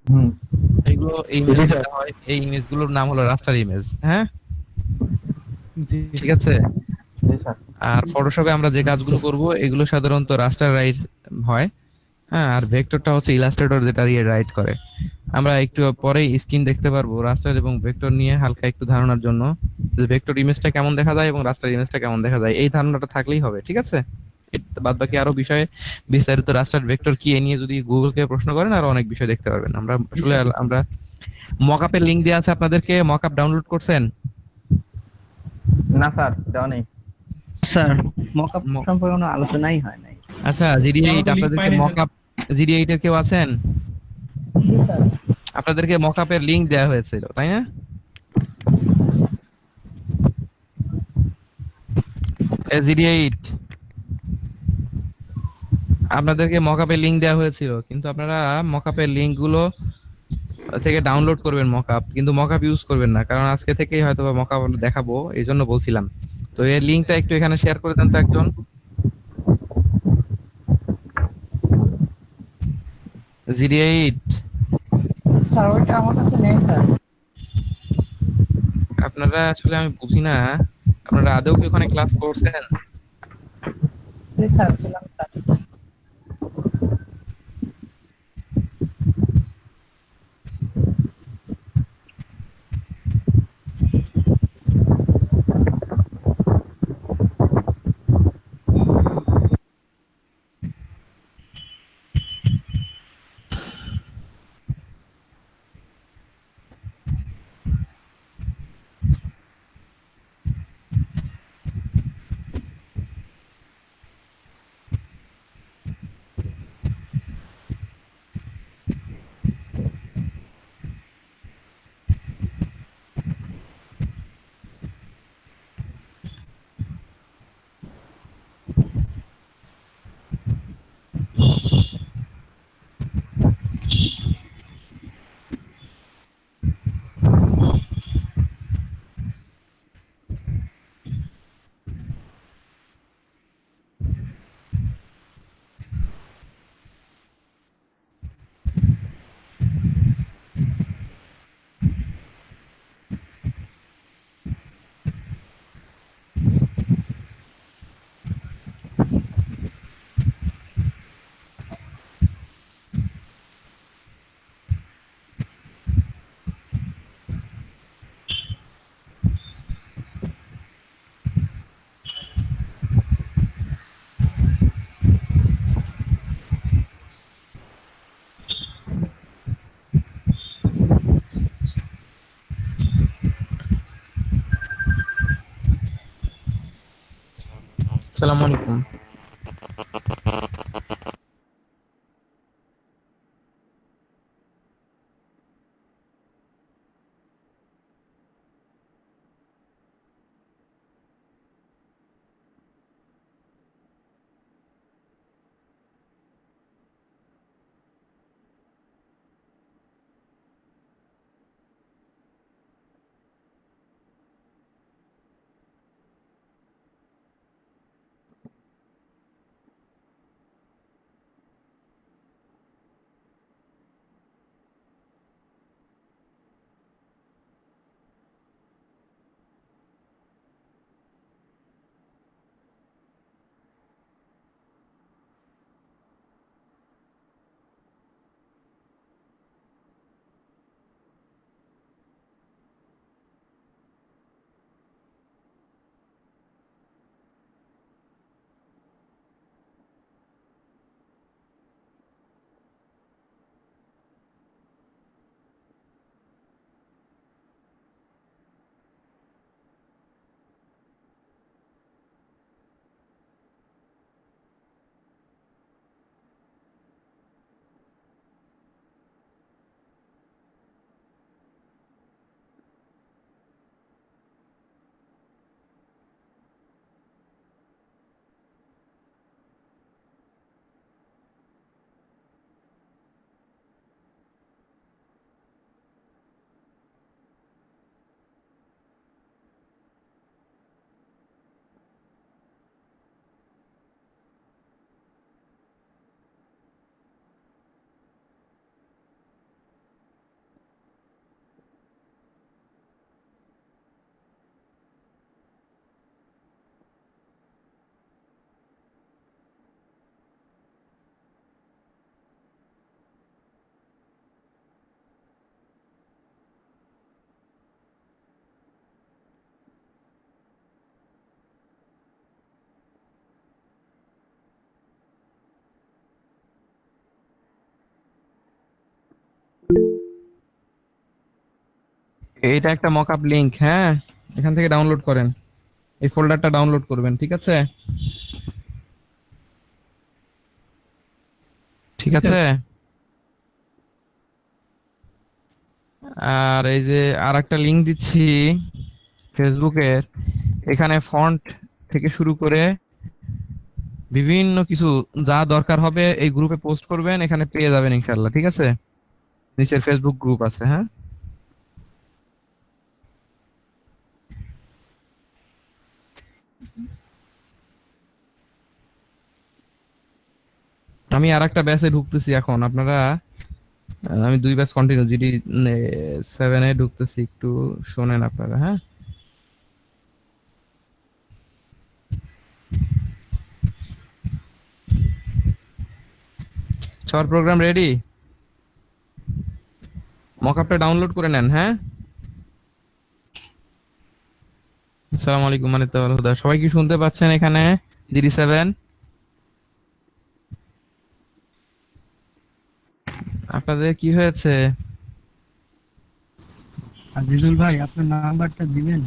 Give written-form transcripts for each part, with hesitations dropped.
হুম। এগুলো এই জি image sir. যেটা হয়, এই ইমেজগুলোর নাম হলো রাস্টার ইমেজ। হ্যাঁ, জি ঠিক স্যার। আছে। জি স্যার। আর ফটোশপে আমরা যে কাজগুলো করব এগুলো সাধারণত রাস্টার রাইট হয়। হ্যাঁ, আর ভেক্টরটা হচ্ছে ইলাস্ট্রেটর যেটা দিয়ে রাইট করে। আমরা একটু পরেই স্ক্রিন দেখতে পারবো রাস্টার এবং ভেক্টর নিয়ে হালকা একটু ধারণার জন্য, যে ভেক্টর ইমেজটা কেমন দেখা যায় এবং রাস্টার ইমেজটা কেমন দেখা যায়, এই ধারণাটা থাকলেই হবে, ঠিক আছে। বাদ বাকি আরো বিষয়ে বিস্তারিত রাস্টার ভেক্টর কি এ নিয়ে যদি গুগলকে প্রশ্ন করেন আরো অনেক বিষয় দেখতে পারবেন। আমরা জি আসলে স্যার। আমরা মকআপের লিংক দেওয়া আছে আপনাদেরকে, মকআপ ডাউনলোড করছেন? না স্যার, দেওয়া নেই। স্যার, মকআপ ম- সম্পর্কে কোনো আলোচনাই হয় নাই। আচ্ছা, জিডি এইট আপনাদেরকে মকআপ, জিডি এইট এর কেউ আছেন? জি স্যার। আপনাদেরকে মকআপের লিংক দেওয়া হয়েছিল তাই না? জিডি এইট আপনাদেরকে মকআপের লিংক দেওয়া হয়েছিল, কিন্তু আপনারা মকআপের লিংক গুলো থেকে ডাউনলোড করবেন মকআপ, কিন্তু মকআপ ইউজ করবেন না, কারণ আজকে থেকেই হয়তো মকআপ দেখাবো, এই জন্য বলছিলাম। তো এর লিংকটা একটু এখানে শেয়ার করে দেন তো একজন। জিডি এইট স্যার ওইটা আমার কাছে নেই স্যার। আপনারা আসলে আমি বুঝি না, আপনারা আদৌ কি ওখানে ক্লাস করছেন? জি স্যার, ছিলাম স্যার। আসসালামু আলাইকুম। এইটা একটা মকআপ লিংক, হ্যাঁ, এখান থেকে ডাউনলোড করেন, এই ফোল্ডারটা ডাউনলোড করবেন, ঠিক আছে? ঠিক স্যার আছে। আর এই যে আর একটা লিংক দিচ্ছি ফেসবুকের, এখানে ফন্ট থেকে শুরু করে বিভিন্ন কিছু যা দরকার হবে এই গ্রুপে পোস্ট করবেন, এখানে পেয়ে যাবেন ইনশাল্লাহ, ঠিক আছে? নিচের ফেসবুক গ্রুপ আছে, হ্যাঁ। আমি আর একটা ব্যাচে ঢুকতেছি এখন, আপনারা আমি 2 ব্যাচ কন্টিনিউ জিডি 7-এ ঢুকতেছি, একটু শোনেন আপনারা, হ্যাঁ। সবার প্রোগ্রাম রেডি? মকআপটা ডাউনলোড করে নেন, হ্যাঁ। আসসালামু আলাইকুম মানে হুদা, সবাই কি শুনতে পাচ্ছেন এখানে? জিডি 7 আপনাদের কি হয়েছে? আজিজুল ভাই আপনার নাম্বারটা দিবেন?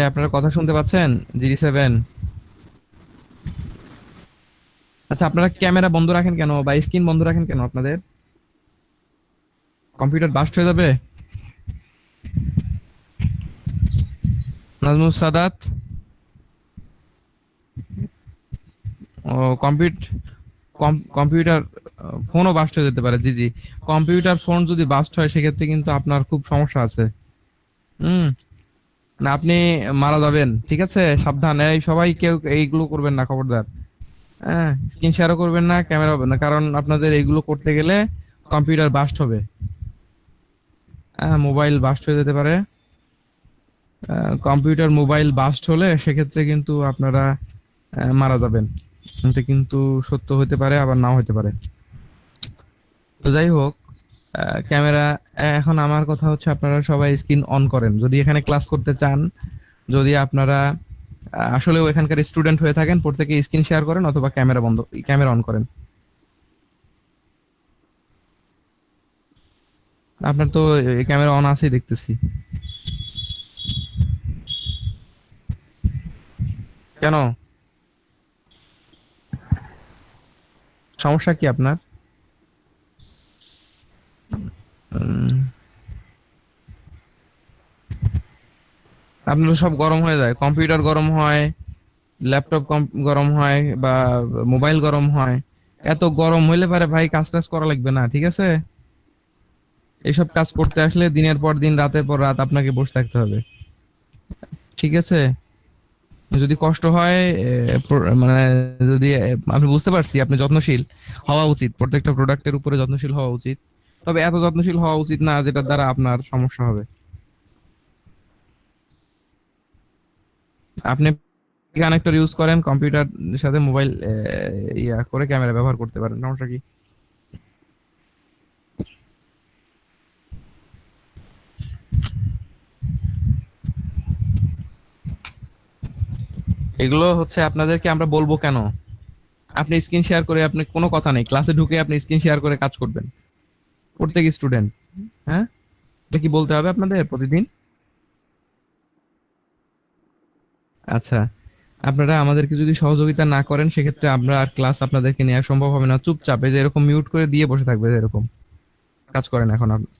আপনারা কথা শুনতে পাচ্ছেন? জিডি 7, আচ্ছা আপনারা ক্যামেরা বন্ধ রাখেন কেন বা স্ক্রিন বন্ধ রাখেন কেন? আপনাদের কম্পিউটার বাস্ট হয়ে যাবে। নাজমুস সাদাত, ও কম্পিউটার ফোনও বাস্ট হয়ে যেতে পারে, জি জি। কম্পিউটার ফোন যদি বাস্ট হয় সেক্ষেত্রে কিন্তু আপনার খুব সমস্যা আছে। হুম, না আপনি মারা যাবেন, ঠিক আছে? সাবধান, এই সবাই কেউ এইগুলো করবেন না, খবরদার। হ্যাঁ, স্ক্রিন শেয়ারও করবেন না, ক্যামেরা হবে না, কারণ আপনাদের এইগুলো করতে গেলে কম্পিউটার বাস্ট হবে। হ্যাঁ, মোবাইল বাস্ট হয়ে যেতে পারে। কম্পিউটার মোবাইল বাস্ট হলে সেক্ষেত্রে কিন্তু আপনারা মারা যাবেন। এটা কিন্তু সত্য হতে পারে, আবার নাও হতে পারে। তো যাই হোক, ক্যামেরা, এখন আমার কথা হচ্ছে আপনারা সবাই স্ক্রিন অন করেন যদি এখানে ক্লাস করতে চান। যদি আপনারা আসলেও এখানকার স্টুডেন্ট হয়ে থাকেন, প্রত্যেকে স্ক্রিন শেয়ার করেন অথবা ক্যামেরা অন করেন। আপনার তো ক্যামেরা অন আছেই দেখতেছি, কেন? সমস্যা কি আপনার? উম, আপনার সব গরম হয়ে যায়, কম্পিউটার গরম হয়, ল্যাপটপ গরম হয়, বা মোবাইল গরম হয়। এত গরম হইলে পারে ভাই কাজ টাজ করা লাগবে না, ঠিক আছে? এইসব কাজ করতে আসলে দিনের পর দিন, রাতের পর রাত আপনাকে বসে থাকতে হবে, ঠিক আছে? যদি কষ্ট হয়, মানে যদি আমি বুঝতে পারছি আপনি যত্নশীল হওয়া উচিত, প্রত্যেকটা প্রোডাক্টের উপরে যত্নশীল হওয়া উচিত, তবে এত যত্নশীল হওয়া উচিত না যেটার দ্বারা আপনার সমস্যা হবে। আপনি কানেক্টর ইউজ করেন, কম্পিউটার সাথে মোবাইল ইয়া করে ক্যামেরা ব্যবহার করতে পারেন, সমস্যা কি? এগুলো হচ্ছে আপনাদেরকে আমরা বলবো কেন? আপনি স্ক্রিন শেয়ার করে, আপনি কোনো কথা নেই, ক্লাসে ঢুকে আপনি স্ক্রিন শেয়ার করে কাজ করবেন, প্রত্যেক স্টুডেন্ট, হ্যাঁ। এটা কি বলতে হবে আপনাদের প্রতিদিন? আচ্ছা, আপনারা আমাদেরকে যদি সহযোগিতা না করেন সেক্ষেত্রে আমরা আর ক্লাস আপনাদেরকে নেওয়া সম্ভব হবে না। চুপচাপ এই যে এরকম মিউট করে দিয়ে বসে থাকবে, এরকম কাজ করেন এখন আপনি।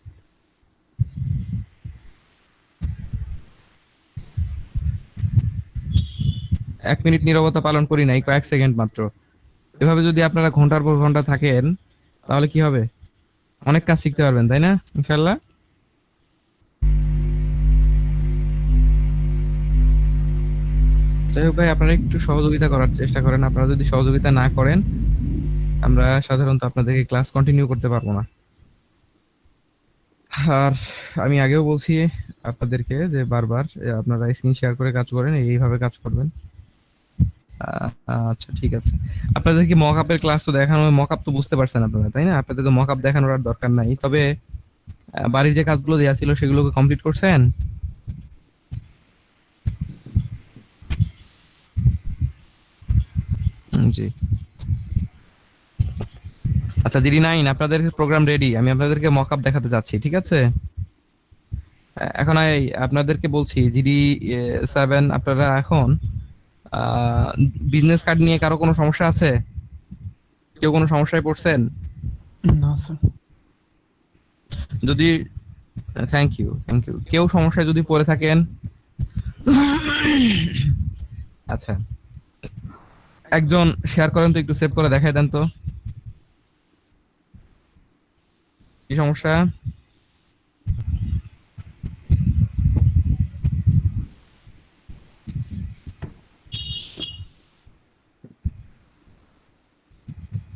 1 মিনিট নীরবতা পালন করি নাই, কয়েক সেকেন্ড মাত্র। এভাবে যদি আপনারা ঘন্টার পর ঘন্টা থাকেন তাহলে কি হবে? অনেক কাজ শিখতে পারবেন, তাই না? ইনশাল্লাহ। যাই হোক ভাই, আপনারা একটু সহযোগিতা করার চেষ্টা করেন। আপনারা যদি সহযোগিতা না করেন আমরা সাধারণত আপনাদেরকে ক্লাস কন্টিনিউ করতে পারবো না। আর আমি আগেও বলছি আপনাদেরকে যে বারবার, আপনারা স্ক্রিন শেয়ার করে কাজ করেন, এইভাবে কাজ করবেন। আচ্ছা ঠিক আছে। আপনাদের কি মক আপের ক্লাস তো দেখানো, মক আপ তো বুঝতে পারছেন আপনারা, তাই না? আপনাদের তো মক আপ দেখানোর আর দরকার নাই। তবে বাড়ির যে কাজগুলো দেওয়া ছিল সেগুলোকে কমপ্লিট করছেন? জি। আচ্ছা জিডি 9, আপনাদের প্রোগ্রাম রেডি, আমি আপনাদেরকে মক আপ দেখাতে যাচ্ছি, ঠিক আছে? এখন আপনাদেরকে বলছি জিডি 7 আপনারা এখন বিজনেস কার্ড নিয়ে কারো কোনো সমস্যা আছে? কেউ কোনো সমস্যায় পড়ছেন? না স্যার। যদি থ্যাংক ইউ কেউ সমস্যায় যদি পড়ে থাকেন, আচ্ছা একজন শেয়ার করেন তো, একটু সেভ করে দেখাই দেন তো কি সমস্যা।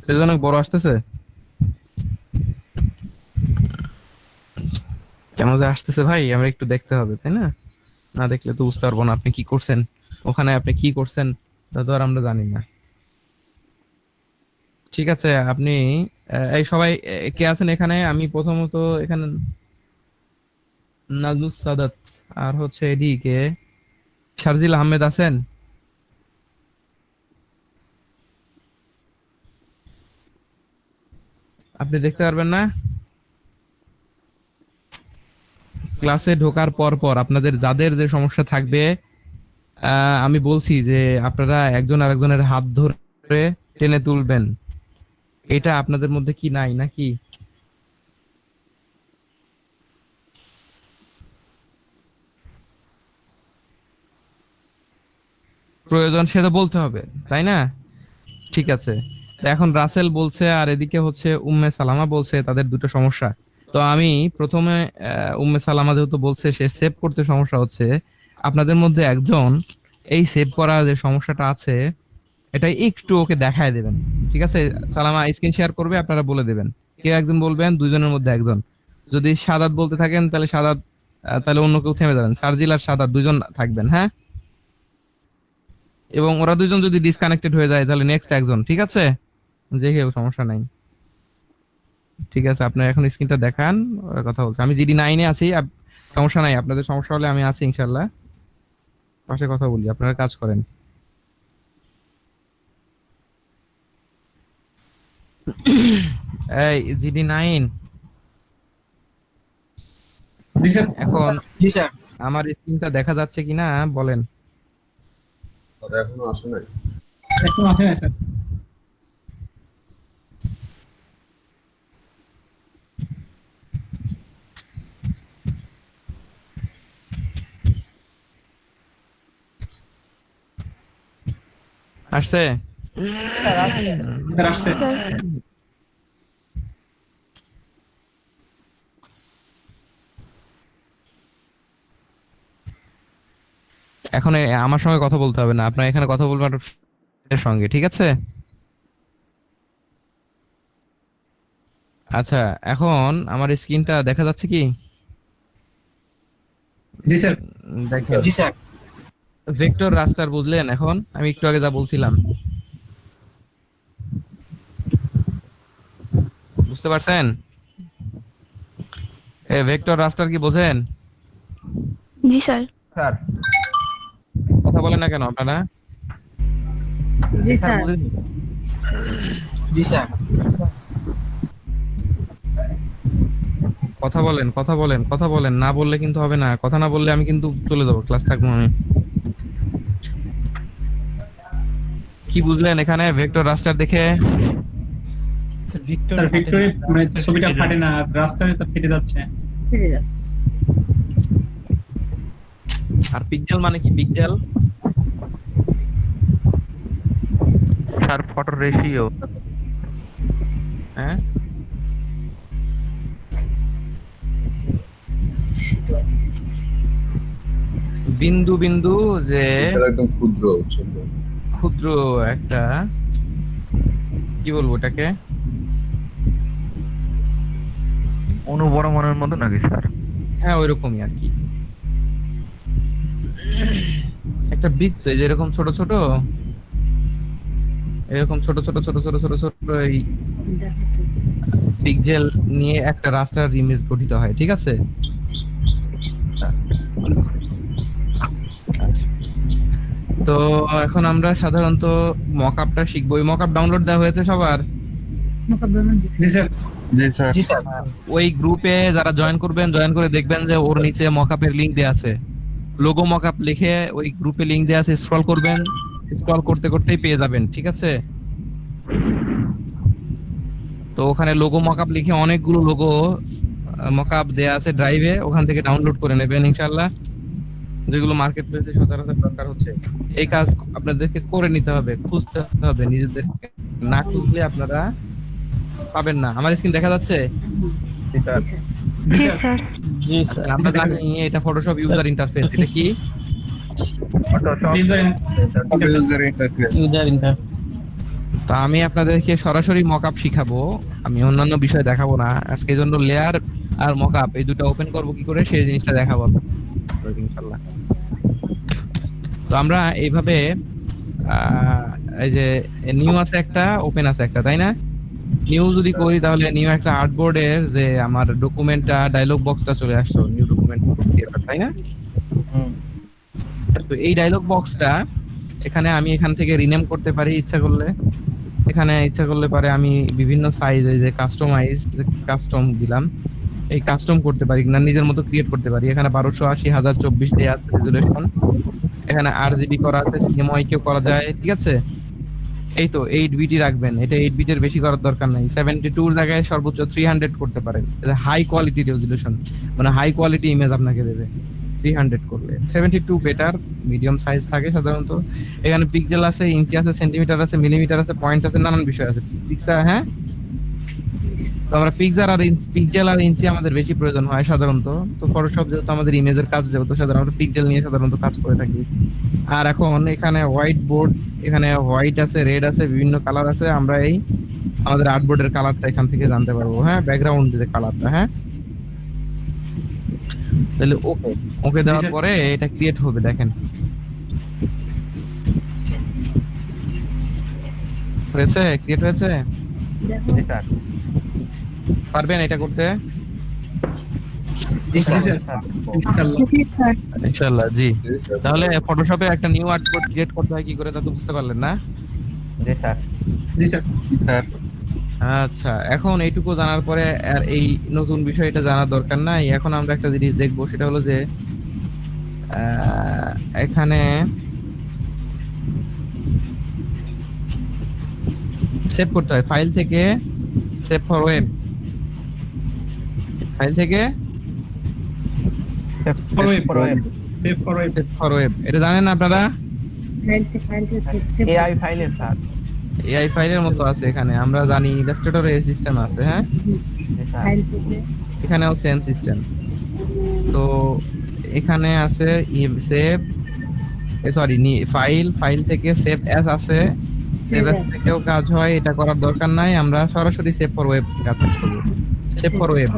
এটা অনেক বড় আসতেছে, কেন যে আসতেছে ভাই আমরা একটু দেখতে হবে তাই না? না দেখলে তো বুঝতে পারবো না আপনি কি করছেন, ওখানে আপনি কি করছেন তা তো আর আমরা জানি না। ঠিক আছে আপনি এই সবাই কে আছেন এখানে? আমি প্রথমত এখানে নাজমুস সাদাত আর হচ্ছে এদিকে শারজিল আহমেদ আছেন? আপনি দেখতে পারবেন না? ক্লাসে ঢোকার পর পর আপনাদের যাদের যে সমস্যা থাকবে, আমি বলছি যে আপনারা একজন আরেকজনের হাত ধরে টেনে তুলবেন। এটা আপনাদের মধ্যে কি নাই নাকি? প্রয়োজন সেটা বলতে হবে তাই না? ঠিক আছে, তো এখন রাসেল বলছে আর এদিকে হচ্ছে উম্মে সালামা বলছে তাদের দুটো সমস্যা। তো আমি প্রথমে উম্মে সালামা যেহেতু বলছে সে সেভ করতে সমস্যা হচ্ছে, আপনাদের মধ্যে একজন এই সেভ করা যে সমস্যাটা আছে এটা একটু ওকে দেখায় দেবেন। ঠিক আছে, সালামা স্ক্রিন শেয়ার করবে, আপনারা বলে দেবেন। কেউ একজন বলবেন, দুজনের মধ্যে একজন। যদি সাদাত বলতে থাকেন তাহলে সাদাত, তাহলে অন্য কেউ থেমে যাবেন। সার্জিল আর সাদাত দুজন থাকবেন, হ্যাঁ? এবং ওরা দুজন যদি ডিসকানেক্টেড হয়ে যায় তাহলে নেক্সট একজন, ঠিক আছে? যে কেউ সমস্যা নাই। ঠিক আছে, আপনার এখন স্ক্রিনটা দেখান, ওরা কথা বলছে। আমি জিডি 9-এ আছি, সমস্যা নাই, আপনাদের সমস্যা হলে আমি আছি ইনশাল্লাহ, পাশে কথা বলি, আপনারা কাজ করেন। এই জিডি 9 জি স্যার। এখন জি স্যার। আমার স্ক্রিনটা দেখা যাচ্ছে কিনা বলেন। এখনো আসে নাই। এখন আসে না স্যার। আসছে? স্যার আসছে। এখন আমার সঙ্গে কথা বলতে হবে না, আপনার এখানে কথা বলবেন আপনার সঙ্গে, ঠিক আছে? আচ্ছা, এখন আমার স্ক্রিনটা দেখা যাচ্ছে কি? জি স্যার। দেখেন, জি স্যার। ভেক্টর রাস্টার বুঝলেন? এখন আমি একটু আগে যা বলছিলাম বুঝতে পারছেন? ভেক্টর রাস্টার কি বোঝেন? জি স্যার। স্যার। কথা বলেন না কেন আপনারা? জি স্যার। জি স্যার। কথা বলেন, কথা বলেন, কথা বলেন, না বললে কিন্তু হবে না। কথা না বললে আমি কিন্তু চলে যাবো, ক্লাস থাকবো আমি। কি বুঝলেন এখানে ভেক্টর রাস্টার দেখে? স্যার ভিক্টর স্যার ভিক্টোরি মানে ছবিটা ফাটে না, রাস্তায় তো ফেটে যাচ্ছে। ফিরে যাচ্ছে। আর পিক্সেল মানে কি? Pixel sir photo ratio. হ্যাঁ, বিন্দু বিন্দু যে এছাড়া একদম ক্ষুদ্র ছোট। ক্ষুদ্র একটা, কি বলবো ওটাকে, অনুবরমনের মতো নাকি স্যার? হ্যাঁ ওইরকমই আর কি। একটা বৃত্ত এই যে এরকম ছোট ছোট, এরকম ছোট ছোট ছোট ছোট ছোট ছোট এই দেখাচ্ছে। পিক্সেল নিয়ে একটা রাস্টার ইমেজ গঠিত হয়, ঠিক আছে? আচ্ছা, তো এখন আমরা সাধারণত মকআপটা শিখবো। এই মকআপ ডাউনলোড দেওয়া হয়েছে সবার? মোকাবিলা দিছি। জি স্যার। জি স্যার। জি স্যার। ওই গ্রুপে যারা জয়েন করবেন, জয়েন করে দেখবেন যে ওর নিচে মকআপের লিংক দেওয়া আছে, লোগো মকআপ লিখে ওই গ্রুপে লিংক দেওয়া আছে, স্ক্রল করবেন, স্ক্রল করতে করতেই পেয়ে যাবেন, ঠিক আছে? তো ওখানে লোগো মকআপ লিখে অনেকগুলো লোগো মকআপ দেয়া আছে ড্রাইভে, ওখান থেকে ডাউনলোড করে নেবেন ইনশাআল্লাহ, যেগুলো মার্কেট প্লেসে সচরাচর দরকার হচ্ছে। এই কাজ আপনাদেরকে করে নিতে হবে, খুঁজতে হবে নিজেদেরকে, না খুঁজলে আপনারা পাবেন না। আমার স্ক্রিন দেখা যাচ্ছে? জি স্যার। জি স্যার। জি আচ্ছা, স্যার। আমরা জানি এটা ফটোশপ ইউজার ইন্টারফেস। এটা কি? User user interface. User inter. তো আমি আপনাদেরকে সরাসরি মকআপ শিখাবো, আমি অন্যান্য বিষয় দেখাবো না আজকে। এই জন্য লেয়ার আর মকআপ এই দুটো ওপেন করবো কি করে সেই জিনিসটা দেখাবো ইনশাআল্লাহ। তো আমরা এইভাবে এই যে নিউ আছে একটা, ওপেন আছে একটা, তাই না? নিউ যদি করি তাহলে নিউ একটা আর্টবোর্ডের যে আমার ডকুমেন্টটা, ডায়লগ বক্সটা চলে আসছে, নিউ ডকুমেন্ট, তাই না? তো এই ডায়লগ বক্সটা এখানে আমি এখান থেকে রিনেম করতে পারি ইচ্ছা করলে। এখানে ইচ্ছা করলে পারে আমি বিভিন্ন সাইজে যে কাস্টমাইজ, কাস্টম দিলাম, এই কাস্টম করতে পারি না, নিজের মতো ক্রিয়েট করতে পারি। এখানে 1280/1024 দেয়া আছে রেজুলেশন, এখানে আরজিবি করা আছে, সিএমওয়াই কেও করা যায়, ঠিক আছে? এই তো 8 বিটি রাখবেন, এটা 8 বিটের বেশি করার দরকার নাই। 72 এর জায়গায় সর্বোচ্চ 300 করতে পারেন, এটা হাই কোয়ালিটি রেজুলেশন, মানে হাই কোয়ালিটি ইমেজ আপনাকে দেবে 300 করলে। 72 বেটার, মিডিয়াম সাইজ থাকে সাধারণত। এখানে পিক্সেল আছে, ইঞ্চি আছে, সেন্টিমিটার আছে, মিলিমিটার আছে, পয়েন্ট আছে, নানান বিষয় আছে। পিক্সেল, হ্যাঁ, তো আমরা পিক্সেল আর ইঞ্চি আমাদের বেশি প্রয়োজন হয় সাধারণত। তো ফটোশপ যেহেতু আমাদের ইমেজের কাজ, যেহেতু সাধারণত পিক্সেল নিয়ে সাধারণত কাজ করে থাকি। আর এখন এখানে হোয়াইট বোর্ড, এখানে হোয়াইট আছে, রেড আছে, বিভিন্ন কালার আছে। আমরা এই আমাদের আর্টবোর্ডের কালারটা এখান থেকে জানতে পারবো, হ্যাঁ, ব্যাকগ্রাউন্ড যে কালারটা, হ্যাঁ। তাহলে ওকে ওকে দেওয়ার পরে এটা ক্রিয়েট হবে, দেখেন হয়েছে, ক্রিয়েট হয়েছে। দেখো পারবেন এটা করতে? জি স্যার। ইনশাআল্লাহ। ইনশাআল্লাহ, জি। তাহলে ফটোশপে একটা নিউ আর্টবোর্ড ক্রিয়েট করতে হয় কি করে, তা তো বুঝতে পারলেন না? জি স্যার। স্যার। আচ্ছা, এখন এইটুকু জানার পরে আর এই নতুন বিষয়টা জানার দরকার নাই। এখন আমরা একটা জিনিস দেখবো, সেটা হলো যে এখানে সেভ করতে হয়, ফাইল থেকে সেভ ফর ওয়েব, ফাইল থেকে সেভ ফর ওয়েব। এটা জানেন না আপনারা? ফাইল সেভ এআই ফাইলের স্যার। এআই ফাইলের মতো আছে এখানে, আমরা জানি ইলাস্ট্রেটরে এই সিস্টেম আছে, হ্যাঁ, ফাইল থেকে এখানেও সেম সিস্টেম। তো এখানে আছে সেভ, সরি, ফাইল থেকে সেভ অ্যাজ আছে, সেভ অ্যাজ থেকেও কাজ হয়, এটা করার দরকার নাই। আমরা সরাসরি সেভ ফর ওয়েব কাজ করব। সেভ ফর ওয়েব,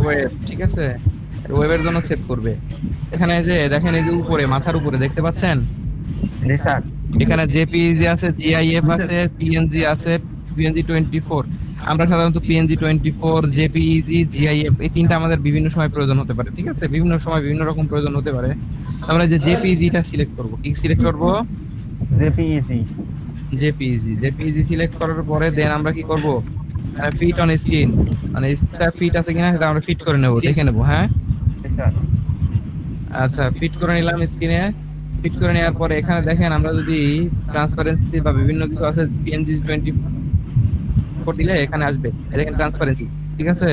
ওয়েব, ঠিক আছে, ওয়েবের জন্য সেভ করবে। এখানে যে দেখেন, এই যে উপরে মাথার উপরে দেখতে পাচ্ছেন, জি স্যার। এখানে জেপিইজি আছে, জিআইএফ আছে, পিএনজি আছে, পিএনজি 24। আমরা সাধারণত পিএনজি 24, জেপিইজি, জিআইএফ এই তিনটা আমাদের বিভিন্ন সময় প্রয়োজন হতে পারে, ঠিক আছে? বিভিন্ন সময় বিভিন্ন রকম প্রয়োজন হতে পারে। আমরা যে জেপিইজিটা সিলেক্ট করব, কি সিলেক্ট করব? জেপিইজি সিলেক্ট করার পরে দেন আমরা কি করব, ফিট অন স্ক্রিন, মানে এটা ফিট আছে কিনা সেটা আমরা ফিট করে নেব, দেখে নেব, হ্যাঁ। আচ্ছা, ফিট করে নিলাম স্ক্রিনে। ফিট করে নেওয়ার পরে এখানে দেখেন, আমরা যদি ট্রান্সপারেন্সি বা বিভিন্ন কিছু আছে, পিএনজি 24 দিলে এখানে আসবে, দেখেন ট্রান্সপারেন্সি, ঠিক আছে?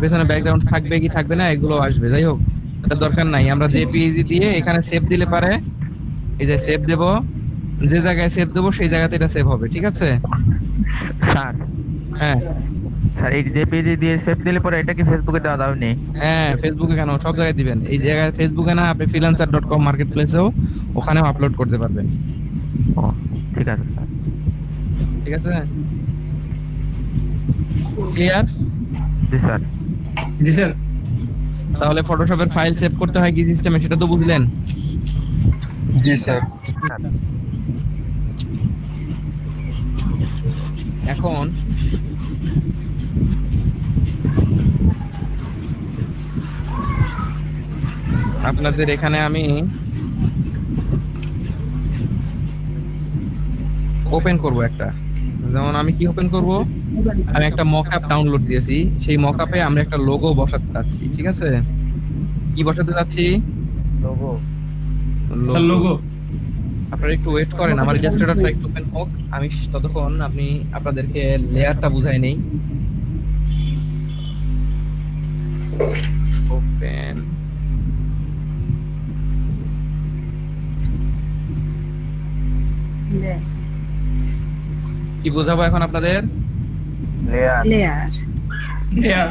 পেছনে ব্যাকগ্রাউন্ড থাকবে কি থাকবে না এগুলো আসবে, যাই হোক এটা দরকার নাই। আমরা জেপিইজি দিয়ে এখানে সেভ দিলে পারে, এই যে সেভ দেব, যে জায়গায় সেভ দেবো সেই জায়গাতে এটা সেভ হবে, ঠিক আছে? স্যার, হ্যাঁ স্যার এই জেপিজি দিয়ে সেভ দিলে পরে এটা কি ফেসবুকে দেওয়া যাবে না? হ্যাঁ, ফেসবুকে কেন, সব জায়গায় দিবেন। এই জায়গায় ফেসবুকে না, আপনি freelancer.com মার্কেট প্লেসেও ওখানেও আপলোড করতে পারবেন। ও ঠিক আছে স্যার। ঠিক আছে, ক্লিয়ার? জি স্যার। জি স্যার। তাহলে ফটোশপের ফাইল সেভ করতে হয় কি সিস্টেমে সেটা তো বুঝলেন? জি স্যার। এখন আপনাদের এখানে আমি ওপেন করব একটা। যেমন আমি কি ওপেন করব, আমি একটা মকআপ ডাউনলোড দিয়েছি, সেই মকআপে আমরা একটা লোগো বসাতে চাচ্ছি, ঠিক আছে? কি বসাতে চাচ্ছি? লোগো লোগো আপনারা একটু ওয়েট করেন, আমার ইলাস্ট্রেটরটা একটু ওপেন হোক, আমি ততক্ষণ আপনাদেরকে লেয়ারটা বুঝাই নেই। ওপেন কি বোঝাবো এখন আপনাদের? লেয়ার লেয়ার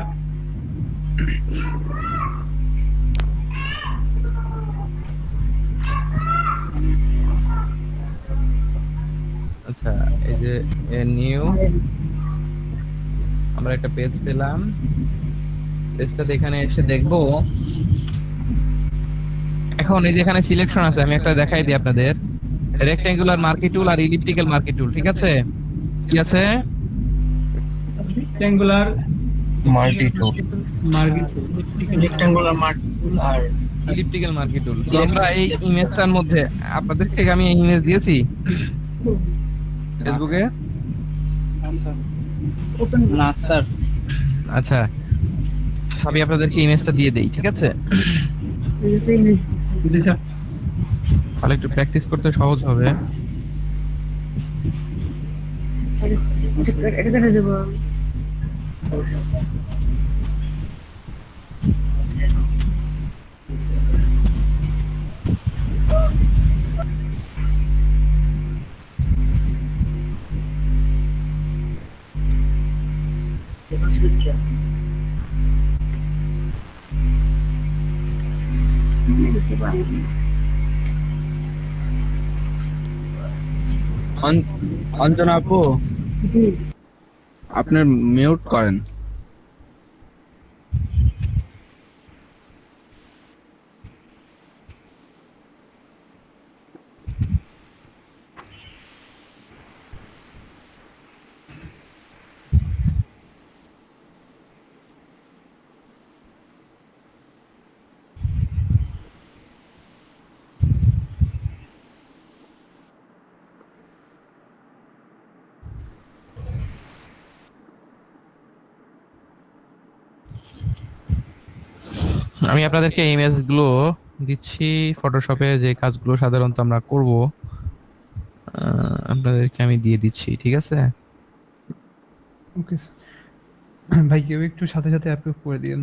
আচ্ছা, এই যে নিউ আমরা একটা পেজ পেলাম, পেজটা এখানে এসে দেখবো। এখন এই যে এখানে সিলেকশন আছে, আমি একটা দেখাই দিই আপনাদের, রেক্ট্যাঙ্গুলার মার্কি টুল আর ইলিপ্টিক্যাল মার্কি টুল, ঠিক আছে? কি আছে? রেক্ট্যাঙ্গুলার মাল্টি টুল। রেক্ট্যাঙ্গুলার মার্কি টুল আর ইলিপ্টিক্যাল মার্কি টুল। আমরা এই ইমেজটার মধ্যে আপনাদের থেকে আমি এই ইমেজ দিয়েছি ফেসবুকে। না স্যার। আচ্ছা, আমি আপনাদেরকে ইমেজটা দিয়ে দেই, ঠিক আছে? জি স্যার। তাহলে একটু প্র্যাকটিস করতে সহজ হবে। এটা কেটে দেবো। অঞ্জনা আপু, জি আপনার মিউট করেন। আমি আপনাদেরকে ইমেজগুলো দিচ্ছি, ফটোশপে যে কাজগুলো সাধারণত আমরা করব আপনাদেরকে আমি দিয়ে দিচ্ছি, ঠিক আছে? Okay sir. ভাই কেউ একটু সাথে সাথে অ্যাপ্রুভ করে দিন।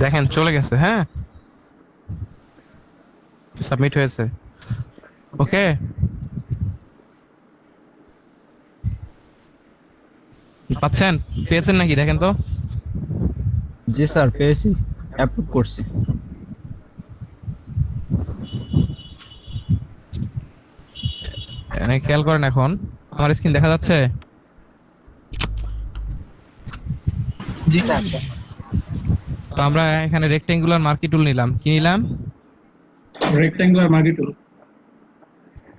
দেখেন চলে গেছে, হ্যাঁ সাবমিট হয়েছে। ওকে, পাচ্ছেন? পেয়েছেন নাকি দেখেন তো? জি স্যার, পেয়েছি, অ্যাপ্রুভ করছি। এখানে খেয়াল করেন, এখন আমার স্ক্রিন দেখা যাচ্ছে? জি স্যার। তো আমরা এখানে রেক্ট্যাঙ্গুলার মার্কি টুল নিলাম। কি নিলাম? রেক্ট্যাঙ্গুলার মার্কি টুল।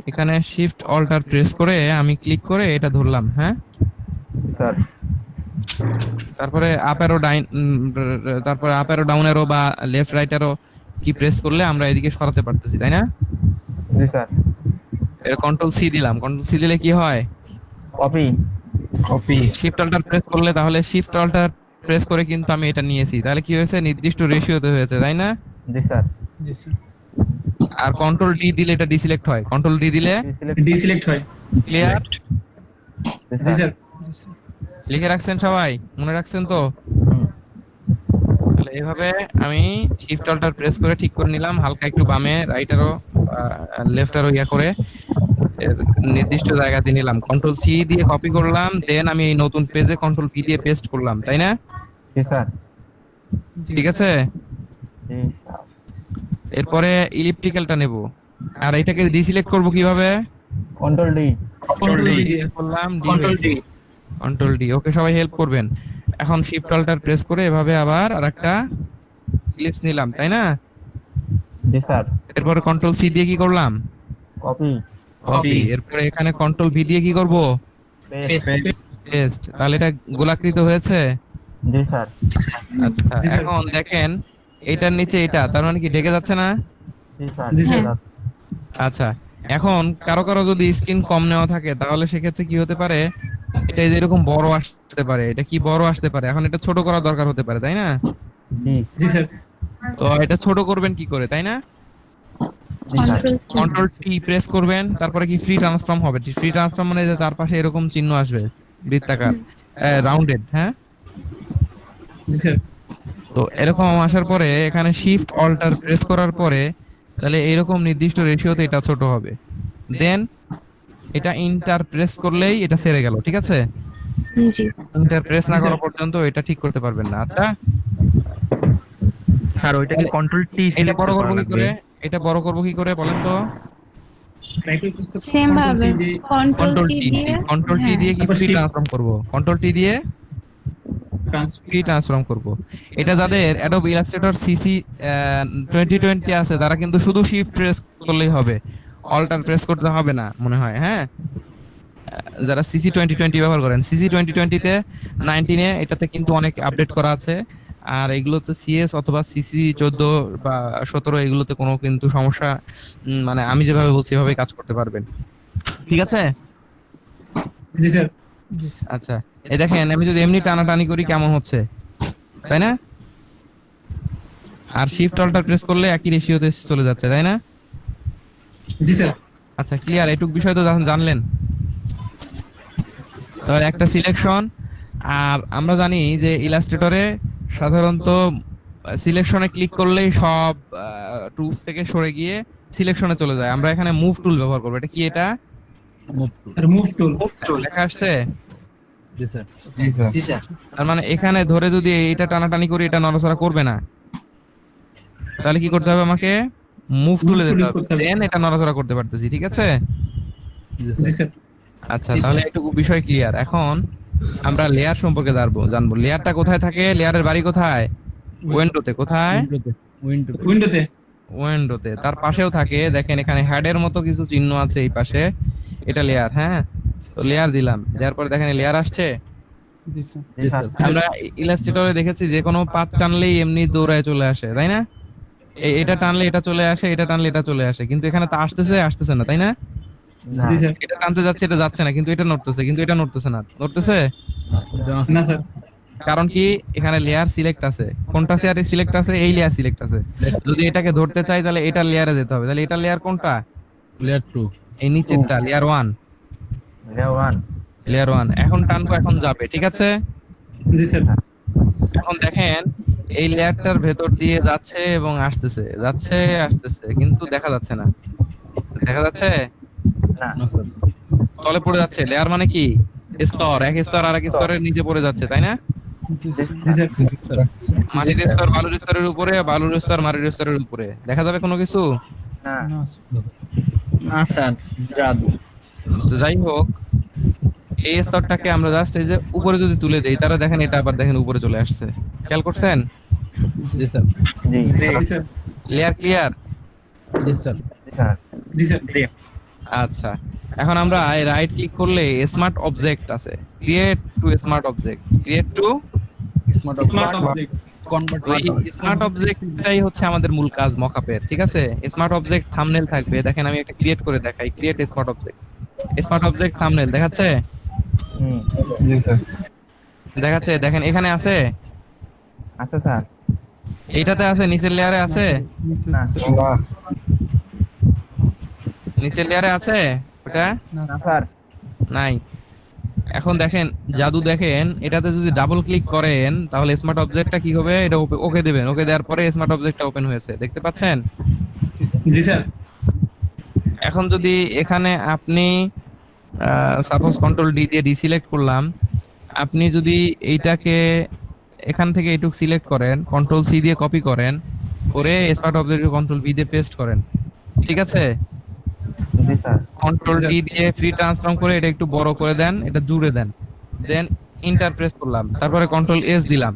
এখানে শিফট অল্টার প্রেস করে আমি ক্লিক করে এটা ধরলাম, হ্যাঁ স্যার। তারপরে আপ অ্যারো তারপরে আপ অ্যারো ডাউন অ্যারো বা লেফট রাইট অ্যারো কি প্রেস করলে আমরা এদিকে সরাতে পারতেছি, তাই না? জি স্যার। এর কন্ট্রোল সি দিলাম, কন্ট্রোল সি দিলে কি হয়? কপি। শিফট অল্টার প্রেস করলে, তাহলে শিফট অল্টার প্রেস করে কিন্তু আমি এটা নিয়েছি, তাহলে কি হয়েছে? নির্দিষ্ট রেশিওতে হয়েছে, তাই না? জি স্যার। জি স্যার। আর কন্ট্রোল ডি দিলে এটা ডিসিলেক্ট হয়, কন্ট্রোল ডি দিলে ডিসিলেক্ট হয়। ক্লিয়ার? জি স্যার জি স্যার। লিখে রাখছেন সবাই, মনে রাখছেন তো? তাহলে এইভাবে আমি শিফট অল্টার প্রেস করে ঠিক করে নিলাম, হালকা একটু বামে রাইট আরো লেফট আরো ইয়া করে এর নির্দিষ্ট জায়গাতে নিলাম, কন্ট্রোল সি দিয়ে কপি করলাম, দেন আমি এই নতুন পেজে কন্ট্রোল ভি দিয়ে পেস্ট করলাম, তাই না? জি স্যার। জি ঠিক স্যার। আছে। জি স্যার। এরপরে ইলিপ্টিক্যালটা নেব, আর এটাকে ডিসিলেক্ট করব কিভাবে? Control D. কন্ট্রোল ডি দিয়ে করলাম, control D. Control D. Okay, সবাই হেল্প করবেন। এখন শিফট অল্টার প্রেস করে এভাবে আবার আরেকটা ক্লিপস নিলাম, তাই না? জি স্যার। এরপরে কন্ট্রোল সি দিয়ে কি করলাম? কপি। কপি। এরপরে এখানে কন্ট্রোল ভি দিয়ে কি করব? পেস্ট। পেস্ট। তাহলে এটা গোলাকৃত হয়েছে। জি স্যার। আচ্ছা, জি স্যার। এখন দেখেন এটার নিচে এটা, তার মানে কি ঢেকে যাচ্ছে না? জি স্যার। জি স্যার। আচ্ছা, এখন কারো কারো যদি স্ক্রিন কম নেওয়া থাকে তাহলে সেক্ষেত্রে কি হতে পারে, এটা এই যে এরকম বড় আসতে পারে, এটা কি বড় আসতে পারে, এখন এটা ছোট করা দরকার হতে পারে, তাই না? জি। জি স্যার। তো এটা ছোট করবেন কি করে, তাই না? জি স্যার। কন্ট্রোল টি প্রেস করবেন, তারপরে কি ফ্রি ট্রান্সফর্ম হবে। ফ্রি ট্রান্সফর্ম মানে যে চারপাশে এরকম চিহ্ন আসবে বৃত্তাকার, রাউন্ডেড, হ্যাঁ। জি স্যার। তো এরকম আসার পরে এখানে শিফট অল্টার প্রেস করার পরে তাহলে এরকম নির্দিষ্ট রেশিওতে এটা ছোট হবে, দেন এটা ইন্টার প্রেস করলেই এটা সেরে গেল, ঠিক আছে? জি ইন্টার প্রেস না করা পর্যন্ত এটা ঠিক করতে পারবেন না। আচ্ছা, স্যার ওইটাকে কন্ট্রোল টি এটা বড় করব কি করে, এটা বড় করব কি করে বলেন তো? সেম ভাবে কন্ট্রোল কন্ট্রোল টি টি, দিয়ে কন্ট্রোল টি দিয়ে কি তারপর ফ্রি shift- ট্রান্সফর্ম করব, কন্ট্রোল টি দিয়ে ফ্রি ট্রান্সফর্ম করব। এটা যাদের অ্যাডোব ইলাস্ট্রেটর সিসি 2020 আছে তারা কিন্তু শুধু শিফট প্রেস করলেই হবে, অল্টার প্রেস করতে হবে না মনে হয়, হ্যাঁ। যারা সিসি 2020 ব্যবহার করেন, সিসি 2020 তে 19 এ এটাতে কিন্তু অনেক আপডেট করা আছে, আর এগুলোতে সিএস অথবা সিসি 14 বা 17 এগুলোতে কোনো কিন্তু সমস্যা মানে আমি যেভাবে বলছি এভাবে কাজ করতে পারবেন, ঠিক আছে? জি স্যার। জি স্যার। আচ্ছা, এই দেখেন আমি যদি এমনি টানাটানি করি কেমন হচ্ছে, তাই না? আর শিফট অল্টার প্রেস করলে একই রেশিওতে চলে যাচ্ছে, তাই না? জি স্যার। আচ্ছা, ক্লিয়ার? এইটুক বিষয় তো জানলেন। তাহলে একটা সিলেকশন, আর আমরা জানি যে ইলাস্ট্রেটরে সাধারণত সিলেকশনে ক্লিক করলেই সব টুলস থেকে সরে গিয়ে সিলেকশনে চলে যায়। আমরা এখানে মুভ টুল ব্যবহার করব। এটা কি? এটা আর মুভ টুল। লেখা আসছে। জি স্যার। জি স্যার। তার মানে এখানে ধরে যদি এটা টানাটানি করি এটা নড়াচড়া করবে না, তাহলে কি করতে হবে? আমাকে মুভ টুলে যেতে হবে, দেন এটা নড়াচড়া করতে পারতেছি, ঠিক আছে? জি স্যার। আচ্ছা, তাহলে একটু বিষয় ক্লিয়ার। এখন আমরা লেয়ার সম্পর্কে জানবো। লেয়ারটা কোথায় থাকে? লেয়ারের বাড়ি কোথায়? উইন্ডোতে। কোথায়? উইন্ডোতে। উইন্ডোতে। তার পাশেও থাকে, দেখেন এখানে হেডের মতো কিছু চিহ্ন আছে এই পাশে, এটা লেয়ার, হ্যাঁ। তো লেয়ার দিলাম, দেওয়ার পরে দেখেন লেয়ার আসছে। জি স্যার। জি স্যার। আমরা ইলাস্ট্রেটরে দেখেছি যে কোনো পাত টানলেই এমনি দৌড়ায় চলে আসে, তাই না? এটা টানলে এটা চলে আসে, এটা টানলে এটা চলে আসে, কিন্তু এখানে তো আসতেছে না, তাই না? জি স্যার। এটা টানতে যাচ্ছে, এটা যাচ্ছে না, কিন্তু এটা নড়তেছে, কিন্তু এটা নড়তেছে না। নড়তেছে না স্যার। কারণ কি? এখানে লেয়ার সিলেক্ট আছে। কোনটা লেয়ারে সিলেক্ট আছে? এই লেয়ার সিলেক্ট আছে। যদি এটাকে ধরতে চাই তাহলে এটা লেয়ারে যেতে হবে। তাহলে এটা লেয়ার কোনটা? লেয়ার 2। এই নিচেরটা লেয়ার 1। লেয়ার 1 এখন টানবো, এখন যাবে, ঠিক আছে? জি স্যার। এখন দেখেন এই লেয়ারটার ভেতর দিয়ে যাচ্ছে এবং আসতেছে, কিন্তু দেখা যাচ্ছে না। দেখা যাচ্ছে? না স্যার। তলে পড়ে যাচ্ছে। লেয়ার মানে কি? স্তর, এক স্তর আরেক স্তরের নিচে পড়ে যাচ্ছে, তাই না? জি স্যার। জি স্যার। মাটির স্তর বালুর স্তরের উপরে, বালুর স্তর মাটির স্তরের উপরে। দেখা যাবে কোনো কিছু? না। না স্যার। না স্যার। জাদু। তো যাই হোক, এই স্তরটাকে আমরা জাস্ট এই যে উপরে যদি তুলে দেই, তাহলে দেখেন এটা আবার দেখেন উপরে চলে আসছে। খেয়াল করছেন? জি স্যার। জি। জি স্যার। Layer clear? জি স্যার। জি স্যার। আচ্ছা, এখন আমরা রাইট ক্লিক করলে স্মার্ট অবজেক্ট আছে, create to smart object, create to smart smart object. Convert. Smart অবজেক্টটাই হচ্ছে আমাদের মূল কাজ মকআপের, ঠিক আছে? স্মার্ট অবজেক্ট থাম্বনেল থাকবে, দেখেন আমি একটা ক্রিয়েট করে দেখাই। Create smart object, smart object thumbnail দেখাচ্ছে? জি স্যার। দেখাচ্ছে, দেখেন এখানে আছে, আচ্ছা স্যার। এইটাতে আছে, নিচের লেয়ারে আছে, নিচে না। না নিচের লেয়ারে আছে ওটা? না স্যার। নাই। এখন দেখেন জাদু দেখেন, এটাতে যদি ডাবল ক্লিক করেন তাহলে স্মার্ট অবজেক্টটা কি হবে, এটা ওকে দেবেন, ওকে দেওয়ার পরে স্মার্ট অবজেক্টটা ওপেন হয়েছে, দেখতে পাচ্ছেন? জি স্যার। এখন যদি এখানে আপনি সাপোজ কন্ট্রোল ডি দিয়ে ডিসিলেক্ট করলাম, আপনি যদি এইটাকে এখান থেকে এইটুক সিলেক্ট করেন, কন্ট্রোল সি দিয়ে কপি করেন, করে স্মার্ট অবজেক্টকে কন্ট্রোল ভি দিয়ে পেস্ট করেন, ঠিক আছে? জি স্যার। কন্ট্রোল ডি দিয়ে ফ্রি ট্রান্সফর্ম করে এটা একটু বড় করে দেন, এটা জুড়ে দেন, দেন ইন্টার প্রেস করলাম, তারপরে কন্ট্রোল এস দিলাম,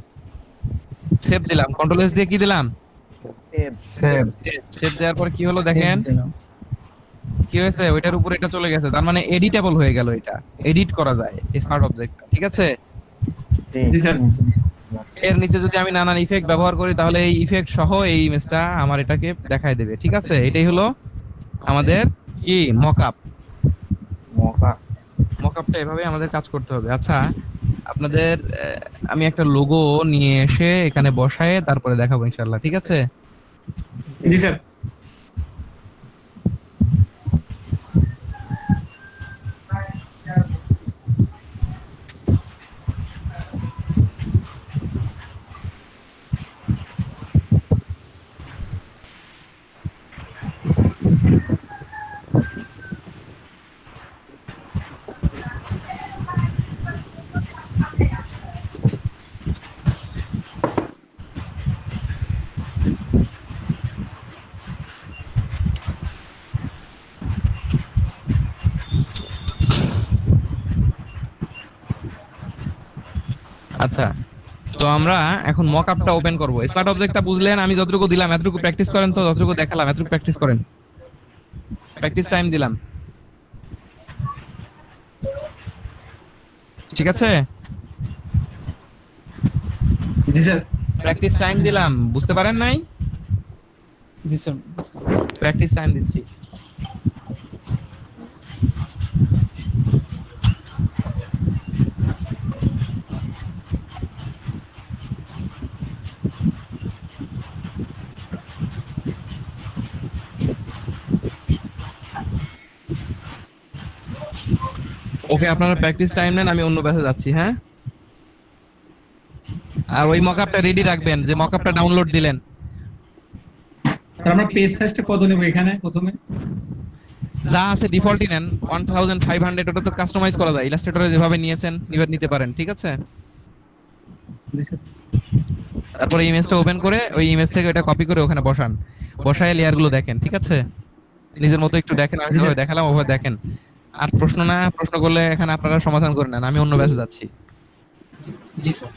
সেভ দিলাম, কন্ট্রোল এস দিয়ে কি দিলাম, সেভ। সেভ দেওয়ার পরে কি হলো দেখেন, কি হয়েছে, ওইটার উপর এটা চলে গেছে, তার মানে এডিটেবল হয়ে গেল, এটা এডিট করা যায় স্মার্ট অবজেক্ট, ঠিক আছে? জি স্যার। এর নিচে যদি আমি নানান ইফেক্ট ব্যবহার করি তাহলে এই ইফেক্ট সহ এই ইমেজটা আমার এটাকে দেখায় দেবে, ঠিক আছে? এটাই হলো আমাদের কি মকআপ। মকআপটা এভাবে আমাদের কাজ করতে হবে। আচ্ছা, আপনাদের আমি একটা লোগো নিয়ে এসে এখানে বসায় তারপরে দেখাবো ইনশাআল্লাহ, ঠিক আছে? জি স্যার। আচ্ছা, তো আমরা এখন মকআপটা ওপেন করব। স্মার্ট অবজেক্টটা বুঝলেন, আমি যতটুকু দিলাম এতটুকু প্র্যাকটিস করেন, তো যতটুকু দেখালাম এতটুকু প্র্যাকটিস করেন, প্র্যাকটিস টাইম দিলাম, ঠিক আছে? জি স্যার। প্র্যাকটিস টাইম দিলাম, বুঝতে পারেন নাই? জি স্যার। প্র্যাকটিস টাইম দিচ্ছি। ওকে, আপনারা প্র্যাকটিস টাইম নেন, আমি অন্য ব্যাচে যাচ্ছি, হ্যাঁ? আর ওই মকআপটা রেডি রাখবেন, যে মকআপটা ডাউনলোড দিলেন। স্যার আমরা পেজ সাইজটা কত নেব এখানে প্রথমে? যা আছে ডিফল্টই নেন, 1500, ওটা তো কাস্টমাইজ করা যায়, ইলাস্ট্রেটরে যেভাবে নিয়েছেন নিতে পারেন, ঠিক আছে? জি স্যার। তারপরে ইমেজটা ওপেন করে ওই ইমেজ থেকে এটা কপি করে ওখানে বসান, বসায় লেয়ারগুলো দেখেন, ঠিক আছে? নিজের মতো একটু দেখেন, আমি যেভাবে দেখালাম ওভাবে দেখেন। আর প্রশ্ন করলে এখানে আপনারা সমাধান করে নেন, আমি অন্য ব্যাচে যাচ্ছি। জি স্যার।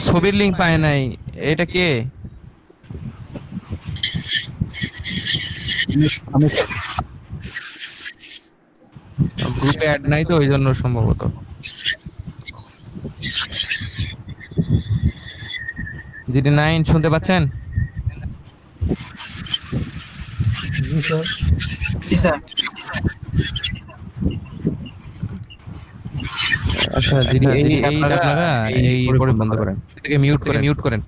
ছবির লিংক পায় নাই, এটা কে? গ্রুপে অ্যাড নাই তো, ওই জন্য সম্ভবত। জিডি 9 শুনতে পাচ্ছেন? জি স্যার। আচ্ছা, জিডি এই আপনারা এই করে বন্ধ করেন, এটাকে মিউট করেন।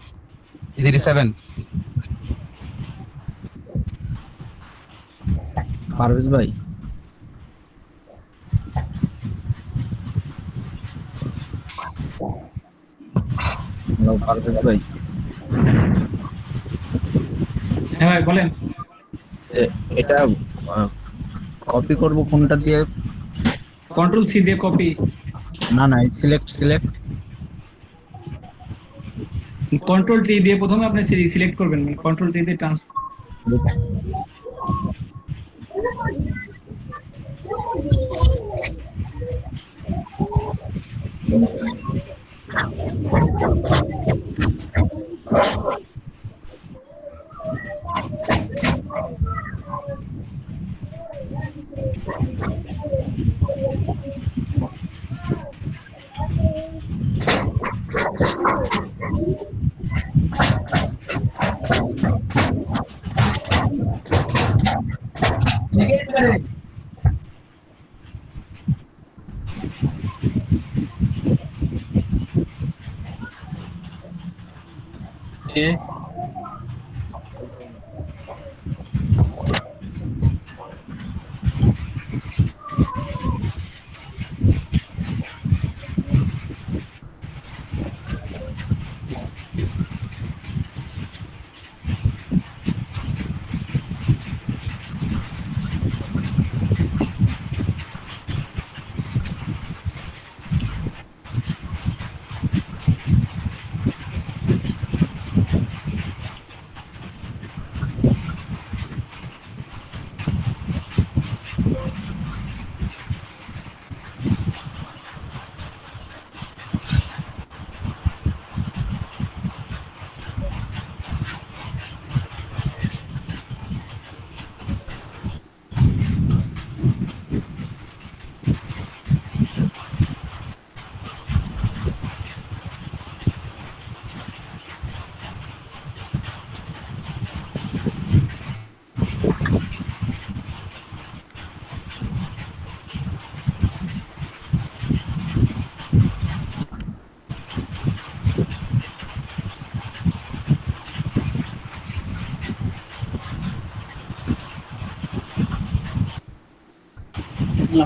জিডি 7 পারভেজ ভাই, হ্যালো পারভেজ ভাই, হ্যাঁ ভাই বলেন। এটা কপি করব কোনটা দিয়ে? কন্ট্রোল সি দিয়ে কপি। না না, সিলেক্ট কন্ট্রোল টি দিয়ে প্রথমে আপনি সিলেক্ট করবেন, কন্ট্রোল টি দিয়ে ট্রান্সফার।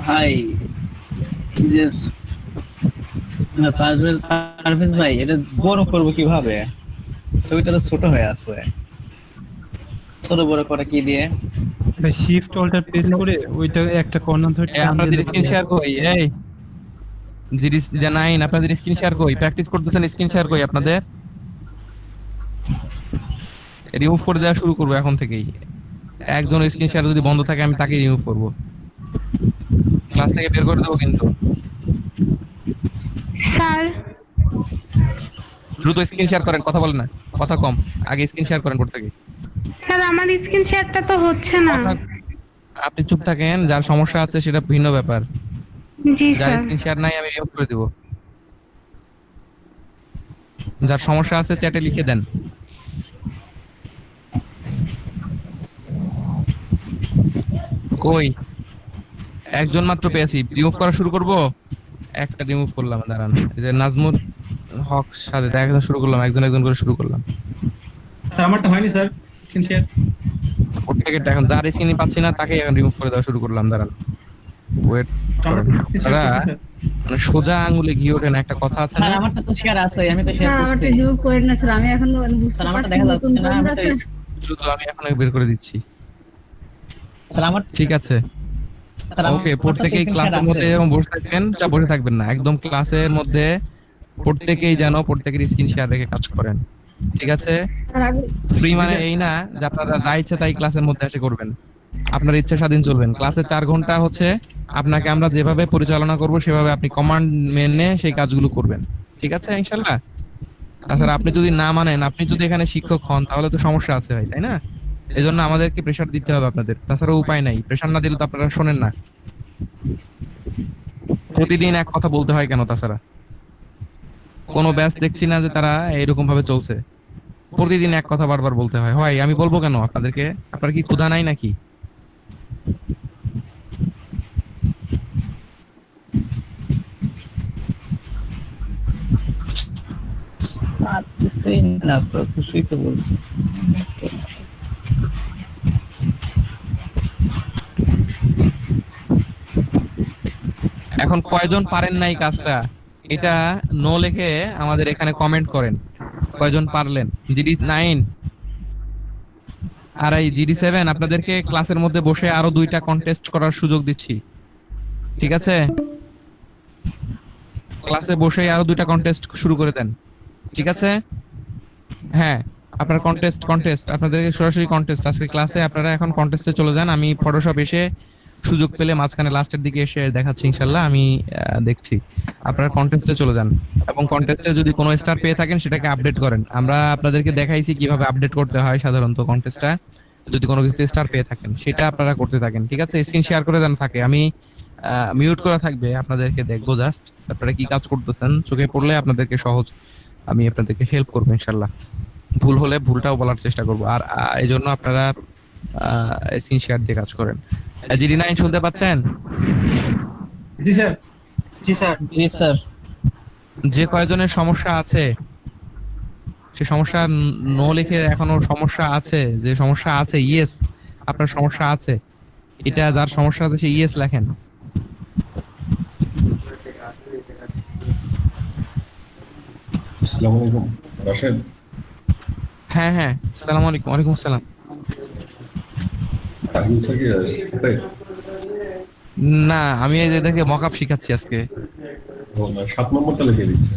হাই পারভেজ ভাই, এটা বড় করবো কিভাবে? ছবিটা তো ছোট হয়ে আছে। ছোট বড় করে কি দিয়ে? ভাই শিফট অল্টার প্রেস করে ওইটা একটা কর্নার ধরে টান আপনাদের দিয়ে স্ক্রিন শেয়ার কই? এই জিডি জানাইন, আপনাদের স্ক্রিন শেয়ার কই? প্র্যাকটিস করতেছেন, স্ক্রিন শেয়ার কই আপনাদের? রিমুভ করে দেওয়া শুরু করবো এখন থেকেই। একজন স্ক্রিন শেয়ার যদি বন্ধ থাকে আমি তাকে রিমুভ করব, ক্লাস থেকে বের করে দেবো কিন্তু। স্যার দ্রুত স্ক্রিন শেয়ার করেন, কথা বলেন না, কথা কম, আগে স্ক্রিন শেয়ার করেন করতে গিয়ে। স্যার আমার স্ক্রিন শেয়ারটা তো হচ্ছে না। আপনি চুপ থাকেন, যার সমস্যা আছে সেটা ভিন্ন ব্যাপার। জি যার স্যার। স্ক্রিন শেয়ার নাই আমি রিমুভ করে দেব। যার সমস্যা আছে চ্যাটে লিখে দেন। কই একজন মাত্র পেয়েছি, রিমুভ করা শুরু করব। একটা রিমুভ করলাম, দাঁড়ান। এই যে নাজমুল হক সাথে দেখা শুরু করলাম, একজন একজন করে শুরু করলাম। আমারটা হয়নি স্যার স্ক্রিন শেয়ার। ওর থেকে এখন যার স্ক্রিনই পাচ্ছি না তাকে এখন রিমুভ করে দেওয়া শুরু করলাম, দাঁড়ান। ওয়েট করেন আপনারা, মানে সোজা আঙ্গুলে ঘি ওঠে না, একটা কথা আছে না? স্যার আমারটা তো শেয়ার আছে, আমি তো শেয়ার স্যার করছি। আমারটা রিমুভ করেন না স্যার, আমি এখন বুঝতে স্যার আমারটা পারছি দেখা নতুন যাচ্ছে না, আমি তোমরা তো- দ্রুত আমি এখন বের করে দিচ্ছি। স্যার আমার ঠিক আছে, ওকে। প্রত্যেকেই ক্লাসের মধ্যে এরকম বসে থাকবেন, চা বসে থাকবেন না, একদম ক্লাসের মধ্যে প্রত্যেকেই যেন প্রত্যেকের স্ক্রিন শেয়ার রেখে কাজ করেন, ঠিক আছে? স্যার আমি ফ্রি মানে এই না যে আপনারা যা ইচ্ছা তাই ক্লাসের মধ্যে এসে করবেন, আপনার ইচ্ছা স্বাধীন চলবেন। ক্লাসে 4 ঘন্টা হচ্ছে আপনাকে আমরা যেভাবে পরিচালনা করব সেভাবে আপনি কমান্ড মেনে সেই কাজগুলো করবেন, ঠিক আছে ইনশাআল্লাহ? তাছাড়া আপনি যদি না মানেন, আপনি যদি এখানে শিক্ষক হন তাহলে তো সমস্যা আছে ভাই, তাই না? এজন্য আমাদেরকে প্রেসার দিতে হবে আপনাদের, তাছাড়া উপায় নাই। প্রেসার না দিলে তো আপনারা শোনেন না। প্রতিদিন এক কথা বলতে হয় কেন? তাছাড়া কোনো ব্যাচ দেখছি না যে তারা এরকম ভাবে চলছে, প্রতিদিন এক কথা বারবার বলতে হয়। হয় আমি বলবো কেন আপনাদেরকে? আপনার কি ক্ষুধা নাই নাকি? আর কিছুই না, তো কিছুই তো বলছি। এখন কয়জন পারেন নাই কাজটা, এটা নো লিখে আমাদের এখানে কমেন্ট করেন। কয়জন পারলেন? জিডি 9 আর এই জিডি 7 আপনাদেরকে ক্লাসের মধ্যে বসে আরো 2টা কন্টেস্ট করার সুযোগ দিচ্ছি, ঠিক আছে? ক্লাসে বসে আরো 2টা কন্টেস্ট শুরু করে দেন, ঠিক আছে? হ্যাঁ, আপনার কন্টেস্ট আপনাদেরকে সরাসরি কন্টেস্ট আজকে ক্লাসে। আপনারা এখন কন্টেস্টে চলে যান, আমি ফটোশপ এসে সুযোগ পেলে মাঝখানে লাস্টের দিকে এসে দেখাচ্ছি ইনশাল্লাহ। আমি দেখছি। আপনারা কন্টেস্টে চলে যান এবং কন্টেস্টে যদি কোনো স্টার পেয়ে থাকেন সেটাকে আপডেট করেন। আমরা আপনাদেরকে দেখাইছি কিভাবে আপডেট করতে হয় সাধারণত কন্টেস্টটা। যদি কোনো কিছু স্টার পেয়ে থাকেন সেটা আপনারা করতে থাকেন, ঠিক আছে? স্ক্রিন শেয়ার করে যেন থাকে। আমি মিউট করা থাকবে, আপনাদেরকে দেখবো জাস্ট আপনারা কি কাজ করতেছেন। চোখে পড়লে আপনাদেরকে সহজ আমি আপনাদেরকে হেল্প করবো ইনশাল্লাহ। ভুল হলে ভুলটাও বলার চেষ্টা করবো। আর এই জন্য আপনারা স্ক্রিন শেয়ার দিয়ে কাজ করেন। জিডি 9 শুনতে পাচ্ছেন? জি স্যার। জি স্যার। জি স্যার। যে কয়জনের সমস্যা আছে সে সমস্যা নো লিখে এখনো সমস্যা আছে, যে সমস্যা আছে ইয়েস আপনার সমস্যা আছে, এটা যার সমস্যা আছে সে ইয়েস লেখেন। আসসালামু আলাইকুম রাশেদ। হ্যাঁ হ্যাঁ, আসসালামু আলাইকুম। ওয়ালাইকুম আসসালাম। তাহিল স্যার কি সাথে? না, আমি এই যে দেখে মকআপ শিখাচ্ছি আজকে। 7 নম্বরটা লিখে দিচ্ছি।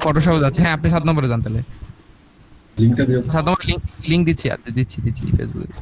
ফটোশপ যাচ্ছে। হ্যাঁ, আপনি 7 নম্বরে যান তাহলে। লিংকটা দিও। 7 নম্বরে লিংক দিচ্ছি দিচ্ছি ফেসবুকে।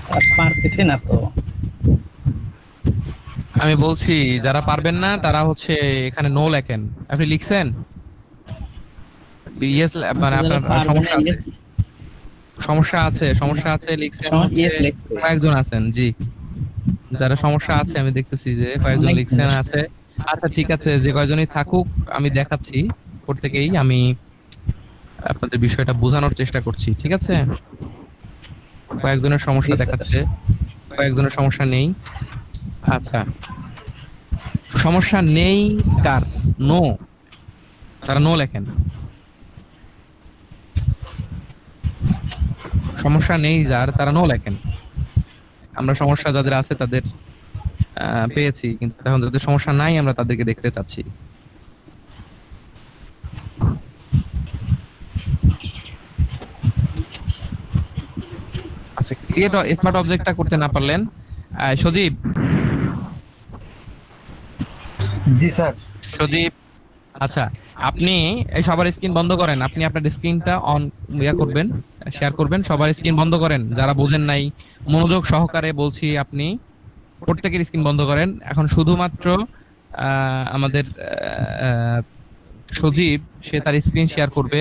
স্যার পারতেছি না তো। আমি বলছি যারা পারবেন না তারা হচ্ছে এখানে নো লেখেন। আপনি লিখছেন ইয়েস, মানে আপনার সমস্যা আছে লিখছেন। কয়েকজন আছেন, জি, যারা সমস্যা আছে আমি দেখতেছি যে কয়েকজন লিখছেন আছে। আচ্ছা ঠিক আছে, যে কয়জনই থাকুক আমি দেখাচ্ছি প্রত্যেকেই। আমি আপনাদের বিষয়টা বোঝানোর চেষ্টা করছি, ঠিক আছে? কয়েকজনের সমস্যা দেখাচ্ছে, কয়েকজনের সমস্যা নেই। আচ্ছা, সমস্যা নেই কার? নো, তারা নো লেখেন। সমস্যা নেই যার, তারা নো লেখেন। আমরা সমস্যা যাদের আছে তাদের পেয়েছি, কিন্তু এখন যাদের সমস্যা নাই আমরা তাদেরকে দেখতে চাচ্ছি। আচ্ছা, ক্রিয়েট স্মার্ট অবজেক্টটা করতে না পারলেন সজীব? জি স্যার। সজীব, আচ্ছা আপনি এই সবার স্ক্রিন বন্ধ করেন। আপনি আপনার স্ক্রিনটা অন করবেন, শেয়ার করবেন। সবার স্ক্রিন বন্ধ করেন, যারা বোঝেন নাই মনোযোগ সহকারে বলছি। আপনি প্রত্যেকের স্ক্রিন বন্ধ করেন। এখন শুধুমাত্র আমাদের সজীব সে তার স্ক্রিন শেয়ার করবে।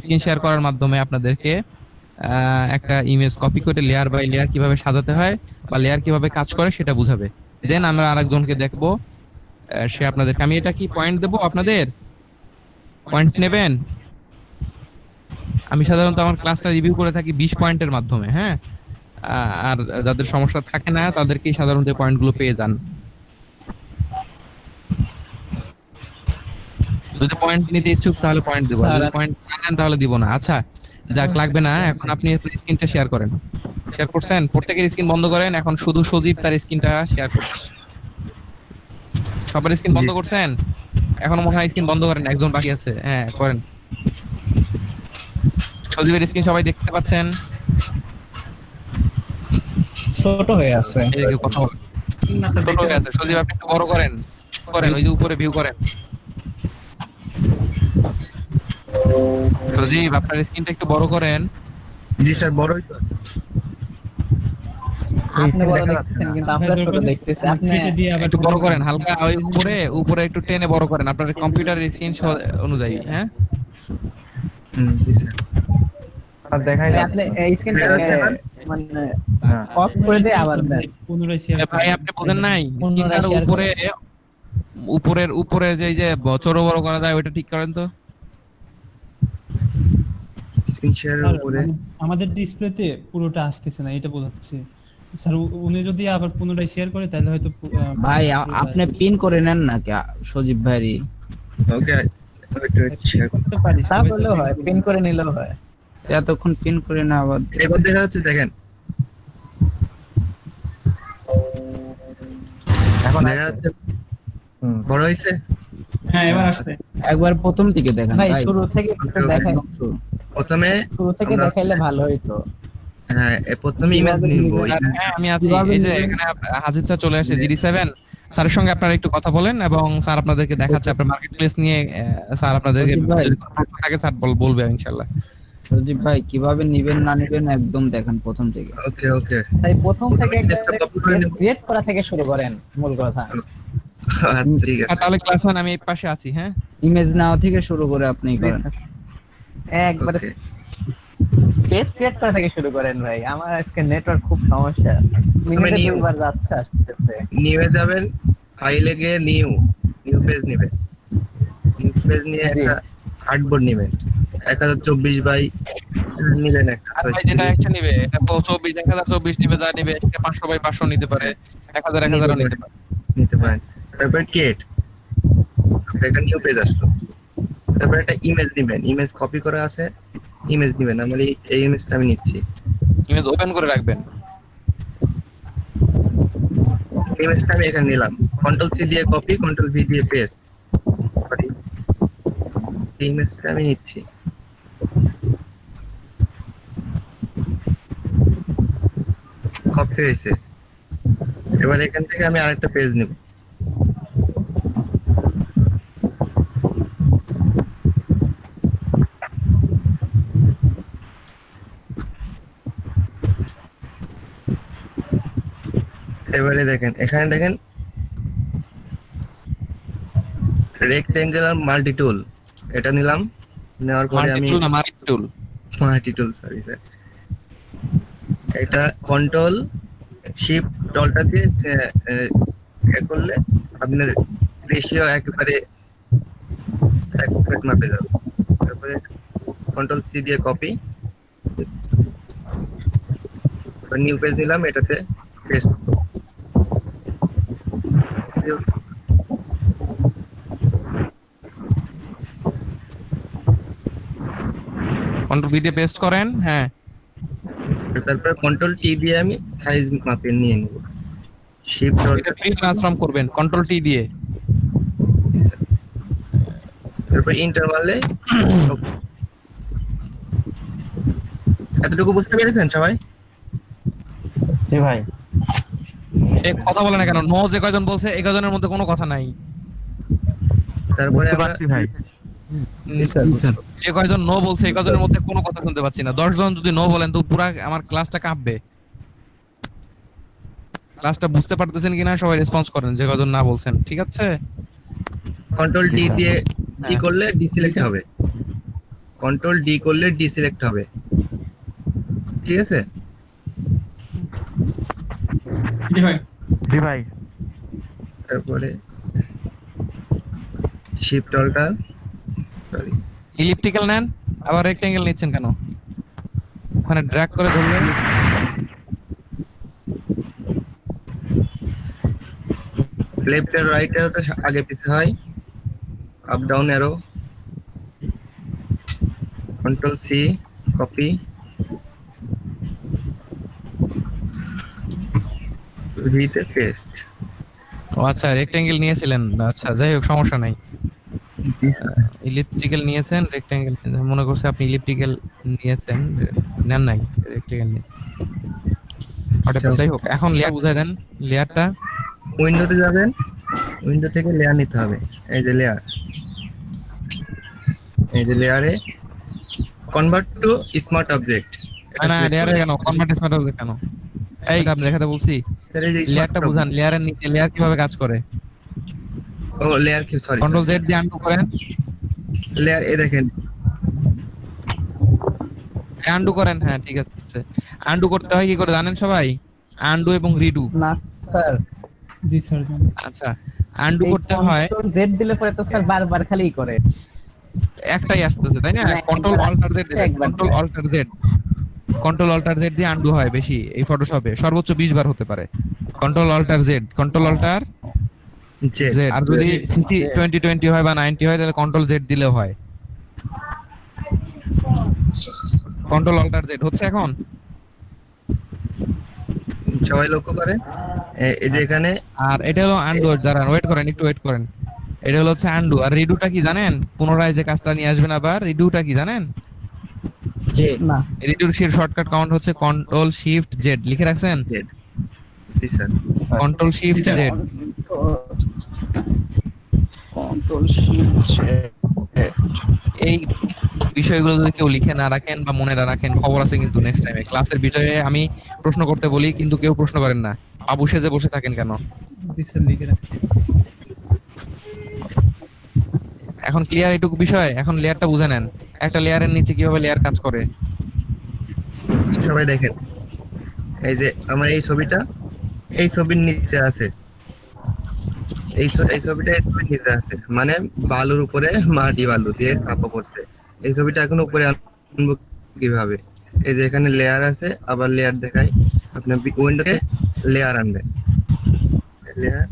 স্ক্রিন শেয়ার করার মাধ্যমে আপনাদেরকে একটা ইমেজ কপি করে লেয়ার বাই লেয়ার কিভাবে সাজাতে হয় বা লেয়ার কিভাবে কাজ করে সেটা বুঝাবে। দেন আমরা আরেকজনকে দেখবো, সে আপনাদেরকে, আমি এটা কি পয়েন্ট দেবো, আপনাদের পয়েন্ট নেবেন? আমি সাধারণত আমার ক্লাসটা রিভিউ করে থাকি 20 পয়েন্টের মাধ্যমে, হ্যাঁ। আর যাদের সমস্যা থাকে না তাদেরকেই সাধারণত পয়েন্টগুলো পেয়ে যান। যদি পয়েন্ট নিতে ইচ্ছুক তাহলে পয়েন্ট দেবো, যদি পয়েন্ট না নেন তাহলে দিব না। আচ্ছা যাক, লাগবে না। এখন আপনি স্ক্রিনটা শেয়ার করেন। শেয়ার করছেন? প্রত্যেকের স্ক্রিন বন্ধ করেন। এখন শুধু সজীব তার স্ক্রিনটা শেয়ার করছেন। সবার স্ক্রিন বন্ধ করছেন? এখনো মনে হয় স্ক্রিন বন্ধ করেন, একজন বাকি আছে। হ্যাঁ করেন। সজীবের স্ক্রিন সবাই দেখতে পাচ্ছেন? ছোট হয়ে আছে। এই যে কথা বলেন, ছোট হয়ে আছে। সজীব আপনি একটু বড় করেন, ওই যে উপরে ভিউ করেন। সজীব আপনার স্ক্রিনটা একটু বড় করেন। জি স্যার, বড়ই তো। আপনি বড় দেখতেছেন কিন্তু আমরা ছোট দেখতেছি। আপনি একটু বড় করেন হালকা, ওই উপরে একটু টেনে বড় করেন আপনার কম্পিউটারের স্ক্রিন অনুযায়ী। হ্যাঁ জি স্যার। আর দেখাই না। আপনি এই স্ক্রিনটা মানে অফ করে দিয়ে আবার দেন। পুনরায় শেয়ার ভাই আপনি বোঝেন নাই, স্ক্রিনটার উপরে যে ছোট বড় করা যায় ওইটা ঠিক করেন তো। স্ক্রিন শেয়ারের উপরে আমাদের ডিসপ্লেতে পুরোটা আসতেছে না, এটা বোঝাচ্ছে স্যার। উনি যদি আবার পুনরায় শেয়ার করে তাহলে হয়তো ভাই আপনি পিন করে নেন না কি সজীব ভাইরি? ওকে একটু শেয়ার করতে পারি, তা বললেও হয়, পিন করে নিলেও হয়। এতক্ষণ পিন করে না আবার এবার দেখা যাচ্ছে, দেখেন এখন দেখা যাচ্ছে বড় হইছে। হ্যাঁ এবার আসছে। একবার প্রথম থেকে দেখেন ভাই, শুরু থেকে একটু দেখাই। প্রথমে শুরু থেকে দেখাইলে ভালো হইতো। হ্যাঁ প্রথমে ইমেজ নিব। হ্যাঁ আমি আছি, এই যে এখানে হাজির স্যার চলে আসে GD7 স্যারের সঙ্গে আপনারা একটু কথা বলেন এবং স্যার আপনাদেরকে দেখাচ্ছে আপনার মার্কেট প্লেস নিয়ে। স্যার আপনাদেরকে আগে স্যার বলবে ইনশাআল্লাহ। সজীব ভাই কিভাবে নিবেন না নিবেন একদম দেখেন প্রথম থেকে। ওকে ওকে, তাই প্রথম থেকে ক্রিয়েট করা থেকে শুরু করেন, মূল কথা। ঠিক আছে তাহলে ক্লাসম্যান আমি এই পাশে আছি। হ্যাঁ ইমেজ নাও থেকে শুরু করে আপনি করেন একবারে পেজ ক্রিয়েট করা থেকে শুরু করেন ভাই। আমার আজকে নেটওয়ার্ক খুব সমস্যা, মিনিটে দুইবার যাচ্ছে আসতেছে। নিয়ে যাবেন ফাইলে গিয়ে নিউ পেজ নেবেন। নিউ পেজ নিয়ে একটা আর্টবোর্ড নেবেন 1024 বাই নিবেন একটা। আর ভাই যেটা একটা নিবে এটা 1024 নিবে, যা নিবে এটা 500 বাই 500 নিতে পারে, 1000 1000 নিতে পারে। তারপর ক্রিয়েট, একটা নিউ পেজ আসলো। তারপর একটা ইমেজ নেবেন, ইমেজ কপি করা আছে, ইমেজ নেবেন। আমার এই ইমেজটা আমি নিচ্ছি, ইমেজ ওপেন করে রাখবেন। ইমেজটা আমি এখানে নিলাম, কন্ট্রোল সি দিয়ে কপি, কন্ট্রোল ভি দিয়ে পেস্ট। সরি, এই ইমেজটা আমি নিচ্ছি। কপি হয়েছে। এবার এখান থেকে আমি আরেকটা পেজ নেব। এবারে দেখেন, এখানে দেখেন রেক্টেঙ্গুলার মাল্টি টুল, এটা নিলাম। নেওয়ার পরে আমি মাল্টি টুল সরি স্যার, এটা কন্ট্রোল শিফট টলটা দিয়ে এ করলে আপনার রেশিও একেবারে এক মাপে যাবে। তারপরে কন্ট্রোল সি দিয়ে কপি, নিউ পেজ নিলাম, এটাতে পেস্ট। কন্ট্রোল ভি দিয়ে পেস্ট করেন। হ্যাঁ তারপর কন্ট্রোল টি দিয়ে আমি সাইজ মাপে নিয়ে নেব। শিফট এটা ফ্রি ট্রান্সফর্ম করবেন কন্ট্রোল টি দিয়ে। তারপর ইন্টারভালে এতটুকু বুঝতে পেরেছেন সবাই? জি ভাই। এক কথা বলে না কেন, নো যে কয়জন বলছে এই কয়জনের মধ্যে কোনো কথা নাই। তারপরে ভাই যে কয়জন নো বলছে এই কয়জনের মধ্যে কোনো কথা শুনতে পাচ্ছি না। 10 জন যদি নো বলেন তো পুরো আমার ক্লাসটা কাঁপবে। ক্লাসটা বুঝতে পারতেছেন কিনা সবাই রেসপন্স করেন যে কয়জন না বলছেন, ঠিক আছে? কন্ট্রোল ডি দিয়ে ডি করলে ডিসিলেক্ট হবে, কন্ট্রোল ডি করলে ডিসিলেক্ট হবে, ঠিক আছে? জি ভাই। জি ভাই। তারপরে শিফট অল্টা সরি ইলিপ্টিক্যাল নেন, আবার রেক্টেঙ্গেল নিচ্ছেন কেন? ওখানে ড্র্যাগ করে ধরলেন, লেফট আর রাইট অ্যারোটা আগে পিছে হয়, up down arrow, control C copy, V তে পেস্ট। ও আচ্ছা রেক্টেঙ্গেল নিয়েছিলেন, আচ্ছা যাই হোক সমস্যা নাই। ইলিপ্টিক্যাল নিয়েছেন, রেক্টেঙ্গেল মনে করছে আপনি ইলিপ্টিক্যাল নিয়েছেন, নেন নাই রেক্টেঙ্গেল নিয়েছেন। ওটা যাই হোক, এখন লেয়ার বুঝাই দেন। লেয়ারটা উইন্ডোতে যাবেন, উইন্ডো থেকে লেয়ার নিতে হবে। এই যে লেয়ার, এই যে লেয়ারে কনভার্ট টু স্মার্ট অবজেক্ট। না লেয়ারে কেন কনভার্ট স্মার্ট অবজেক্ট কেন? এই আপনি দেখাতে বলছি স্যার এই যে লেয়ারটা বুঝান, লেয়ারের নিচে লেয়ার কিভাবে কাজ করে। ও লেয়ার কি, সরি কন্ট্রোল জেড দিয়ে আনডু করেন, লেয়ার এই দেখেন আনডু করেন। হ্যাঁ ঠিক আছে, আনডু করতে হয় কি করে জানেন সবাই? আনডু এবং রিডু। না স্যার, জি স্যার জানি। আচ্ছা, আনডু করতে হয়, কন্ট্রোল জেড দিলে পরে তো স্যার বারবার খালি করে একটাই আসতেছে তাই না? Control alter Z, control alter Z, control alter Z দিয়ে আনডু হয় বেশি এই ফটোশপে, সর্বোচ্চ 20 বার হতে পারে। Control alter Z, control alter Z. আর যদি সিসি 2020 হয় বা 90 হয় তাহলে কন্ট্রোল জেড দিলেও হয়। কন্ট্রোল অল্টার জেড হচ্ছে এখন সবাই লক্ষ্য করে এই যে এখানে। আর এটা হলো আনডু, দাঁড়ান ওয়েট করেন, একটু ওয়েট করেন। এটা হলো হচ্ছে আনডু। আর রিডুটা কি জানেন? পুনরায় যে কাজটা নিয়ে আসবেন আবার, রিডুটা কি জানেন? জি না, রিডুর শর্টকাট কাউন্ট হচ্ছে কন্ট্রোল শিফট জেড, লিখে রাখছেন? জি sir, control shift Z, control shift এই বিষয়গুলো যদি কেউ লিখে না রাখেন বা মনে না রাখেন, খবর আছে কিন্তু নেক্সট টাইমে ক্লাসের বিষয়ে আমি প্রশ্ন করতে বলি কিন্তু কেউ প্রশ্ন করেন না, বাবু সেজে বসে থাকেন কেন? জি স্যার লিখে রাখছি। এখন ক্লিয়ার এইটুকু বিষয়। এখন লেয়ারটা বুঝে নেন, একটা লেয়ারের নিচে কিভাবে লেয়ার কাজ করে। সবাই দেখেন এই যে আমার এই ছবিটা এই ছবির নিচে আছে, এই ছবিটা এই ছবির নিচে আছে, মানে বালুর উপরে মাটি বালু দিয়ে চাপা পড়ছে। এই ছবিটা এখন উপরে আনবো কিভাবে? এই যে এখানে লেয়ার আছে, আবার লেয়ার দেখাই, আপনার উইন্ডোতে লেয়ার আনবে, লেয়ার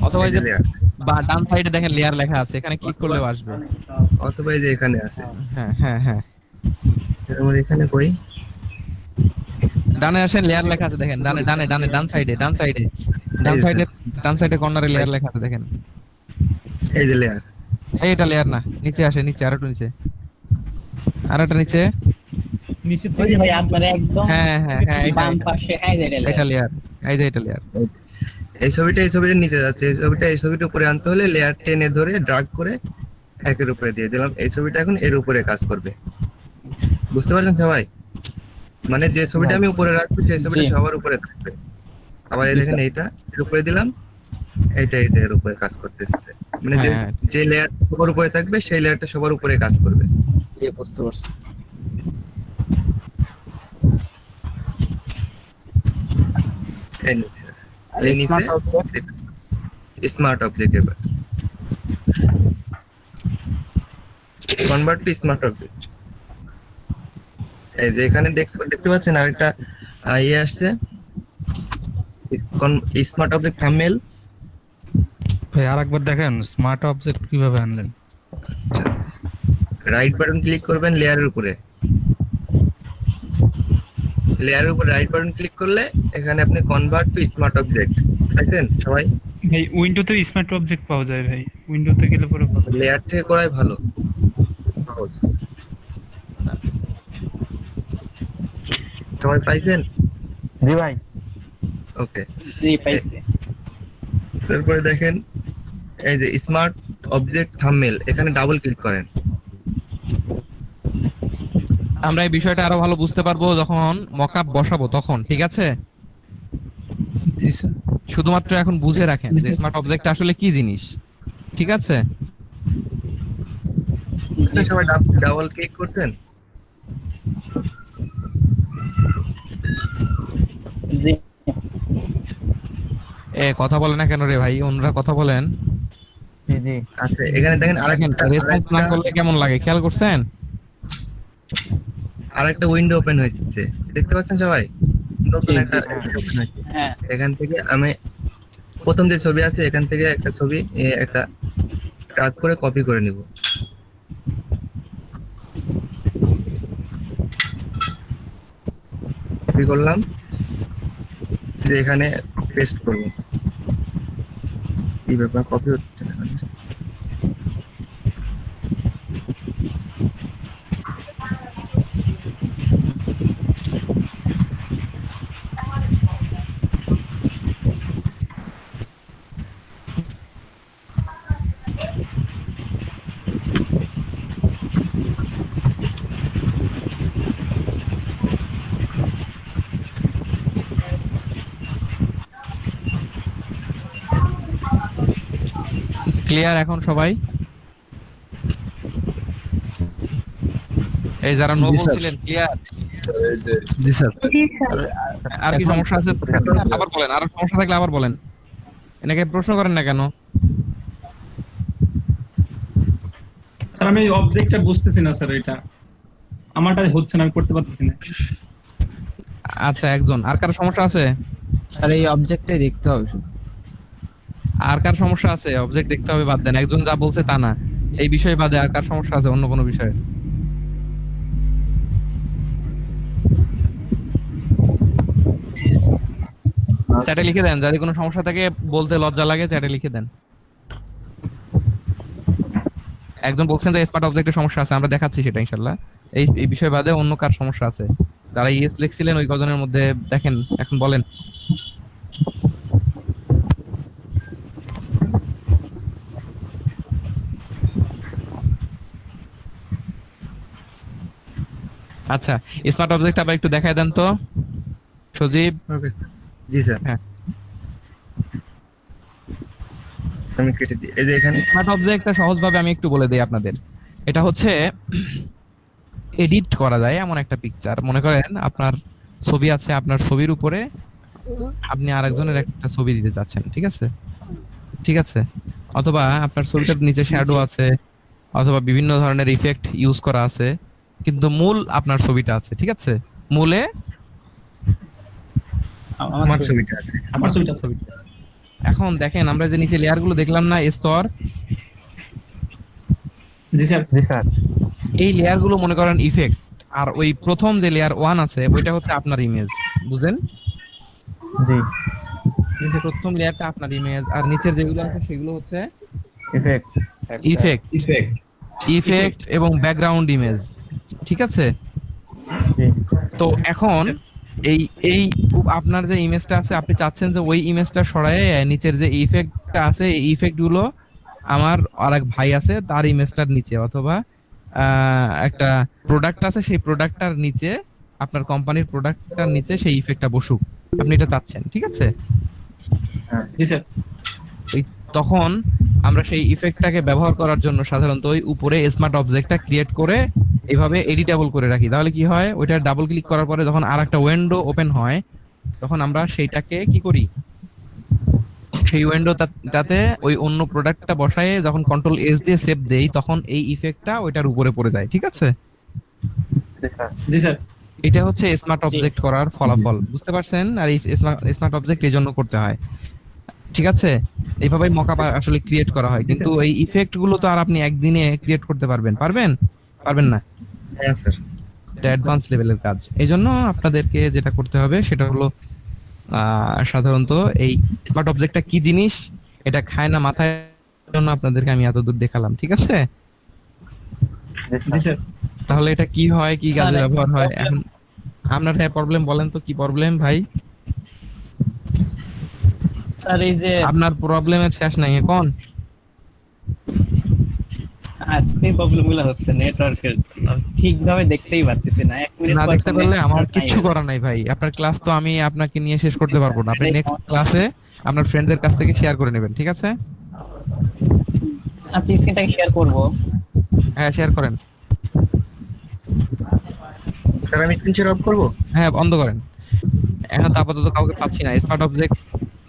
অথবা এই যে লেয়ার, বা ডান সাইডে দেখেন লেয়ার লেখা আছে, এখানে ক্লিক করলেও আসবে। অথবা এই যে এখানে আছে। হ্যাঁ হ্যাঁ হ্যাঁ, আমার এখানে কই, ডানে আসেন, লেয়ার লেখা আছে দেখেন, ডানে ডানে ডানে ডান সাইডে, ডান সাইডে ডান সাইডে কর্নারে লেয়ার লেখা আছে দেখেন। এই যে লেয়ার, এইটা লেয়ার না, নিচে আসে, নিচে আরেকটু নিচে, আরেকটা নিচে, নিচে ওই যে ভাই আপনার একদম হ্যাঁ হ্যাঁ হ্যাঁ, বাম পাশে, হ্যাঁ এটা লেয়ার, এই যে এটা লেয়ার। এই ছবিটার নিচে যাচ্ছে, এই ছবিটা উপরে আনতে হলে লেয়ার টেনে ধরে ড্রাগ করে একের উপরে দিয়ে দিলাম। এই ছবিটা এখন এর উপরে কাজ করবে, বুঝতে পারছেন সবাই? মানে যে ছবিটা আমি উপরে রাখবো সেই ছবিটা সবার উপরে থাকবে। আবার এই দেখেন এইটা এর উপরে দিলাম, এইটা এই যে এর উপরে কাজ করতেছে, মানে যে লেয়ার সবার উপরে থাকবে সেই লেয়ারটা সবার উপরে কাজ করবে। বুঝতে পারছি। এই নিচে স্মার্ট অবজেক্ট, এবার কনভার্ট টু স্মার্ট অবজেক্ট। এই যে এখানে দেখতে পাচ্ছেন আরেকটা ইয়ে আসছে, স্মার্ট অবজেক্ট থাম্বনেল। ভাই আরেকবার দেখেন স্মার্ট অবজেক্ট কিভাবে আনলেন। রাইট বাটন ক্লিক করবেন লেয়ারের উপরে, লেয়ারের উপর রাইট বাটন ক্লিক করলে এখানে আপনি কনভার্ট টু স্মার্ট অবজেক্ট পাইছেন সবাই? ভাই উইন্ডোতে স্মার্ট অবজেক্ট পাওয়া যায় ভাই, উইন্ডোতে গেলে পরে পাওয়া যায়। লেয়ার থেকে করাই ভালো, সহজ। সবাই পাইছেন? জি ভাই। ওকে, জি পাইছি। তারপরে দেখেন এই যে স্মার্ট অবজেক্ট থাম্বনেল, এখানে ডাবল ক্লিক করেন। আমরা এই বিষয়টা আরো ভালো বুঝতে পারবো যখন মকআপ বসাবো তখন, ঠিক আছে? শুধুমাত্র এখন বুঝে রাখেন যে স্মার্ট অবজেক্ট আসলে কি জিনিস, ঠিক আছে? সবাই ডাবল ক্লিক করছেন? জি। কথা বলে না কেন রে ভাই? অন্যরা কথা বলেন। জি জি। আচ্ছা এখানে দেখেন আরেকটা রেসপন্স না করলে কেমন লাগে খেয়াল করছেন? আরেকটা উইন্ডো ওপেন হয়েছে, দেখতে পাচ্ছেন সবাই? নতুন একটা ওপেন হয়েছে। এখান থেকে আমি প্রথম যে ছবি আছে এখান থেকে একটা ছবি একটা ট্যাগ করে কপি করে নিব। কপি করলাম, যে এখানে পেস্ট করব। কি ব্যাপার, কপি হচ্ছে না? ক্লিয়ার এখন সবাই? এই যারা নো বলছিলেন ক্লিয়ার? জি স্যার। জি স্যার। আর কি সমস্যা আছে আবার বলেন, আর সমস্যা থাকলে আবার বলেন। এনাকে প্রশ্ন করেন না কেন? স্যার আমি অবজেক্টটা বুঝতেছি না স্যার, এটা আমারটা হচ্ছে না, আমি করতে পারতেছি না। আচ্ছা একজন, আর কার সমস্যা আছে? স্যার এই অবজেক্টটাই দেখতে হবে শুধু। আর কার সমস্যা আছে? অবজেক্ট দেখতে হবে বাদ দেন, একজন যা বলছে তা না, এই বিষয় বাদে আর কার সমস্যা আছে অন্য কোনো বিষয়ে? চ্যাটে লিখে দেন, যদি কোনো সমস্যা থাকে বলতে লজ্জা লাগে চ্যাটে লিখে দেন। একজন বলছেন যে স্মার্ট অবজেক্টের সমস্যা আছে, আমরা দেখাচ্ছি সেটা ইনশাআল্লাহ। এই বিষয় বাদে অন্য কার সমস্যা আছে? যারা ইএস লিখছিলেন ওই কজনের মধ্যে দেখেন, এখন বলেন। আচ্ছা স্মার্ট অবজেক্ট আবার একটু দেখায় দেন তো সজীব। ওকে জি স্যার। হ্যাঁ আমি কেটে দিই, এই যে এখানে স্মার্ট অবজেক্টটা সহজভাবে আমি একটু বলে দেই আপনাদের। এটা হচ্ছে এডিট করা যায় এমন একটা পিকচার। মনে করেন আপনার ছবি আছে, আপনার ছবির উপরে আপনি আরেকজনের একটা ছবি দিতে যাচ্ছেন, ঠিক আছে? ঠিক আছে, অথবা আপনার ছবিটার নিচে শ্যাডো আছে, অথবা বিভিন্ন ধরনের ইফেক্ট ইউজ করা আছে, কিন্তু মূল আপনার ছবিটা আছে, ঠিক আছে? মূলে আমার ছবিটা আছে, আমার ছবিটা ছবি। এখন দেখেন আমরা যে নিচে লেয়ার গুলো দেখলাম না, স্তর। জি স্যার। জি স্যার। এই লেয়ার গুলো মনে করেন ইফেক্ট, আর ওই প্রথম যে লেয়ার 1 আছে ওইটা হচ্ছে আপনার ইমেজ, বুঝেন? জি। যে প্রথম লেয়ারটা আপনার ইমেজ, আর নিচের যেগুলো আছে সেগুলো হচ্ছে ইফেক্ট। ইফেক্ট ইফেক্ট এবং ব্যাকগ্রাউন্ড ইমেজ, ঠিক আছে? জি। তো এখন এই এই আপনার যে ইমেজটা আছে আপনি চাচ্ছেন যে ওই ইমেজটা সরায়ে নিচের যে ইফেক্টটা আছে এই ইফেক্ট গুলো আমার আরেক ভাই আছে তার ইমেজটার নিচে, অথবা একটা প্রোডাক্ট আছে সেই প্রোডাক্টটার নিচে, আপনার কোম্পানির প্রোডাক্টটার নিচে সেই ইফেক্টটা বসুক, আপনি এটা চাচ্ছেন, ঠিক আছে? জি স্যার। তখন আমরা সেই ইফেক্টটাকে ব্যবহার করার জন্য সাধারণত ওই উপরে স্মার্ট অবজেক্টটা ক্রিয়েট করে এইভাবে এডিটেবল করে রাখি। তাহলে কি হয়, ওইটা ডাবল ক্লিক করার পরে যখন আরেকটা উইন্ডো ওপেন হয় তখন আমরা সেইটাকে কি করি, সেই উইন্ডোটাতে ওই অন্য প্রোডাক্টটা বসায়ে যখন কন্ট্রোল এস দিয়ে সেভ দেই তখন এই ইফেক্টটা ওইটার উপরে পড়ে যায়, ঠিক আছে? জি স্যার। এটা হচ্ছে স্মার্ট অবজেক্ট করার ফলাফল, বুঝতে পারছেন? আর এই স্মার্ট অবজেক্ট এই জন্য করতে হয়, ঠিক আছে? এইভাবেই মকআপ আসলে ক্রিয়েট করা হয়, কিন্তু এই ইফেক্ট গুলো তো আর আপনি একদিনে ক্রিয়েট করতে পারবেন পারবেন না। হ্যাঁ স্যার, এটা অ্যাডভান্স লেভেলের কাজ। এই জন্য আপনাদেরকে যেটা করতে হবে সেটা হলো সাধারণত এই স্মার্ট অবজেক্টটা কি জিনিস এটা খায় না মাথায়, জন্য আপনাদেরকে আমি এত দূর দেখালাম, ঠিক আছে? জি স্যার। তাহলে এটা কি হয়, কি কাজে ব্যবহার হয়, এখন আপনার প্রবলেম বলেন তো, কি প্রবলেম ভাই? স্যার এই যে আপনার প্রবলেমের শেষ নাই এখন। আজকে প্রবলেমগুলো হচ্ছে নেটওয়ার্কের জন্য, ঠিকভাবে দেখতেই পারতেছি না। 1 মিনিট না পর দেখতে পারলে আমার কিচ্ছু করার নাই ভাই, আপনার ক্লাস তো আমি আপনাকে নিয়ে শেষ করতে পারবো না। আপনি নেক্সট ক্লাসে আপনার ফ্রেন্ডদের কাছ থেকে শেয়ার করে নেবেন, ঠিক আছে? আচ্ছা স্ক্রিনটাকে শেয়ার করব। হ্যাঁ শেয়ার করেন। স্যার আমি স্ক্রিন শেয়ার অফ করব? হ্যাঁ বন্ধ করেন। এখন তো আপাতত কাউকে পাচ্ছি না, স্মার্ট অবজেক্ট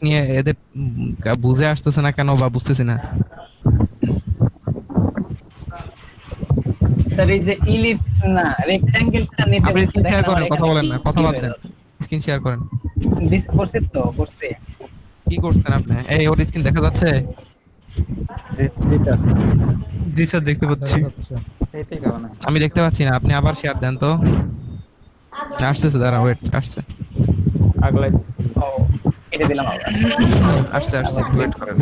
নিয়ে এদের বুঝে আসতেছে না কেন বা বুঝতেছি না। স্যার এই যে ইলিপ না রেক্ট্যাঙ্গেলটা নিতে আপনি স্ক্রিন শেয়ার করেন, কথা বলেন না, কথা বাদ দেন, স্ক্রিন শেয়ার করেন। দিস করছে তো করছে। কি করছেন আপনি? এই ওর স্ক্রিন দেখা যাচ্ছে? জি স্যার। জি স্যার দেখতে পাচ্ছি। এইটাই কারণ। আমি দেখতে পাচ্ছি না, আপনি আবার শেয়ার দেন তো। আসতেছে, দাঁড়া ওয়েট, আসছে আগলাই। ও এটা দিলাম আবার। আসছে ওয়েট করেন।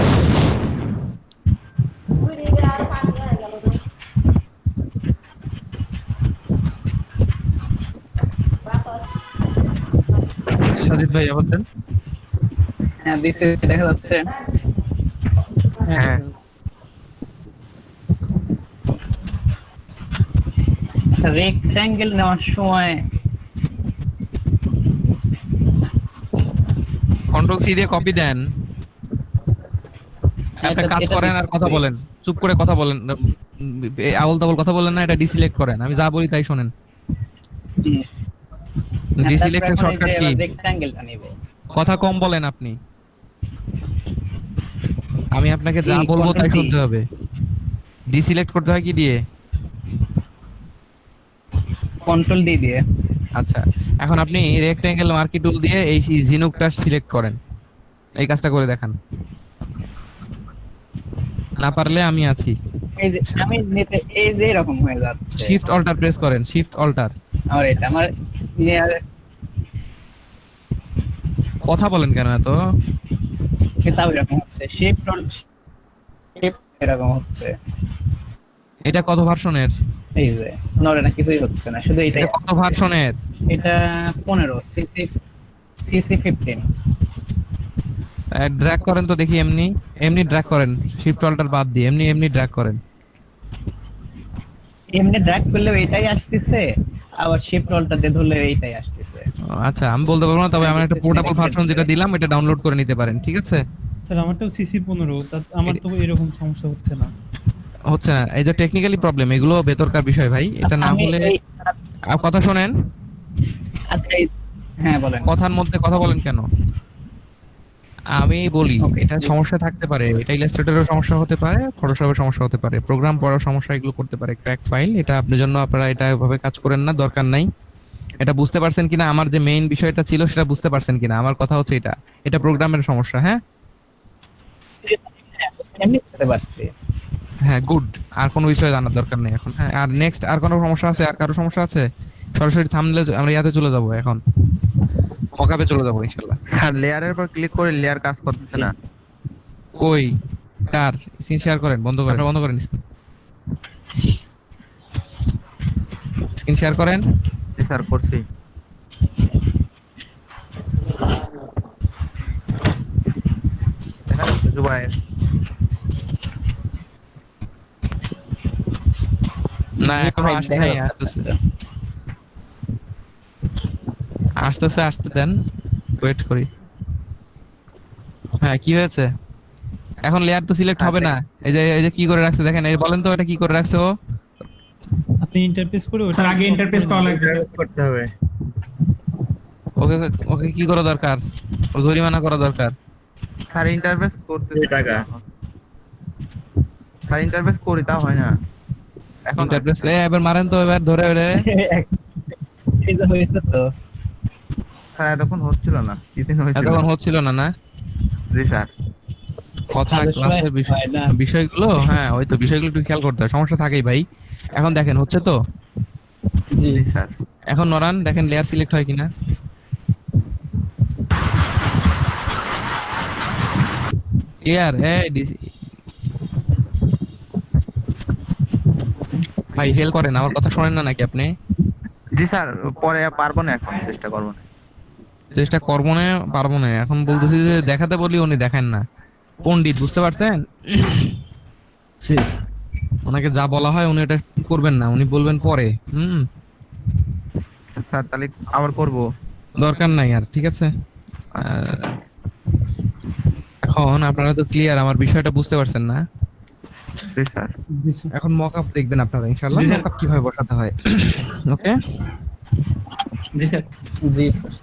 সাজিদ ভাই আবার দেন। হ্যাঁ দিছে দেখা যাচ্ছে। হ্যাঁ আচ্ছা রেক্ট্যাঙ্গেল নেওয়ার সময় কন্ট্রোল সি দিয়ে কপি দেন, একটা কাজ করেন আর কথা বলেন, চুপ করে কথা বলেন, আউল তাবল কথা বলেন না, এটা ডিসিলেক্ট করেন, আমি যা বলি তাই শোনেন। ডিসিলেক্টের শর্টকাট কি? রেক্ট্যাঙ্গেলটা নেব। কথা কম বলেন আপনি, আমি আপনাকে যা এই বলবো তাই control শুনতে হবে। ডিসিলেক্ট করতে হয় কি দিয়ে? কন্ট্রোল ডি দিয়ে। আচ্ছা, এখন আপনি রেক্ট্যাঙ্গেল মার্কি টুল দিয়ে এই ঝিনুকটা সিলেক্ট করেন, এই কাজটা করে দেখান। না পারলে আমি আছি। এই যে আমি নিতে এই যে এরকম হয়ে যাচ্ছে। শিফট অল্টার প্রেস করেন, শিফট অল্টার। আর এটা আমার কথা বলেন কেন এত? এটা এরকম হচ্ছে, শিফট এরকম হচ্ছে। এটা কত ভার্সনের? এই যে নরে না কিছুই হচ্ছে না, শুধু এটা কত ভার্সনের? এটা 15 সিসি 15। ড্র্যাগ করেন তো দেখি, এমনি এমনি ড্র্যাগ করেন, শিফট অল্টার বাদ দিয়ে এমনি এমনি ড্র্যাগ করেন। এমনি ড্র্যাগ করলেও এটাই আসতেছে, আবার শিফট অল্টার দিয়ে ধরলে এইটাই আসতেছে। আচ্ছা, আমি বলতে পারবো না, তবে আমার একটা পোর্টেবল ভার্সন যেটা দিলাম এটা ডাউনলোড করে নিতে পারেন, ঠিক আছে? স্যার আমারটাও সিসি 15, আমার তো এরকম সমস্যা হচ্ছে না। হচ্ছে না, এই যে টেকনিক্যালি প্রবলেম, এগুলো ভেতরকার বিষয় ভাই, এটা না হলে। কথা শোনেন। আচ্ছা হ্যাঁ বলেন। কথার মধ্যে কথা বলেন কেন? আমি বলি এটা সমস্যা থাকতে পারে, এটা ইলাস্ট্রেটরের সমস্যা হতে পারে, ফটোশপের সমস্যা হতে পারে, প্রোগ্রাম পড়ার সমস্যা, এগুলো করতে পারে। ক্র্যাক ফাইল, এটা আপনার জন্য, আপনারা এটা এভাবে কাজ করেন না, দরকার নাই। এটা বুঝতে পারছেন কিনা, আমার যে মেইন বিষয়টা ছিল সেটা বুঝতে পারছেন কিনা, আমার কথা হচ্ছে এটা, এটা প্রোগ্রামের সমস্যা। হ্যাঁ আমি বুঝতে পারছি। হ্যাঁ, গুড। আর কোনো বিষয় জানার দরকার নেই এখন। হ্যাঁ, আর নেক্সট আর কোনো সমস্যা আছে? আর কারো সমস্যা আছে? সরাসরি থামলে আমরা ইয়াতে চলে যাব, এখন মকআপে চলে যাব ইনশাআল্লাহ। স্যার লেয়ারের উপর ক্লিক করে লেয়ার কাজ করতেছে না। কই কার? স্ক্রিন শেয়ার করেন, বন্ধ করেন, বন্ধ করেন স্ক্রিন শেয়ার করেন। জি স্যার, করছি। জুবায়ের না, এখনো আসে নাই, আসতেছে, আসতে দেন, ওয়েট করি। হ্যাঁ, কি হয়েছে? এখন লেয়ার তো সিলেক্ট হবে না। এই যে কি করে রাখছে দেখেন, এই বলেন তো এটা কি করে রাখছে ও? আপনি ইন্টারফেস করে স্যার আগে ইন্টারফেস করা লাগবে, করতে হবে। ওকে ওকে কি করা দরকার? ও জরিমানা করা দরকার। স্যার ইন্টারফেস করতে টাকা। স্যার ইন্টারফেস করি তা হয় না এখন। ইন্টারফেস এবার মারেন তো, এবার ধরে এই যে হয়েছে তো। স্যার এতক্ষণ হচ্ছিল না, কিছুদিন হয়েছিল। এতক্ষণ হচ্ছিল না না? জি স্যার। কথা ক্লাসের বিষয়গুলো, হ্যাঁ ওই তো বিষয়গুলো একটু খেয়াল করতে হয়, সমস্যা থাকেই ভাই। এখন দেখেন হচ্ছে তো? জি স্যার। এখন নরান দেখেন লেয়ার সিলেক্ট হয় কিনা। ক্লিয়ার? ভাই হেল্প করেন, আমার কথা শোনেন না নাকি আপনি? জি স্যার, পরে পারবো না, এখন চেষ্টা করবো না। চেষ্টা করবো না, পারবো না, এখন বলতেছি যে দেখাতে বলি উনি দেখেন না। পণ্ডিত, বুঝতে পারছেন? ওনাকে যা বলা হয় উনি এটা করবেন না, উনি বলবেন পরে। স্যার তাহলে আবার করব, দরকার নাই আর, ঠিক আছে? এখন আপনারা তো ক্লিয়ার, আমার বিষয়টা বুঝতে পারছেন না? জি স্যার। এখন মকআপ দেখবেন আপনারা ইনশাআল্লাহ, মকআপ কিভাবে বসাতে হয়। ওকে? জি স্যার। জি স্যার।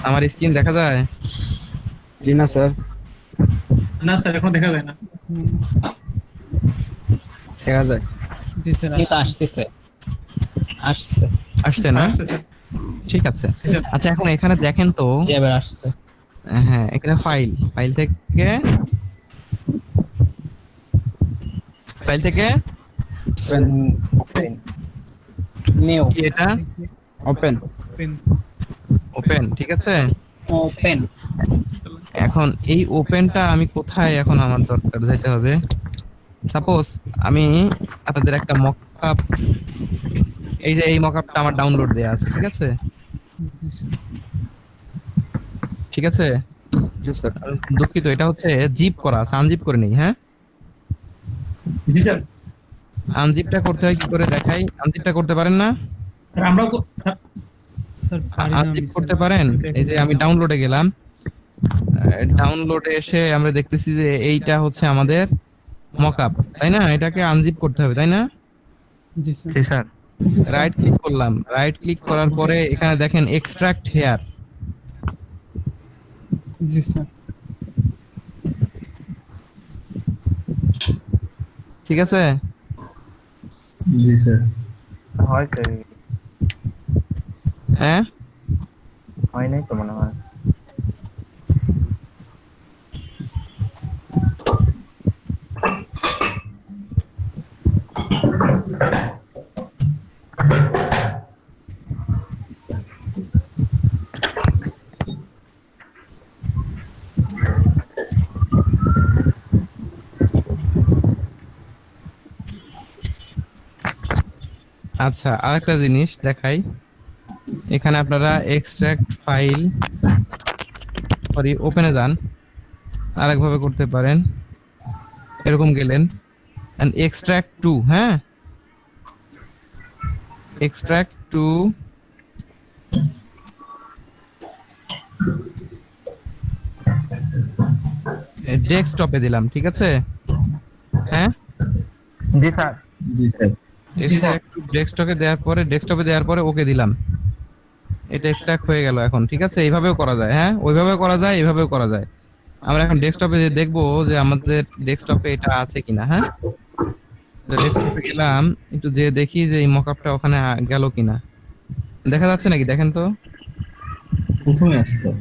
আমার স্ক্রিন দেখা যায়? জি না স্যার। না স্যার, এখন দেখা যায় না। দেখা যায়। জি স্যার, এটা আসতেছে, আসছে না? ঠিক আছে। আচ্ছা, এখন এখানে দেখেন তো, এবার আসছে। হ্যাঁ, এখানে ফাইল থেকে ওপেন নিউ, এটা ওপেন, ঠিক আছে? ওপেন। এখন এই ওপেনটা আমি কোথায়, এখন আমার দরকার যাইতে হবে। সাপোজ আমি আপনাদের একটা মকআপ, এই যে এই মকআপটা আমার ডাউনলোড দেয়া আছে, ঠিক আছে? ঠিক আছে, জি স্যার। দুঃখিত, এটা হচ্ছে জিপ করা, আনজিপ করে নেই। হ্যাঁ, জি স্যার। আনজিপটা করতে হয় কি করে দেখাই। আনজিপটা করতে পারেন না? স্যার আমরা স্যার পারি না আমি, আনজিপ স্যার। করতে পারেন? এই যে আমি ডাউনলোডে গেলাম, ডাউনলোডে এসে আমরা দেখতেছি যে এইটা হচ্ছে আমাদের মকআপ, তাই না? এটাকে আনজিপ করতে হবে, তাই না? জি স্যার। জি স্যার। রাইট ক্লিক করলাম, রাইট ক্লিক করার পরে এখানে দেখেন এক্সট্রাক্ট হেয়ার। জি স্যার। ঠিক আছে? জি স্যার। হয় তো, হ্যাঁ, হয় নাই তো মনে হয়। আচ্ছা, আরেকটা জিনিস দেখাই। এখানে আপনারা এক্সট্রাক্ট ফাইল ওপেনে যান, আরেকভাবে করতে পারেন। এরকম গেলেন এন্ড এক্সট্রাক্ট টু, হ্যাঁ, এক্সট্রাক্ট টু ডেস্কটপে দিলাম, ঠিক আছে? হ্যাঁ, জি স্যার। জি স্যার। ডেস্কটপে দেওয়ার পরে ওকে দিলাম। এটা এক্সট্রাক্ট হয়ে গেল এখন, ঠিক আছে? এইভাবেও করা যায়, হ্যাঁ, ওইভাবেও করা যায়, এইভাবেও করা যায়। আমরা এখন ডেস্কটপে দেখবো যে আমাদের ডেস্কটপে এটা আছে কিনা। হ্যাঁ, ডেস্কটপে গেলাম, একটু যে দেখি যে এই মকআপটা ওখানে গেল কিনা। দেখা যাচ্ছে নাকি? দেখেন তো। প্রথমে আসছে স্যার।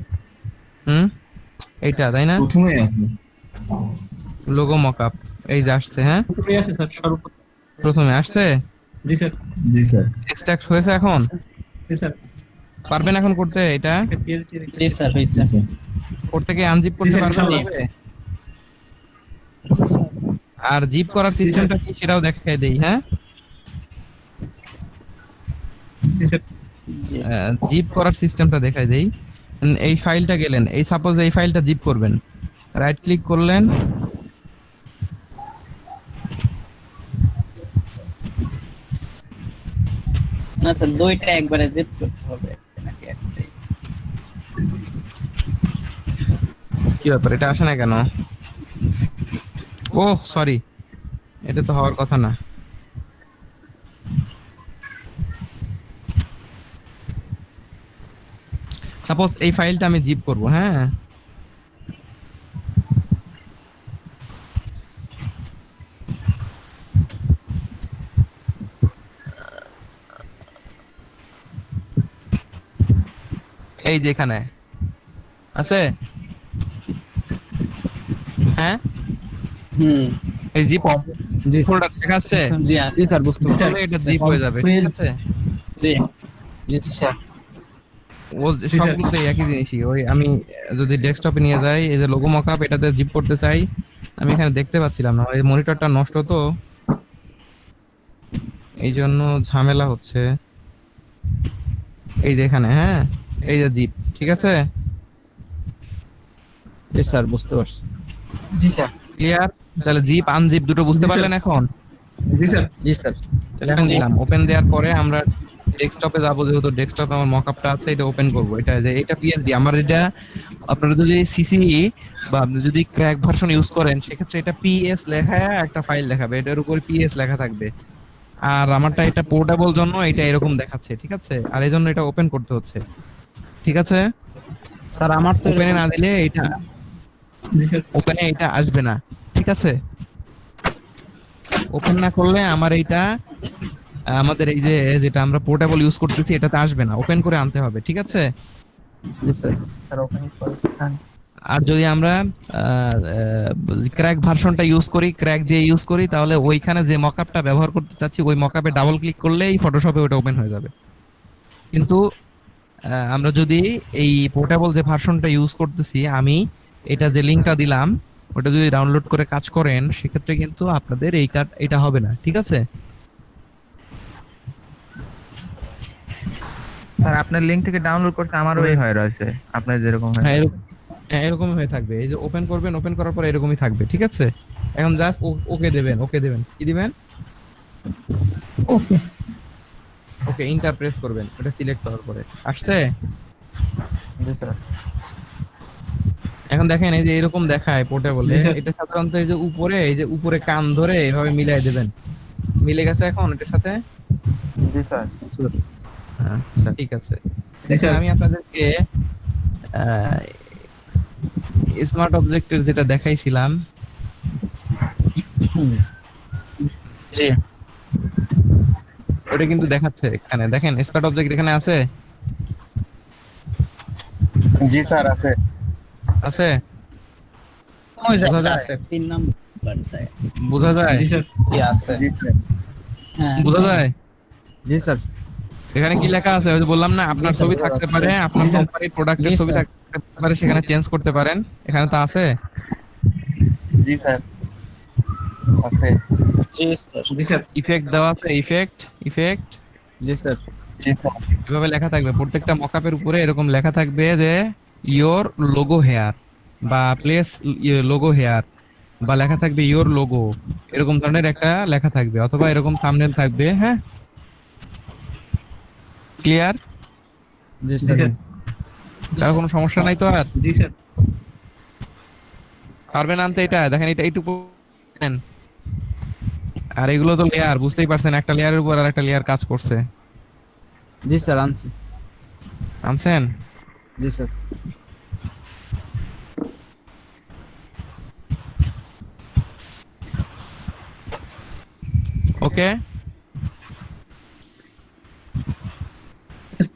এইটা, তাই না? প্রথমে আসছে। লোগো মকআপ এই যে আসছে। হ্যাঁ, প্রথমে আছে স্যার, সর্বপ্রথম। প্রথমে আসছে। জি স্যার। জি স্যার। এক্সট্রাক্ট হয়েছে এখন? জি স্যার। পারবেন এখন করতে এটা? জি স্যার, হইছে। করতে কি আনজিপ করতে পারবেন কিভাবে? আর জিপ করার সিস্টেমটা কি সেটাও দেখাই দেই। হ্যাঁ, জি স্যার। জিপ করার সিস্টেমটা দেখাই দেই। এই ফাইলটা গেলেন, এই সাপোজ এই ফাইলটা জিপ করবেন, রাইট ক্লিক করলেন, না স্যার, দুইটা একবারে জিপ করতে হবে নাকি একটাই? কি ব্যাপার, এটা আসে না কেন? ও সরি, এটা তো হওয়ার কথা না। সাপোজ এই ফাইলটা আমি জিপ করব। হ্যাঁ, এই যে এখানে আছে। হ্যাঁ, এই জিপ ফোল্ডার দেখা যাচ্ছে। জি স্যার, বুঝতে পারছি। তাহলে এটা জিপ হয়ে যাবে, ঠিক আছে? জি জি স্যার। ও সবগুলোতে একই জিনিসই। ওই আমি যদি ডেস্কটপে নিয়ে যাই, এই যে লোগো মকআপ, এটাতে জিপ করতে চাই, আমি এখানে দেখতে পাচ্ছিলাম না, এই মনিটরটা নষ্ট, তো এই জন্য ঝামেলা হচ্ছে। এই যে এখানে, হ্যাঁ, এই যে জিপ, ঠিক আছে? জি স্যার, বুঝতে পারছি। জি স্যার। ক্লিয়ার? তাহলে জিপ আনজিপ দুটো বুঝতে পারলেন এখন? জি স্যার। জি স্যার। তাহলে এখন দিলাম, ওপেন দেওয়ার পরে আমরা ডেস্কটপে যাবো, যেহেতু ডেস্কটপে আমার মকআপটা আছে, এটা ওপেন করব। এটা যে এটা পিএসডি, আমার এটা আপনারা যদি সিসি বা আপনি যদি ক্র্যাক ভার্সন ইউজ করেন, সেক্ষেত্রে এটা পিএস লেখা একটা ফাইল দেখাবে, এটার উপরে পিএস লেখা থাকবে। আর আমারটা এটা পোর্টেবল জন্য এটা এরকম দেখাচ্ছে, ঠিক আছে? আর এই জন্য এটা ওপেন করতে হচ্ছে, ঠিক আছে? স্যার আমার তো ওপেনে না দিলে এটা, ওপেনে এটা আসবে না, ঠিক আছে? ওপেন না করলে আমার এইটা, আমাদের এই যে যেটা আমরা পোর্টেবল ইউজ করতেছি, এটাতে আসবে না, ওপেন করে আনতে হবে, ঠিক আছে? আর যদি আমরা ক্র্যাক ভার্সনটা ইউজ করি, ক্র্যাক দিয়ে ইউজ করি, তাহলে ওইখানে যে মকআপটা ব্যবহার করতে চাচ্ছি, ওই মকআপে ডাবল ক্লিক করলেই ফটোশপে ওটা ওপেন হয়ে যাবে। কিন্তু আমরা যদি এই পোর্টেবল যে ভার্সনটা ইউজ করতেছি, আমি এটা যে লিংকটা দিলাম, ওটা যদি ডাউনলোড করে কাজ করেন, সেক্ষেত্রে কিন্তু আপনাদের এই কাজ এটা হবে না, ঠিক আছে? স্যার আপনার লিংক থেকে ডাউনলোড করতে আমারও এই হয় রয়েছে, আপনার যেরকম হয়। হ্যাঁ এরকম হয়ে থাকবে, এই যে ওপেন করবেন, ওপেন করার পর এরকমই থাকবে, ঠিক আছে? এখন জাস্ট ওকে দেবেন, ওকে দেবেন, কি দিবেন? ওকে ওকে ইন্টার প্রেস করবেন, এটা সিলেক্ট করার পরে আসছে। এখন দেখেন এই যে এরকম দেখায় পোর্টেবলে, জি স্যার। এটা সাধারণত এই যে উপরে কান ধরে এভাবে মিলাই দেবেন। মিলে গেছে এখন এটার সাথে? জি স্যার। আচ্ছা ঠিক আছে। জি স্যার। আমি আপনাদেরকে স্মার্ট অবজেক্টের যেটা দেখাইছিলাম, জি ওটা কিন্তু দেখাচ্ছে এখানে, দেখেন স্মার্ট অবজেক্ট এখানে আছে। জি স্যার আছে। আছে ওই যে বোঝা যায়? আছে 3 নাম্বারটায় বোঝা যায়? জি স্যার। কি আছে? জি স্যার। হ্যাঁ বোঝা যায়? জি স্যার। এখানে কি লেখা আছে? ওই যে বললাম না, আপনার ছবি থাকতে পারে, আপনার জি স্যার। কোম্পানির প্রোডাক্টের জি ছবি স্যার। থাকতে পারে, সেখানে চেঞ্জ করতে পারেন। এখানে তো আছে। জি স্যার আছে। জি স্যার। জি স্যার। ইফেক্ট দেওয়া আছে, ইফেক্ট। জি স্যার। জি স্যার। এভাবে লেখা থাকবে প্রত্যেকটা মকআপের উপরে, এরকম লেখা থাকবে যে ইওর লোগো হেয়ার বা প্লেস লোগো হেয়ার, বা লেখা থাকবে ইওর লোগো, এরকম ধরনের একটা লেখা থাকবে, অথবা এরকম থাম্বনেল থাকবে। হ্যাঁ ক্লিয়ার? জি জি স্যার। স্যার। তার কোনো সমস্যা নাই তো? আর জি স্যার। পারবেন আনতে? এটা দেখেন, এটা এইটুকু নেন। আর এগুলো তো লেয়ার, বুঝতেই পারছেন, একটা লেয়ারের উপর আর একটা লেয়ার কাজ করছে। জি স্যার আনছি। আনছেন? জি sir. Okay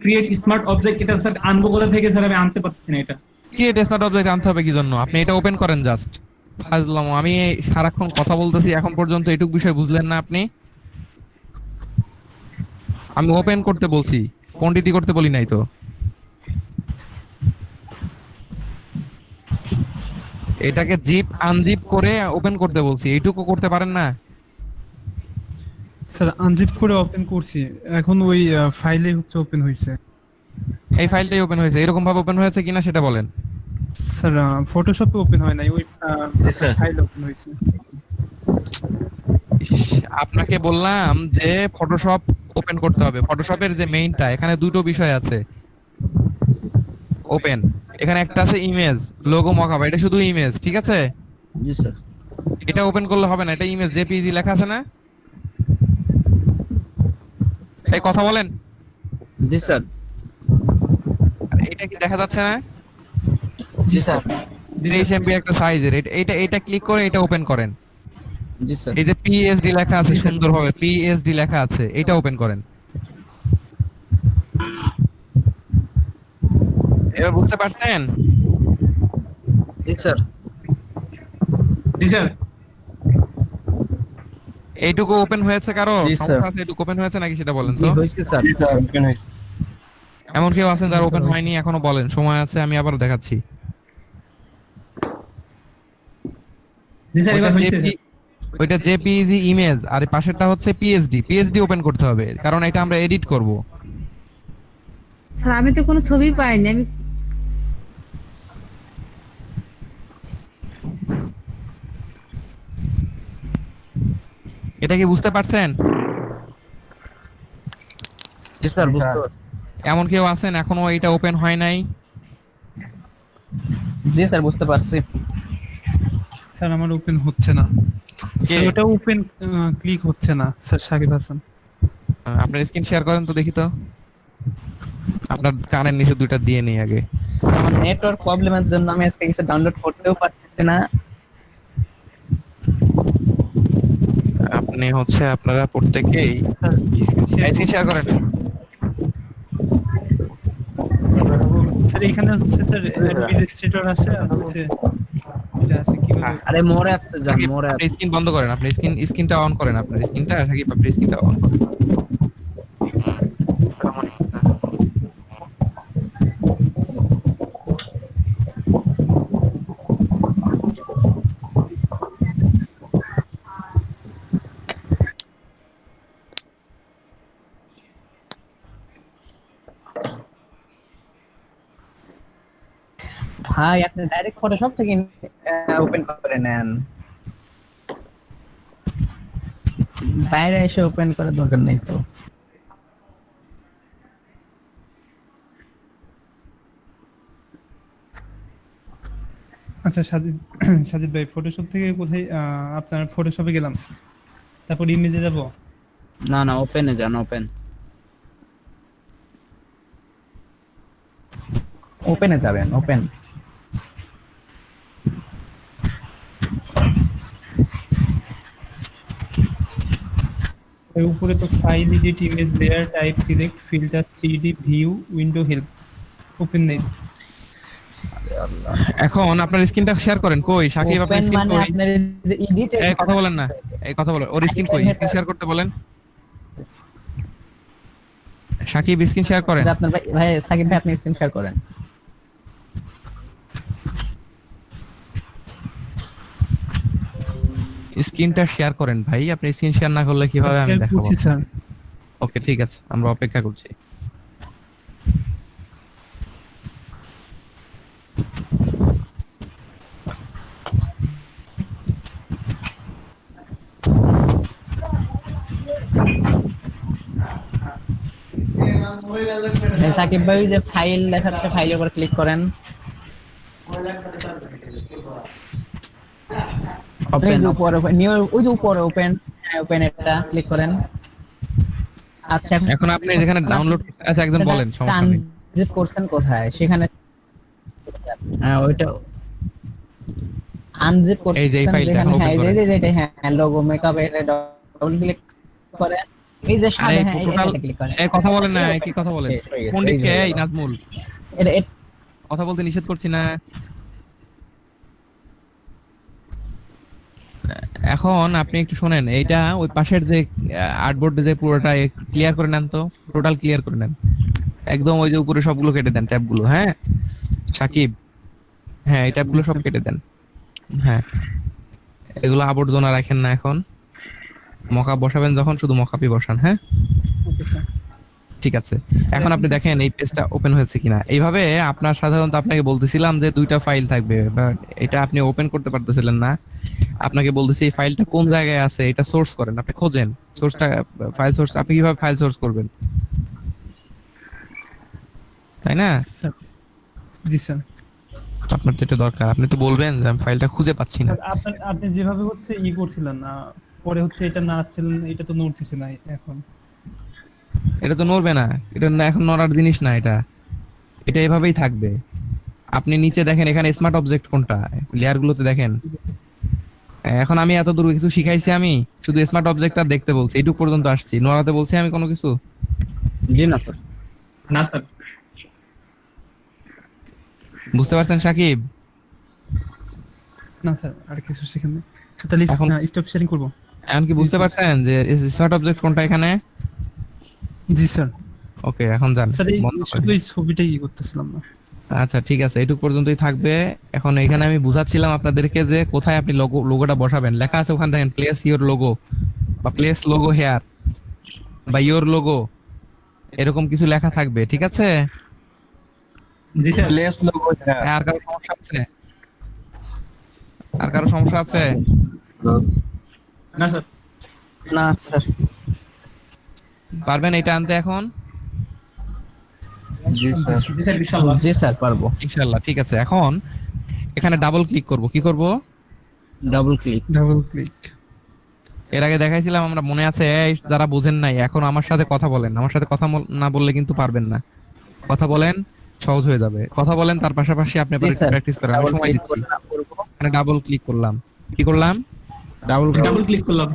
create smart object, এটা স্যার আনবো কোথা থেকে স্যার? আমি আনতে পারছি না এটা। ক্রিয়েট স্মার্ট অবজেক্ট আনতে হবে কি জন্য? আপনি এটা ওপেন করেন জাস্ট। ফাজলামো, আমি সারাক্ষণ কথা বলতেছি, এখন পর্যন্ত এটুক বিষয় বুঝলেন না আপনি? আমি ওপেন করতে বলছি, পন্ডিতি করতে বলি নাই তো। এটাকে জিপ আনজিপ করে ওপেন করতে বলছি, এইটুকু করতে পারেন না? স্যার আনজিপ করে ওপেন করছি, এখন ওই ফাইলে হচ্ছে ওপেন হয়েছে। এই ফাইলটাই ওপেন হয়েছে, এরকম ভাবে ওপেন হয়েছে কিনা সেটা বলেন। স্যার ফটোশপে ওপেন হয় নাই, ওই ফাইল ওপেন হয়েছে। আপনাকে বললাম যে ফটোশপ ওপেন করতে হবে। ফটোশপের যে মেইনটা, এখানে দুটো বিষয় আছে ওপেন। এখানে একটা আছে ইমেজ, লোগো মকআপ, এটা শুধু ইমেজ, ঠিক আছে? জি স্যার। এটা ওপেন করলে হবে না, এটা ইমেজ, জেপিজি লেখা আছে না? এই কথা বলেন। জি স্যার। এটা কি দেখা যাচ্ছে না? জি স্যার। 23 MB একটা সাইজের। এটা ক্লিক করে এটা ওপেন করেন। জি স্যার। এই যে পিএসডি লেখা আছে, সুন্দরভাবে পিএসডি লেখা আছে, এটা ওপেন করেন। এবার বুঝতে পারছেন? জি স্যার। জি স্যার। এইটুকু ওপেন হয়েছে কারো? জি, স্যার। সমস্যা আছে? এইটুকু ওপেন হয়েছে নাকি সেটা বলেন জি তো। হইছে স্যার। জি স্যার ওপেন হয়েছে। এমন কেউ আছেন যার ওপেন হয়নি এখনো? বলেন, সময় আছে, আমি আবার দেখাচ্ছি। জি স্যার এবার হইছে। ওইটা জেপিইজি ইমেজ, আর এই পাশেরটা হচ্ছে পিএসডি। পিএসডি ওপেন করতে হবে, কারণ এটা আমরা এডিট করব। স্যার আমি তো কোনো ছবি পাইনি, আমি এটা কি বুঝতে পারছেন? জি স্যার বুঝতে পারছি। এমন কেউ আছেন এখনো এটা ওপেন হয় নাই? জি স্যার বুঝতে পারছি। স্যার আমার ওপেন হচ্ছে না কে? স্যার, ওটা ওপেন ক্লিক হচ্ছে না স্যার। সাকিব হাসান। আপনার স্ক্রিন শেয়ার করেন তো দেখি তো। আপনার কানের নিচে দুইটা দিয়ে নেই আগে। আমার নেটওয়ার্ক প্রবলেমের জন্য আমি আজকে কিছু ডাউনলোড করতেও পারতেছি না। আপনি হচ্ছে আপনারা প্রত্যেকেই স্যার স্ক্রিন শেয়ার করেন। স্যার এখানে হচ্ছে স্যার অ্যাডমিনিস্ট্রেটর আছে, আর হচ্ছে এটা আছে কিভাবে। আরে মোর অ্যাপসে যান, মোর অ্যাপ। আপনি স্ক্রিন বন্ধ করেন, আপনি স্ক্রিনটা অন করেন, আপনার স্ক্রিনটা সাকিব, আপনি স্ক্রিনটা অন করেন। ভাই আপনি ডাইরেক্ট ফটোশপ থেকে ওপেন করে নেন, বাইরে এসে ওপেন করার দরকার নেই তো। আচ্ছা সাজিদ, সাজিদ ভাই ফটোশপ থেকে কোথায় আপনার ফটোশপে গেলাম, তারপর ইমেজে যাব। না না, ওপেনে যান, ওপেনে যাবেন, ওপেন। এর উপরে তো file, edit, image, layer, type, select, filter, 3D, view, window, help, open নেই। এখন আপনার স্ক্রিনটা শেয়ার করেন। কই সাকিব, আপনার ওপেন স্ক্রিন মানে কই? আপনার যে এডিট, এই কথা বলেন না, এই কথা বলেন। ওর স্ক্রিন কই? স্ক্রিন শেয়ার করতে বলেন। সাকিব স্ক্রিন শেয়ার করেন। আপনার ভাই সাকিব ভাই আপনি স্ক্রিন শেয়ার করেন। স্ক্রিনটা শেয়ার করেন ভাই, আপনি স্ক্রিন শেয়ার না করলে কিভাবে আমি দেখাবো? করছি স্যার। ওকে ঠিক আছে, আমরা অপেক্ষা করছি। সাকিব ভাই যে ফাইল দেখাচ্ছে, ফাইলের উপর ক্লিক করেন। ওপেন উপরে, নিউ ওই যে উপরে ওপেন, ওপেন এটা ক্লিক করেন। আচ্ছা এখন আপনি যেখানে ডাউনলোড, আচ্ছা একজন বলেন, সমস্যা নেই। ট্রানজিট করছেন কোথায়? সেখানে ওইটা আনজিপ করছেন, এই যে এই ফাইলটা যেখানে ওপেন হ্যাঁ করেন। এই যে এটা হ্যাঁ লোগো মেকআপ, এটা ডাবল ক্লিক করেন। এই যে সাদা, হ্যাঁ এটা ক্লিক করেন। এই কথা বলেন না, কি কথা বলেন? কোন দিকে? এই নাজমুল, এটা কথা বলতে নিষেধ করছি না। এখন আপনি একটু শুনেন, এইটা ওই পাশের যে আর্টবোর্ড যে পুরোটা ক্লিয়ার করে নেন তো, টোটাল ক্লিয়ার করে নেন একদম। ওই যে উপরে সবগুলো কেটে দেন, ট্যাবগুলো। হ্যাঁ সাকিব, হ্যাঁ এই ট্যাবগুলো সব কেটে দেন। হ্যাঁ এগুলো আবর্জনা রাখেন না। এখন মকআপ বসাবেন যখন, শুধু মকআপই বসান। হ্যাঁ ওকে স্যার। ঠিক আছে। এখন আপনি দেখেন এই পেজটা ওপেন হয়েছে কিনা। এইভাবে আপনার সাধারণত আপনাকে বলতেছিলাম যে দুইটা ফাইল থাকবে, বাট এটা আপনি ওপেন করতে পারতেছিলেন না। আপনাকে বলতেছি এই ফাইলটা কোন জায়গায় আছে, এটা সোর্স করেন, আপনি খোঁজেন সোর্সটা, ফাইল সোর্স। আপনি কিভাবে ফাইল সোর্স করবেন, তাই না? জি স্যার। আপনার তো এটা দরকার, আপনি তো বলবেন যে আমি ফাইলটা খুঁজে পাচ্ছি না। আপনি যেভাবে হচ্ছে করছিলেন না, পরে হচ্ছে এটা নাড়াচ্ছিলেন, এটা তো নড়তেছে না এখন। এটা তো নড়বে না, এটা না এখন নড়ার জিনিস না। এটা এটা এভাবেই থাকবে। আপনি নিচে দেখেন, এখানে স্মার্ট অবজেক্ট কোনটা, লেয়ার গুলোতে দেখেন। এখন আমি এত দূর কিছু শিখাইছি, আমি শুধু স্মার্ট অবজেক্টটা দেখতে বলছি, এইটুকু পর্যন্ত আসছি। নড়াতে বলছি আমি কোনো কিছু? জি না স্যার। না স্যার। বুঝতে পারছেন সাকিব? না স্যার, আর কিছু সেখানে তাহলে এখন স্টপ শেয়ারিং করব। এখন কি বুঝতে পারছেন যে স্মার্ট অবজেক্ট কোনটা এখানে? জি স্যার। ওকে এখন যান, স্যার এই বন্ধ শুধু করেন। এই ছবিটাই করতেছিলাম না। আচ্ছা ঠিক আছে, এইটুকু পর্যন্তই থাকবে। এখন এখানে আমি বুঝাচ্ছিলাম আপনাদেরকে যে কোথায় আপনি লোগোটা বসাবেন। লেখা আছে ওখানে দেখেন, প্লেস ইওর লোগো বা প্লেস লোগো হেয়ার বা ইওর লোগো, এরকম কিছু লেখা থাকবে। ঠিক আছে? জি স্যার। Place logo. আর কারো সমস্যা আছে? আর কারো সমস্যা আছে? না স্যার। না স্যার। পারবেন এটা আনতে এখন? জি স্যার। জি স্যার ইনশাআল্লাহ। জি স্যার পারবো ইনশাআল্লাহ। ঠিক আছে, এখন এখানে ডাবল ক্লিক করব। কি করব? Double click. Double click. এর আগে দেখাইছিলাম আমরা, মনে আছে? এই যারা বুঝেন নাই, এখন আমার সাথে কথা বলেন। আমার সাথে কথা না বললে কিন্তু পারবেন না। কথা বলেন, সহজ হয়ে যাবে। কথা বলেন, তার পাশাপাশি আপনি প্র্যাকটিস করেন। আমি সময় দিচ্ছি। এখানে ডাবল ক্লিক করলাম। কি করলাম? ডাবল ক্লিক করলাম।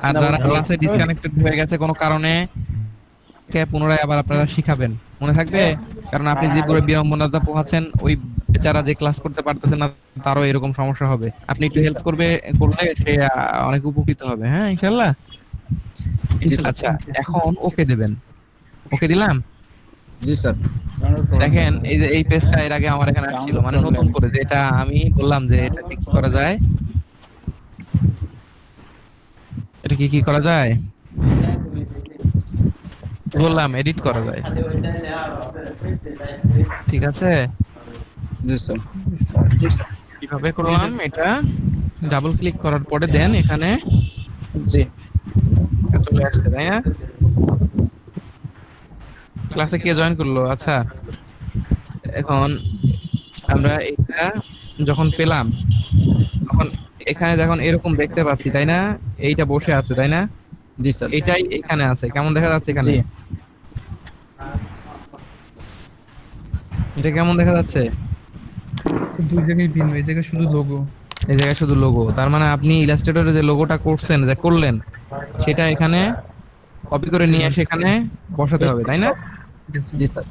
আর যারা ক্লাসে ডিসকানেক্টেড হয়ে গেছে কোনো কারণে, কে পুনরায় আবার আপনারা শিখাবেন, মনে থাকবে? কারণ আপনি যে পুরো বিড়ম্বনাটা পোহাচ্ছেন, ওই বেচারা যে ক্লাস করতে পারতেছে না, তারও এরকম সমস্যা হবে। আপনি একটু হেল্প করলে সে অনেক উপকৃত হবে। হ্যাঁ ইনশাআল্লাহ। আচ্ছা এখন ওকে দেবেন। ওকে দিলাম। জি স্যার। দেখেন এই যে এই পেজটা এর আগে আমার এখানে আসছিল, মানে নতুন করে, যেটা আমি বললাম যে এটা কি করা যায়, এটা কি করা যায় বললাম, এডিট করা যায়। ঠিক আছে? জি স্যার কিভাবে করলাম এটা? ডাবল ক্লিক করার পরে দেন এখানে জি চলে আসছে, তাই না? ক্লাসে কে জয়েন করলো? আচ্ছা, এখন আমরা এটা যখন পেলাম তখন এখানে যখন এরকম দেখতে পাচ্ছি, তাই না? এইটা বসে আছে, তাই না? জি স্যার এটাই এখানে আছে, কেমন দেখা যাচ্ছে এখানে? জি। এটা কেমন দেখা যাচ্ছে? দুই জায়গায় ভিন্ন, এই জায়গায় শুধু লোগো। এই জায়গায় শুধু লোগো, তার মানে আপনি ইলাস্ট্রেটরে যে লোগোটা করছেন, যে করলেন, সেটা এখানে কপি করে নিয়ে এসে এখানে বসাতে হবে, তাই না? জি স্যার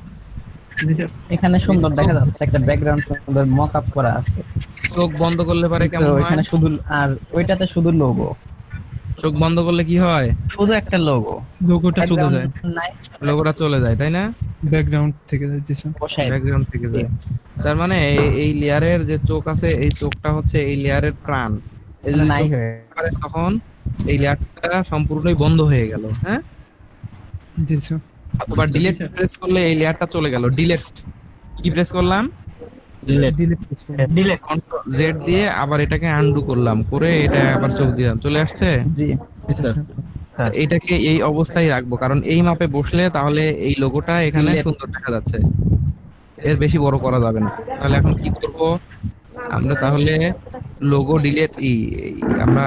জি স্যার। এখানে সুন্দর দেখা যাচ্ছে, একটা ব্যাকগ্রাউন্ড সুন্দর মক আপ করা আছে। চোখ বন্ধ করলে পারে কেমন তো হয়? এখানে শুধু, আর ওইটাতে শুধু লোগো, চোখ বন্ধ করলে কি হয়? শুধু একটা লোগো, লোগোটা চলে যায়, নাই লোগোটা চলে যায়, তাই না? ব্যাকগ্রাউন্ড থেকে যায়। জি স্যার। বসাই ব্যাকগ্রাউন্ড থেকে যায়। তার মানে এই লেয়ারের যে চোখ আছে, এই চোখটা হচ্ছে এই লেয়ারের প্রাণ। এই যে নাই চোখ হয়ে করে তখন এই লেয়ারটা সম্পূর্ণই বন্ধ হয়ে গেল, হ্যাঁ? জি স্যার। অথবা ডিলিট প্রেস করলে এই লেয়ারটা চলে গেল। ডিলিট কি প্রেস করলাম? ডিলেট। কন্ট্রোল জেড দিয়ে আবার এটাকে আনডু করলাম, করে এটা আবার চোখ দিলাম, চলে আসছে। জি স্যার এটাকে এই অবস্থায় রাখবো, কারণ এই মাপে বসলে তাহলে এই লোগোটা এখানে সুন্দর দেখা যাচ্ছে, এর বেশি বড় করা যাবে না। তাহলে এখন কি করব আমরা? তাহলে লোগো ডিলিট আমরা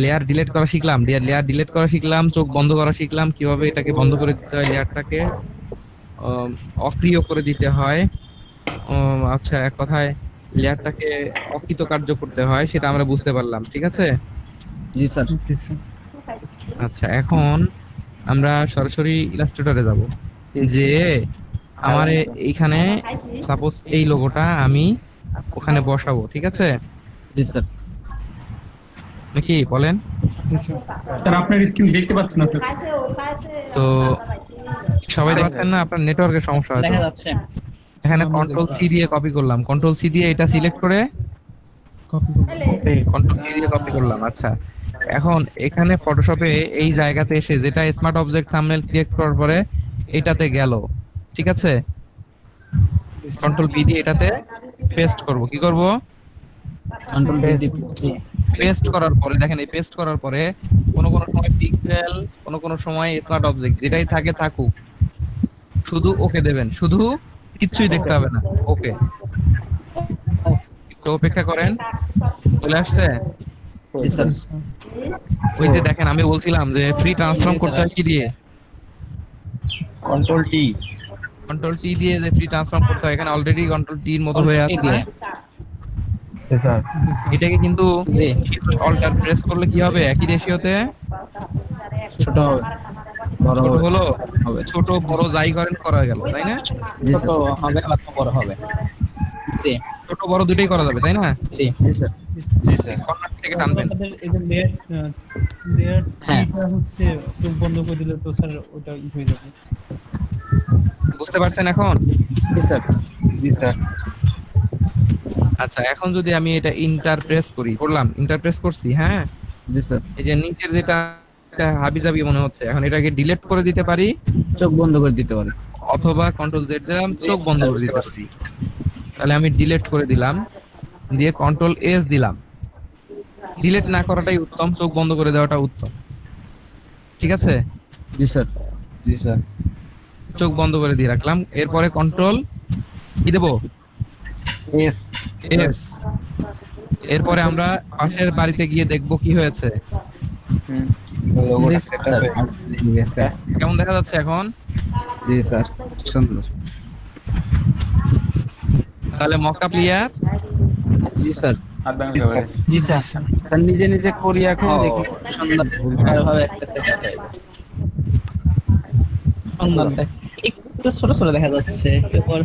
লেয়ার ডিলিট করা শিখলাম, লেয়ার ডিলিট করা শিখলাম, চোখ বন্ধ করা শিখলাম, কিভাবে এটাকে বন্ধ করে দিতে হয়, লেয়ারটাকে অক্রিয় করে দিতে হয়। আচ্ছা, এক কথায় লেয়ারটাকে অকৃতকার্য করতে হয়, সেটা আমরা বুঝতে পারলাম, ঠিক আছে? জি স্যার জি স্যার। আচ্ছা, এখন আমরা সরাসরি ইলাস্ট্রেটরে যাব, যে আমার এইখানে সাপোজ এই লোগোটা আমি ওখানে বসাবো, ঠিক আছে? জি স্যার নাকি বলেন? জি স্যার। স্যার আপনার স্ক্রিন দেখতে পাচ্ছি না স্যার। তো সবাই দেখছেন না? আপনার নেটওয়ার্কের সমস্যা হয়তো। দেখা যাচ্ছে। এখানে কন্ট্রোল সি দিয়ে কপি করলাম, কন্ট্রোল সি দিয়ে এটা সিলেক্ট করে কপি করব। কন্ট্রোল সি দিয়ে কপি করলাম। আচ্ছা, এখন এখানে ফটোশপে এই জায়গাতে এসে যেটা স্মার্ট অবজেক্ট থাম্বনেল ক্রিয়েট করার পরে এটাতে গেল, ঠিক আছে? কন্ট্রোল বি দিয়ে এটাতে পেস্ট করব। কি করব? কন্ট্রোল ডি পেস্ট করার পরে দেখেন, এই পেস্ট করার পরে কোন কোন সময় পিক্সেল, কোন সময় স্মার্ট অবজেক্ট, যেটাই থাকে থাকুক, শুধু ওকে দেবেন, শুধু কিচ্ছুই দেখতে হবে না, ওকে। একটু অপেক্ষা করেন, চলে আসছে। জি স্যার ওই যে দেখেন, আমি বলছিলাম যে ফ্রি ট্রান্সফর্ম করতে হয় কি দিয়ে? কন্ট্রোল টি কন্ট্রোল টি দিয়ে যে ফ্রি ট্রান্সফর্ম করতে হয়, এখানে অলরেডি কন্ট্রোল টি এর মতো হয়ে আছে। এটাকে কিন্তু অল্টার প্রেস করলে কি হবে? একই রেশিওতে ছোট হবে, বড় ছোট হবে, হলো, ছোট বড় যাই করেন করা গেল, তাই না? জি ছোট স্যার হবে বা বড় হবে। জি ছোট বড় দুটোই করা যাবে, তাই না? জি জি স্যার কর্নার থেকে টানবেন। আপনাদের এই যে লেয়ার হ্যাঁ। থ্রিটা হচ্ছে চোখ বন্ধ করে দিলে তো স্যার ওটা হয়ে যাবে। বুঝতে পারছেন এখন? জি স্যার জি স্যার। আচ্ছা, এখন যদি আমি এটা ইন্টারপ্রেস করি, করলাম, ইন্টারপ্রেস করছি, হ্যাঁ? জি স্যার এই যে নিচের যেটা হাবিজাবি মনে হচ্ছে, এখন এটাকে ডিলিট করে দিতে পারি, চোখ বন্ধ করে দিতে পারে। অথবা কন্ট্রোল জেড দিলাম, চোখ বন্ধ করে দিতে পারি। তাহলে আমি ডিলিট করে দিলাম, দিয়ে কন্ট্রোল এস দিলাম। ডিলিট না করাটাই উত্তম, চোখ বন্ধ করে দেওয়াটা উত্তম, ঠিক আছে? জি স্যার জি স্যার। চোখ বন্ধ করে দিয়ে রাখলাম। এরপরে কন্ট্রোল কি দেবো? এস। এস। এরপরে আমরা পাশের বাড়িতে গিয়ে দেখবো কি হয়েছে। লোগোটা সেট হবে। কেমন দেখা যাচ্ছে এখন? জি স্যার সুন্দর। তাহলে মকআপ ক্লিয়ার? জি স্যার জি স্যার। স্যার নিজে নিজে করি এখন, দেখি সুন্দর ভালোভাবে একটা সেটআপ হয়ে গেছে। সুন্দর একটু ছোট ছোট দেখা যাচ্ছে। এরপর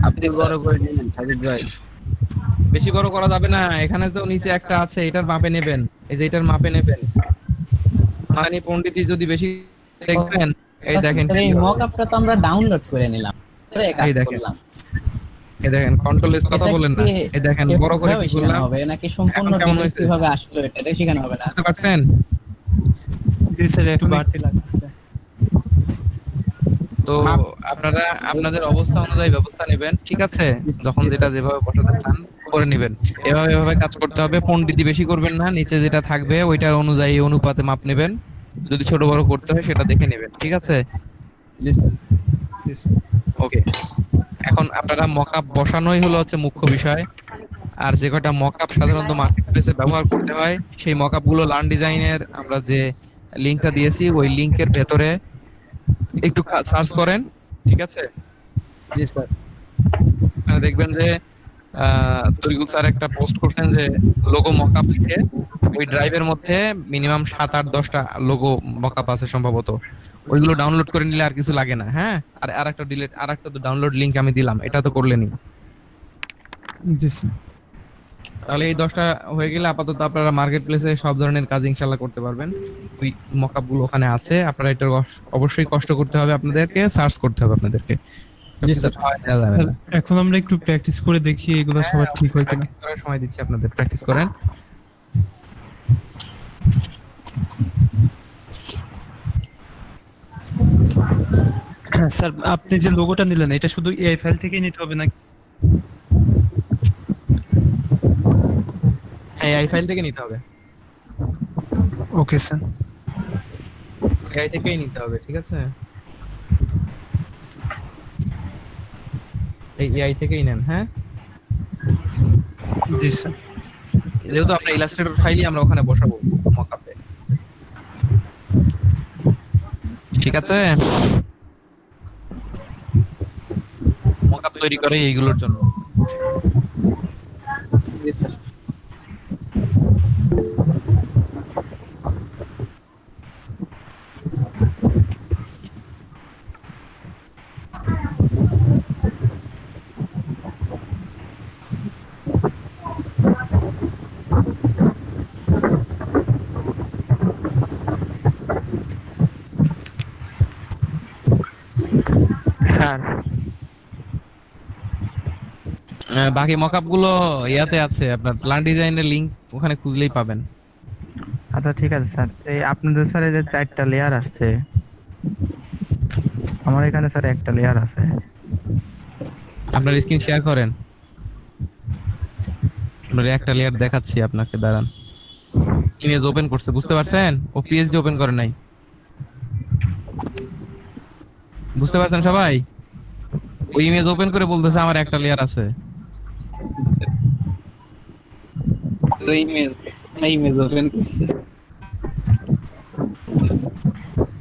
আপনি বড় করে দিলেন সাজিদ ভাই। বেশি বড় করা যাবে না, এখানে তো নিচে একটা আছে, এটার মাপে নেবেন, এই যে এটার মাপে নেবেন। মানে পণ্ডিতই যদি বেশি দেখবেন, এই দেখেন, এই মকআপটা তো আমরা ডাউনলোড করে নিলাম, এই দেখেন, এই দেখেন কন্ট্রোল এস কথা বলেন না, এই দেখেন বড় করে কি করলাম হবে নাকি সম্পূর্ণ ডিটেইলস কিভাবে আসলো এটা শেখানো হবে না? বুঝতে পারছেন? জি স্যার, একটু বাড়তি লাগতেছে। তো আপনারা আপনাদের অবস্থা অনুযায়ী ব্যবস্থা নেবেন, ঠিক আছে? যখন যেটা যেভাবে বসাতে চান করে নেবেন। এভাবে কাজ করতে হবে, পণ্ডিতি বেশি করবেন না, নিচে যেটা থাকবে ওইটার অনুযায়ী অনুপাতে মাপ নেবেন, যদি ছোট বড় করতে হয় সেটা দেখে নেবেন, ঠিক আছে? ওকে, এখন আপনারা মকআপ বসানোই হলো হচ্ছে মুখ্য বিষয়। আর যে কয়টা মকআপ সাধারণত মার্কেট প্লেসে ব্যবহার করতে হয়, সেই মকআপ গুলো লার্ন ডিজাইনের আমরা যে লিংকটা দিয়েছি ওই লিংকের ভেতরে একটু সার্চ করেন, ঠিক আছে? জি স্যার। দেখবেন যে তরিকুল স্যার একটা পোস্ট করছেন যে লোগো মকআপ লিখে, ওই ড্রাইভের মধ্যে মিনিমাম 7-8-10টা লোগো মকআপ আছে সম্ভবত। ওইগুলো ডাউনলোড করে নিলে আর কিছু লাগে না। হ্যাঁ, আর আরেকটা তো ডাউনলোড লিংক আমি দিলাম, এটা তো করলেনই। জি স্যার। তাহলে এই 10টা হয়ে গেলে আপাতত আপনারা মার্কেট প্লেসে সব ধরনের কাজ ইনশাআল্লাহ করতে পারবেন। ওই মকআপ গুলো ওখানে আছে, আপনারা এটা অবশ্যই কষ্ট করতে হবে, আপনাদেরকে সার্চ করতে হবে আপনাদেরকে। জি স্যার। স্যার, এখন আমরা একটু প্র্যাকটিস করে দেখি এগুলো সবার ঠিক হয় কিনা। প্র্যাকটিস করার সময় দিচ্ছি আপনাদের, প্র্যাকটিস করেন। স্যার, আপনি যে লোগোটা নিলেন এটা শুধু এআই ফাইল থেকেই নিতে হবে নাকি? এআই ফাইল থেকে নিতে হবে। Okay sir. এআই থেকেই নিতে হবে, ঠিক আছে? এই এআই থেকেই নেন। হ্যাঁ জি স্যার। যেহেতু আমরা ইলাস্ট্রেটর ফাইলই আমরা ওখানে বসাবো মকআপে, ঠিক আছে? মকআপ তৈরি করে এইগুলোর জন্য। জি স্যার। স্যার বাকি মকআপ গুলো ইয়াতে আছে, আপনার প্ল্যান ডিজাইনের লিংক ওখানে খুঁজলেই পাবেন। আচ্ছা ঠিক আছে স্যার। এই আপনাদের স্যার এই যে 4টা লেয়ার আসছে, আমার এখানে স্যার একটা লেয়ার আছে। আপনার স্ক্রিন শেয়ার করেন, আপনার একটা লেয়ার দেখাচ্ছি আপনাকে, দাঁড়ান। ইমেজ ওপেন করছে, বুঝতে পারছেন? ও পিএইচডি ওপেন করে নাই, বুঝতে পারছেন সবাই? ওই ইমেজ ওপেন করে বলতেছে আমার একটা লেয়ার আছে। ইমেজ ওপেন করছে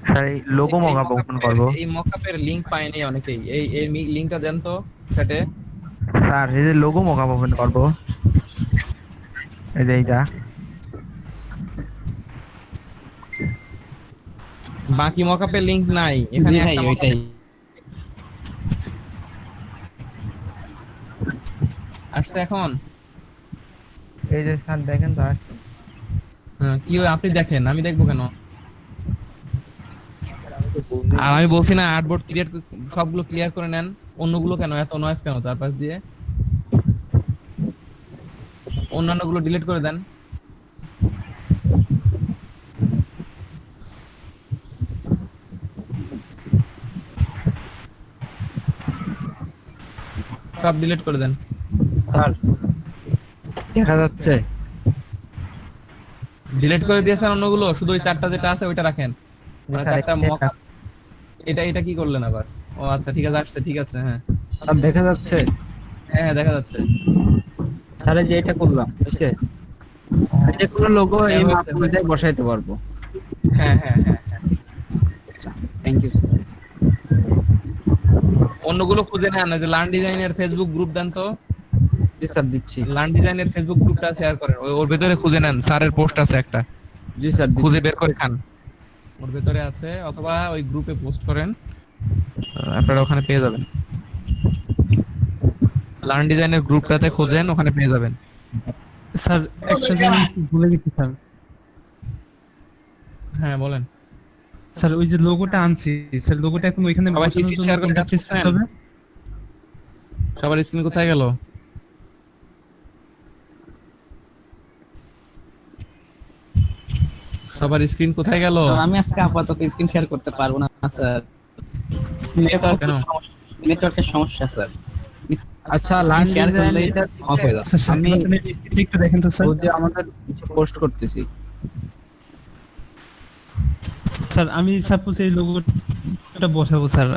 স্যার এই লোগো মকআপ ওপেন করব। এই মকআপের লিংক পায়নি অনেকেই, এই লিংকটা দেন তো চ্যাটে। স্যার এই যে লোগো মকআপ ওপেন করব, এই যে এইটা। বাকি মকআপের লিংক নাই এখানে, একটা ওইটাই আসছে এখন। এই যে স্যার দেখেন তো আসছে। হ্যাঁ, কি হয় আপনি দেখেন, আমি দেখবো কেন? আর আমি বলছি না আর্টবোর্ড ক্লিয়ার, সবগুলো ক্লিয়ার করে নেন। অন্যগুলো কেন এত নয়েজ কেন চারপাশ দিয়ে? অন্যান্যগুলো ডিলিট করে দেন। সব ডিলিট করে দেন। স্যার দেখা যাচ্ছে। ডিলিট করে দিয়েছেন অন্যগুলো, শুধু ওই 4টা যেটা আছে ওইটা রাখেন। মানে 4টা মকআপ। এটা কি করলেন আবার? ও আচ্ছা ঠিক আছে, আসছে, ঠিক আছে। হ্যাঁ স্যার দেখা যাচ্ছে। হ্যাঁ দেখা যাচ্ছে। স্যার এই যে এটা করলাম, বুঝছে? এটা কোনো লোগো এই মাপ অনুযায়ী বসাইতে পারবো। হ্যাঁ হ্যাঁ হ্যাঁ হ্যাঁ, থ্যাংক ইউ। অন্যগুলো খুঁজে নেন। যে লার্ন ডিজাইনের ফেসবুক গ্রুপ দেন তো। জি স্যার দিচ্ছি। লার্ন ডিজাইনের ফেসবুক গ্রুপটা শেয়ার করেন, ওর ভেতরে খুঁজে নেন, স্যারের পোস্ট আছে একটা। জি স্যার খুঁজে বের করে খান, ওর ভেতরে আছে, অথবা ওই গ্রুপে পোস্ট করেন, আপনারা ওখানে পেয়ে যাবেন। লার্ন ডিজাইনের গ্রুপটাতে খোঁজেন, ওখানে পেয়ে যাবেন। স্যার একটা জিনিস ভুলে গেছি স্যার। হ্যাঁ বলেন স্যার। ওই যে লোগোটা আনছি স্যার, লোগোটা এখন ওইখানে সবাই বসানোর স্ক্রিন জন্য শেয়ার করে কোনটা প্রেস করতে হবে? সবার স্ক্রিন কোথায় গেল? সবার স্ক্রিন কোথায় গেল? আমি আজকে আপাতত স্ক্রিন শেয়ার করতে পারবো না স্যার। নেটওয়ার্কের সমস্যা স্যার। আচ্ছা লাইন শেয়ার ডিজাইন করলে এটা অফ হয়ে যাচ্ছে। স্যার আমি একটু দেখেন তো স্যার। ও যে আমাদের পোস্ট করতেছি স্যার আমি সাপোজ এই লোগোটা বসাবো স্যার,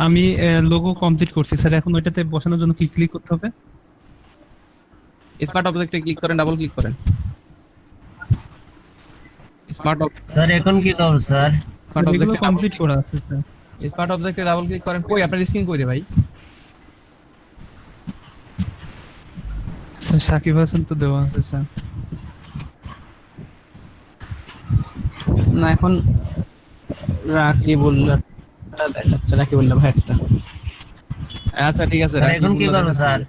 আমি লোগো কমপ্লিট করছি স্যার, এখন ওইটাতে বসানোর জন্য কি ক্লিক করতে হবে? স্মার্ট অবজেক্টে ক্লিক করেন, ডাবল ক্লিক করেন। স্মার্ট স্যার এখন কি করব স্যার? স্মার্ট এগুলো অবজেক্টে কমপ্লিট করা আছে স্যার। স্মার্ট অবজেক্টে ডাবল ক্লিক করেন। কই আপনার স্ক্রিন কই রে ভাই? স্যার সাকিব হাসান তো দেওয়া আছে স্যার। না এখন রাকিবুল্লাহ দেখাচ্ছে, রাকিবুল্লাহ ভাইটা। আচ্ছা ঠিক আছে, এখন কি করব স্যার?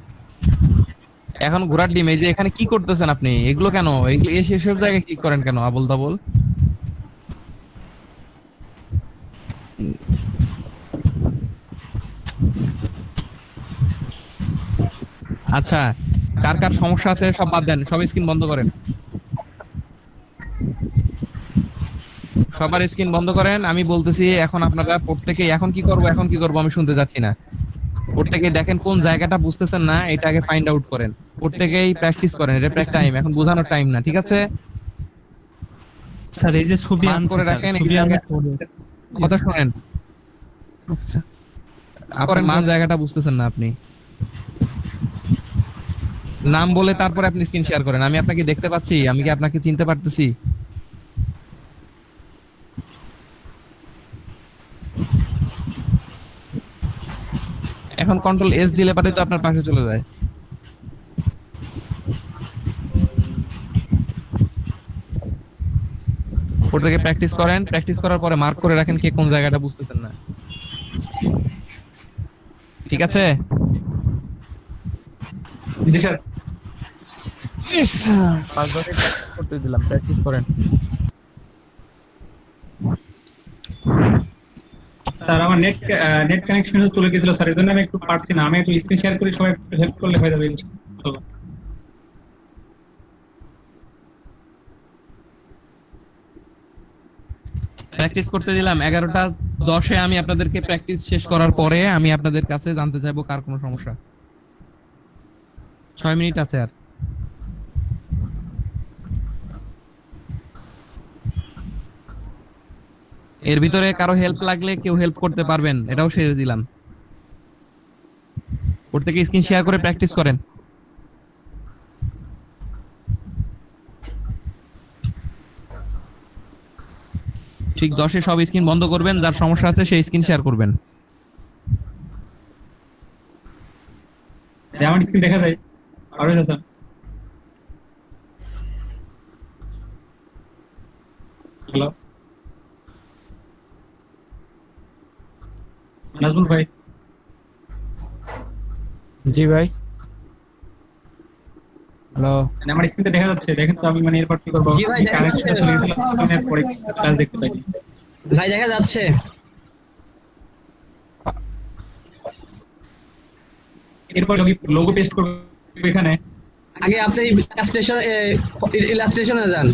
এখন ঘোড়ার ডিম। এই যে এখানে কি করতেছেন আপনি? এগুলো কেন? এগুলো এসব জায়গায় ক্লিক করেন কেন আবল তাবল? আচ্ছা, কার কার সমস্যা আছে সব বাদ দেন, সব স্ক্রিন বন্ধ করেন। সবার স্ক্রিন বন্ধ করেন। আমি বলতেছি এখন আপনারা প্রত্যেকে এখন কি করব আমি শুনতে যাচ্ছি না। প্রত্যেকে দেখেন কোন জায়গাটা বুঝতেছেন না, এটা আগে ফাইন্ড আউট করেন। প্রত্যেকেই প্র্যাকটিস করেন, এটা প্র্যাকটিস টাইম, এখন বোঝানোর টাইম না, ঠিক আছে? স্যার এই যে ছবি মার্ক আনছি করে স্যার, রাখেন, ছবি এই আনার জায়গা- পরে কথা শুনেন, আচ্ছা আপনার মান জায়গাটা বুঝতেছেন না আপনি। নাম বলে তারপরে আপনি স্ক্রিন শেয়ার করেন। আমি আপনাকে দেখতে পাচ্ছি, আমি কি আপনাকে চিনতে পারতেছি? এখন কন্ট্রোল এস দিলে পারে তো আপনার পাশে চলে যায়। ওর থেকে প্র্যাকটিস করেন, প্র্যাকটিস করার পরে মার্ক করে রাখেন কে কোন জায়গাটা বুঝতেছেন না, ঠিক আছে? জি স্যার। করতে দিলাম, প্র্যাকটিস করেন। স্যার আমার নেট কানেকশন চলে গেছিল স্যার, এই জন্য আমি একটু পারছি না। আমি একটু স্ক্রিন শেয়ার করি, সবাই একটু হেল্প করলে হয়ে যাবে ইনশাআল্লাহ। প্র্যাকটিস করতে দিলাম 11:10 আমি আপনাদেরকে প্র্যাকটিস শেষ করার পরে আমি আপনাদের কাছে জানতে চাইবো কার কোনো সমস্যা। 6 মিনিট আছে আর। এর ভিতরে কারো হেল্প লাগলে কেউ হেল্প করতে পারবেন, এটাও শেয়ার দিলাম। ওর থেকে স্ক্রিন শেয়ার করে প্র্যাকটিস করেন। ঠিক 10-এ সব স্ক্রিন বন্ধ করবেন, যার সমস্যা আছে সেই স্ক্রিন শেয়ার করবেন। আমার স্ক্রিন দেখা যায় আর হয়েছে স্যার। হ্যালো নাজমুল ভাই। জি ভাই। হ্যালো, আমার স্ক্রিনটা দেখা যাচ্ছে, দেখেন তো আমি মানে এরপর কি করব? জি ভাই, দেখা কানেকশন যাচ্ছে। চলে গেছিল, আমি আর পরে ক্লাস দেখতে পাইনি। ভাই দেখা যাচ্ছে। এরপর লোগো পেস্ট করব এখানে। আগে আপনি ইলাস্ট্রেশনে যান,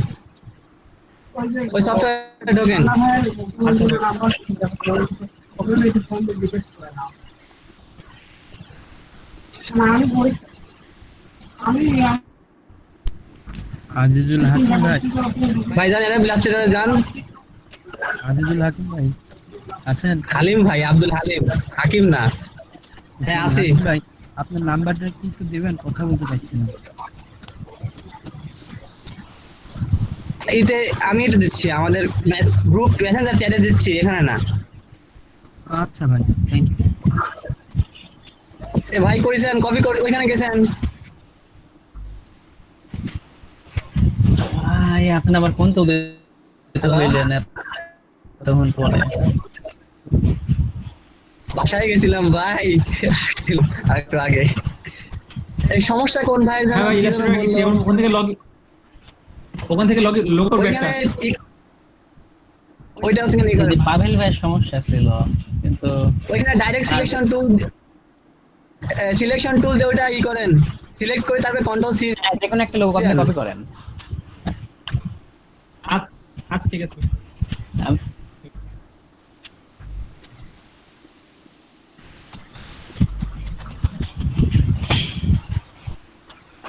ওই সফটওয়্যারে ঢোকেন। আজিজুল হাকিম ভাই, ভাই যান, এরা ইলাস্ট্রেটরে যান। আজিজুল হাকিম ভাই আছেন? হালিম ভাই, আব্দুল হালিম, হাকিম না। হ্যাঁ আছি হাকিম ভাই, আপনার নাম্বারটা কিন্তু দিবেন, কথা বলতে পারছি না। এইতে আমি এটা দিচ্ছি, আমাদের গ্রুপ মেসেঞ্জার চ্যাটে দিচ্ছি, এখানে না। আচ্ছা ভাই, থ্যাংক ইউ। এ ভাই করেছেন, কপি করে ওইখানে গেছেন। ভাই আপনি আবার কোন তো হইলেন তখন পরে? বাসায় গেছিলাম ভাই, আসছিলাম একটু আগে। এই সমস্যা কোন ভাই জানো? হ্যাঁ ভাই, ইলাস্ট্রেটর গেছি, এখন ওখান থেকে লগ করবে একটা। ওইটা হচ্ছে কি পাভেল ভাইয়ের সমস্যা ছিল, কিন্তু ওইখানে ডাইরেক্ট সিলেকশন টুল দিয়ে ওটা ই করেন, সিলেক্ট করে তারপরে কন্ট্রোল সি যে কোনো একটা লোগো আপনি কপি করেন। আচ্ছা ঠিক আছে।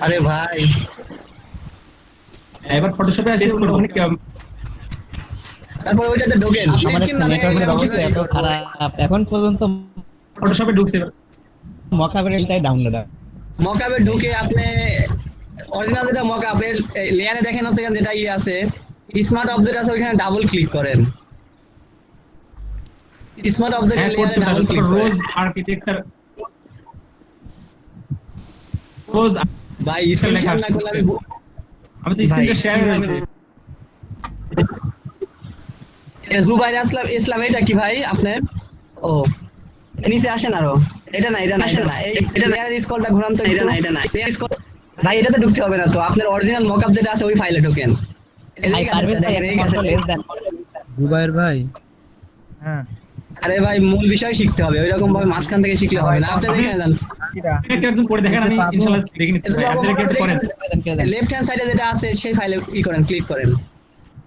আরে ভাই এবার ফটোশপে আসে মানে তারপর ওইটাতে ঢোকেন আমাদের নেটওয়ার্কের অবস্থা এত খারাপ এখন পর্যন্ত ফটোশপে ঢুকছে মকাবের এলটাই ডাউনলোড মকাবে ঢুকে আপনি অরিজিনাল যেটা মকাবের লেয়ারে দেখেন হচ্ছে এখানে যেটা ইয়ে আছে স্মার্ট অবজেক্ট আছে ওখানে ডাবল ক্লিক করেন স্মার্ট অবজেক্ট হ্যাঁ লেয়ারে করছি ডাবল ক্লিক রোজ আর্কিটেকচার রোজ ভাই স্ক্রিন শেয়ার না করলে আমি তো স্ক্রিনটা শেয়ার হয়েছে জুবাইর ইসলাম এটা কি ভাই আপনার ও নিচে আসেন আরো এটা না এটা লেয়ার স্ক্রলটা ঘোরান তো এটা না ভাই এটাতে ঢুকতে হবে না তো আপনার অরিজিনাল মকআপ যেটা আছে ওই ফাইলে ঢোকেন জুবাইর ভাই হ্যাঁ আরে ভাই মূল বিষয় শিখতে হবে ওইরকম ভাবে মাঝখান থেকে শিখলে হবে না আপনি দেখে যান একজন করে দেখেন আমি ইনশাআল্লাহ দেখে নিচ্ছি ভাই আপনি কি করেন লেফট হ্যান্ড সাইডে যেটা আছে সেই ফাইলে কি করেন ক্লিক করেন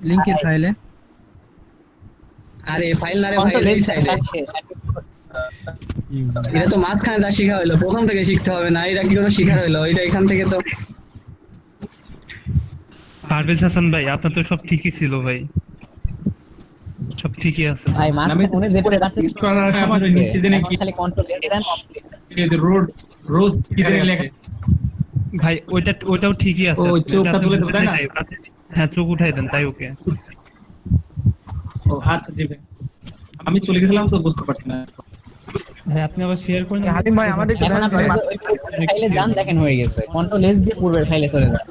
লিংকের ফাইলে আরে ফাইল না রে ভাই এই সাইডে এটা তো মাঝখানে যা শেখা হলো প্রথম থেকে শিখতে হবে না এটা কি করে শেখার হলো এটা এখান থেকে তো পারভেজ হাসান ভাই আপনার তো সব ঠিকই ছিল ভাই সব ঠিকই আছে ভাই মাঝখানে কোনে যে পড়ে আছে করার সময় নিচে দেন কি খালি কন্ট্রোল এস দেন এই রোড রোজ কি দিয়ে লেখা ভাই ওইটাও ঠিকই আছে ও চোখটা তুলে দেন তাই না হ্যাঁ চোখ উঠাই দেন তাই ওকে ও আচ্ছা জি ভাই আমি চলে গেছিলাম তো বুঝতে পারছি না ভাই আপনি আবার শেয়ার করে দেন হাতিম ভাই আমাদের এখন আপনি ফাইলে যান দেখেন হয়ে গেছে কন্ট্রোল এস দিয়ে পূর্বের ফাইলে চলে যান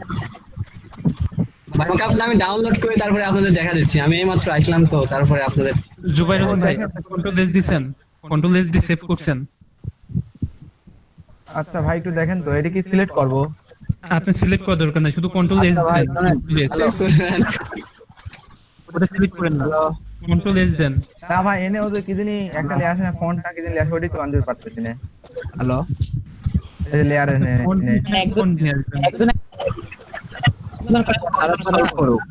মকআপটা আমি ডাউনলোড করে তারপরে আপনাদের দেখা দিচ্ছি আমি এইমাত্র আসলাম তো তারপরে আপনাদের জুবাইর ভাই কন্ট্রোল এস দিছেন কন্ট্রোল এস দিয়ে সেভ করছেন আচ্ছা ভাই একটু দেখেন তো এটা কি সিলেক্ট করব আপনি সিলেক্ট করার দরকার নাই শুধু কন্ট্রোল এস দেন ওটা সিলেক্ট করেন না কন্ট্রোল এস দেন না ভাই এনে ওদের কি জানি একটা লেয়ার আছে না ফন্টটা কি জানি লেয়ার ওইটাই তো আনতে পারতেছি না হ্যালো এই লেয়ার এনে একজন আলোচনা করুক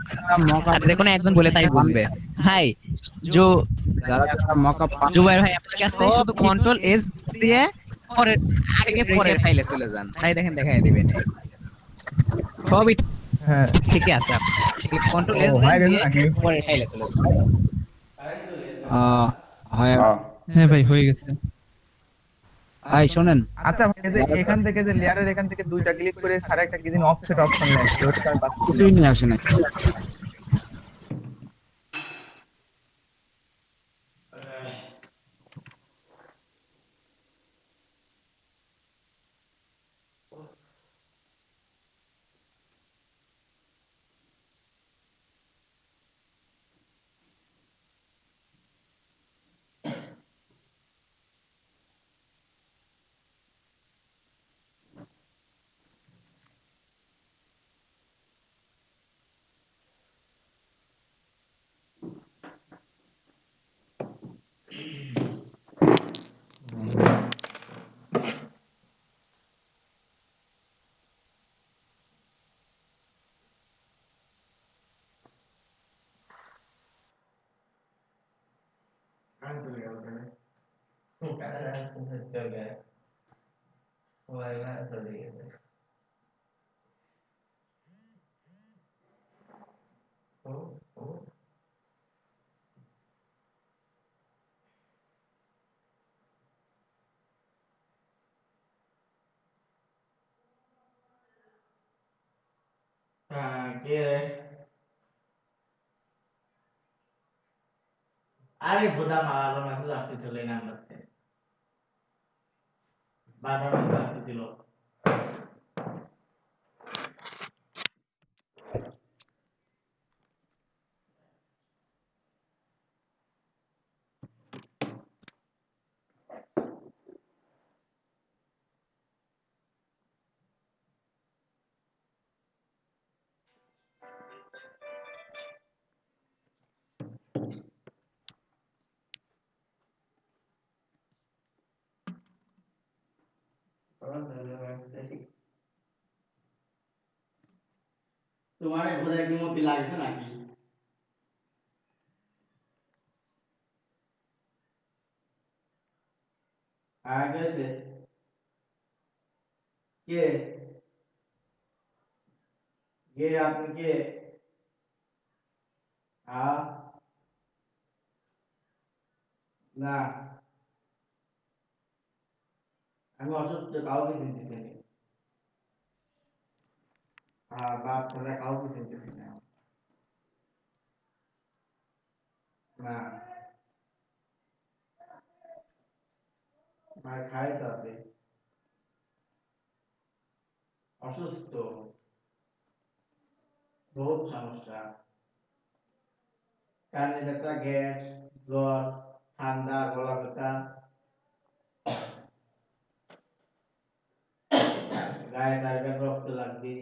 যেকোনো একজন বলে তাই বুঝবে হাই জো মকআপ জুবাইর ভাই আপনার কাছে শুধু কন্ট্রোল এস দিয়ে পরে আগে পরে ফাইলে চলে যান তাই দেখেন দেখাই দিবেন সবই হ্যাঁ ঠিকই আছে আপনি কন্ট্রোল এস দিয়ে পরে ফাইলে চলে যান হয় হ্যাঁ ভাই হয়ে গেছে ভাই শুনেন আচ্ছা ভাই এই যে এখান থেকে যে লেয়ারের এখান থেকে দুইটা ক্লিক করে সারা একটা কি জানি অফসেট অপশন নেই ওটা আমি পাচ্ছি না। কিছুই নিয়ে আসে না আরে বোদা মারালো না শুধু আসতে চলে না করতে বারবার আসতে ছিল তোমার বোধহয় কি মতি লাগছে নাকি আগে কে কে আপনি কে? না আমি অসুস্থ, কাউকে চিনতেছি না। বাপ ছাড়া কাউকে চিনতেছি না। না মার খাই তো আছে, অসুস্থ, বহুত সমস্যা, কানে ব্যথা, গ্যাস, জ্বর, ঠান্ডা, গলা ব্যথা, গায়ে 4 ব্যাগ রক্ত লাগবে,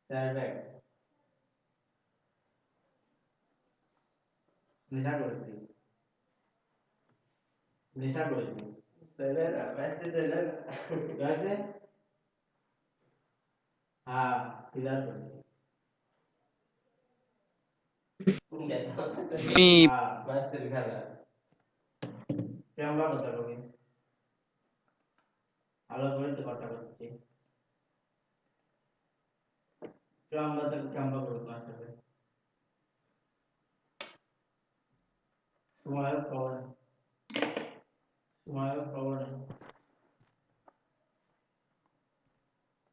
4 ব্যাগ। নেশা করেছি, নেশা করেছি। ছেলেরা বাইতে ছেলেরা গাছে, হ্যাঁ সিগার করেছি। বাইতে খেলা কেমন কথা কবি, ভালো করে তো কথা বলছি, আমরা তো কেমন করবো আসলে তোমার খবর, তোমার খবর।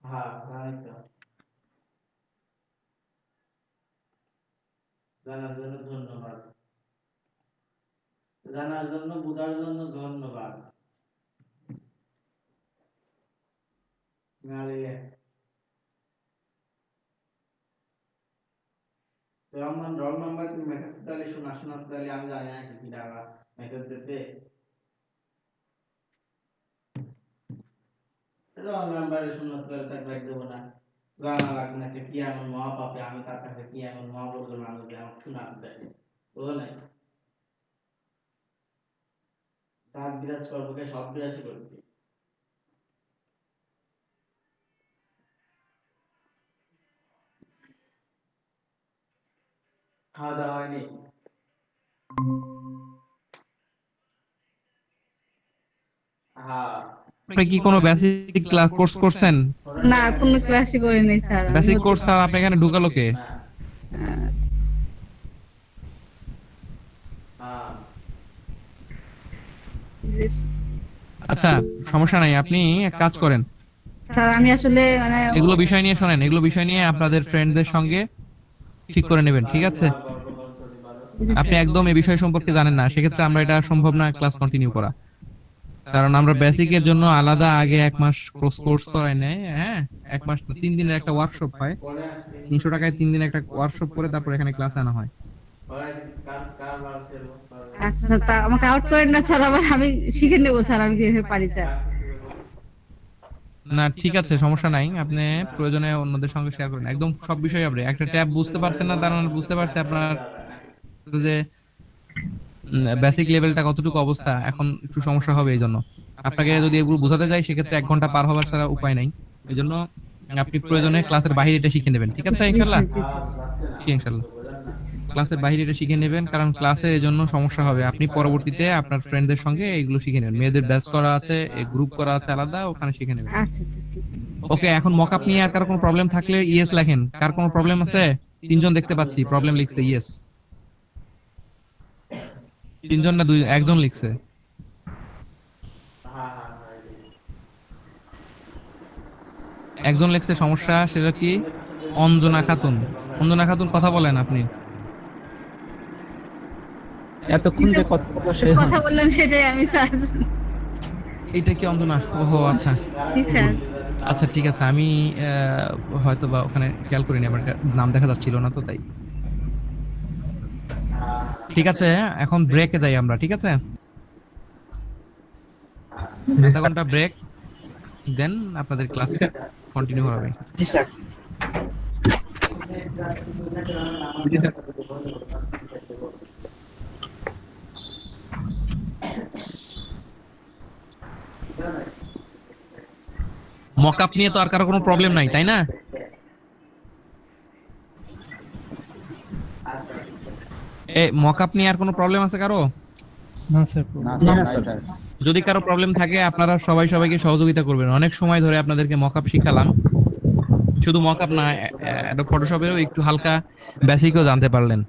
হ্যাঁ জানি তো, জানার জন্য ধন্যবাদ, জানার জন্য বোঝার জন্য ধন্যবাদ। নালিয়ে রহমান রোল নাম্বার কি মেসেজ দিলে শোনা শোনা দিলে আমি জানি না কি দাঁড়া মেসেজ দিতে রোল নাম্বারে শোনা দিলে তাক লাগ দেব না, গানা লাগবে না কি এমন মহা পাপে আমি তার কাছে কি এমন মহা বলতে মানুষ আমার শোনা দেয় বুঝো না, তার বিরাজ করবো কে সব বিরাজ করবে। খাওয়া দাওয়া হয়নি? আপনি কি কোনো বেসিক ক্লাস কোর্স করছেন? না, কোনো ক্লাসই করিনি স্যার। বেসিক কোর্স স্যার আপনি এখানে ঢুকালো কে? আচ্ছা সমস্যা নাই, আপনি এক কাজ করেন স্যার, আমি আসলে মানে এগুলো বিষয় নিয়ে শোনেন, এগুলো বিষয় নিয়ে আপনাদের ফ্রেন্ডদের সঙ্গে ঠিক করে নেবেন, ঠিক আছে? আপনি একদম এই বিষয় সম্পর্কে জানেন না, সেক্ষেত্রে আমরা এটা সম্ভব না ক্লাস কন্টিনিউ করা, কারণ আমরা বেসিকের জন্য আলাদা আগে 1 মাস কোর্স করাই নেই। হ্যাঁ 1 মাস 3 দিনের একটা ওয়ার্কশপ হয়, 300 টাকায় 3 দিন একটা ওয়ার্কশপ করে তারপর এখানে ক্লাস আনা হয়। আচ্ছা স্যার, তা আমাকে আউট করেন না স্যার, আবার আমি শিখে নেবো স্যার, আমি কিভাবে পারি স্যার। না ঠিক আছে সমস্যা নাই, আপনি প্রয়োজনে অন্যদের সঙ্গে শেয়ার করেন, একদম সব বিষয় আপনি একটা ট্যাব বুঝতে পারছেন না তার মানে বুঝতে পারছে আপনার যে বেসিক লেভেলটা কতটুকু অবস্থা, এখন একটু সমস্যা হবে। এই জন্য আপনাকে যদি এগুলো বোঝাতে যাই সেক্ষেত্রে 1 ঘন্টা পার হওয়ার ছাড়া উপায় নাই, এই জন্য আপনি প্রয়োজনে ক্লাসের বাইরে এটা শিখে নেবেন, ঠিক আছে? ইনশাআল্লাহ ইনশাআল্লাহ ক্লাসের বাইরে এটা শিখে নেবেন, কারণ ক্লাসের এই জন্য সমস্যা হবে, আপনি পরবর্তীতে আপনার ফ্রেন্ডদের সঙ্গে এগুলো শিখে নেবেন, মেয়েদের ব্যাচ করা আছে, গ্রুপ করা আছে আলাদা, ওখানে শিখে নেবেন। আচ্ছা স্যার ঠিক আছে। ওকে, এখন মকআপ নিয়ে আর কার কোনো প্রবলেম থাকলে ইয়েস লেখেন। কার কোনো প্রবলেম আছে? 3 জন দেখতে পাচ্ছি প্রবলেম লিখছে, ইয়েস। 3 জন না 1 জন লিখছে। একজন লিখছে সমস্যা, সেটা কি? অঞ্জনা খাতুন। অঞ্জনা খাতুন কথা বলেন আপনি। এতক্ষণ যে কথা বললেন সেটাই আমি স্যার। এইটা কি অঞ্জনা? ওহো আচ্ছা জি স্যার। আচ্ছা ঠিক আছে, আমি হয়তো বা ওখানে খেয়াল করিনি, আমার নাম দেখা যাচ্ছিল না তো তাই। ঠিক আছে এখন ব্রেকে যাই আমরা, ঠিক আছে? 1/2 ঘন্টা ব্রেক, দেন আপনাদের ক্লাস কন্টিনিউ হবে। জি স্যার। জি স্যার। মকআপ নিয়ে তো আর কারো কোনো প্রবলেম নাই, তাই না? মকআপ নিয়ে আর কোনো প্রবলেম আছে কারো? না স্যার, যদি কারো প্রবলেম থাকে আপনারা সবাইকে সহযোগিতা করবেন। অনেক সময় ধরে আপনাদেরকে মকআপ শিখালাম, শুধু মকআপ না, অ্যাডোব ফটোশপেরও একটু হালকা বেসিকও জানতে পারলেন।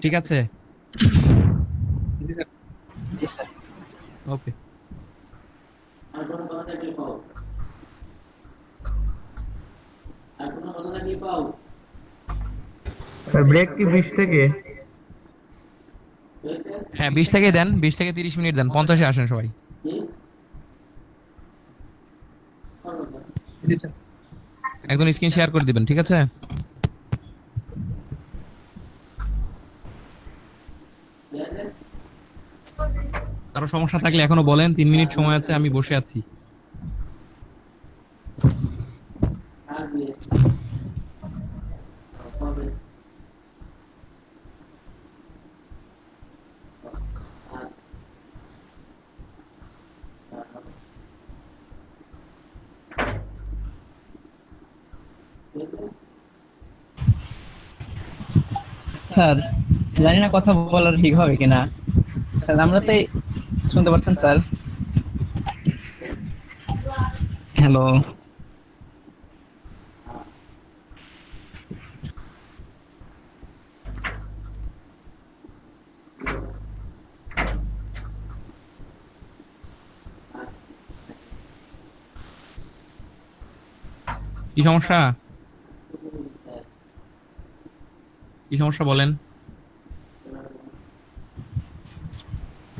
ঠিক আছে? জি স্যার। ওকে। আর কোনো কথা থাকলে পাও, আর কোনো কথা থাকলে পাও। ব্রেক কি 20 থেকে? হ্যাঁ 20 থেকে দেন, 20 থেকে 30 মিনিট দেন, 50-এ আসেন সবাই। জি স্যার। একজন স্ক্রিন শেয়ার করে দিবেন, ঠিক আছে? কারো সমস্যা থাকলে এখনো বলেন, 3 মিনিট সময় আছে, আমি বসে আছি। স্যার জানি না কথা বলার ঠিক হবে কিনা। স্যার আমরা তো শুনতে পাচ্ছেন স্যার? হ্যালো কি সমস্যা? কি সমস্যা বলেন?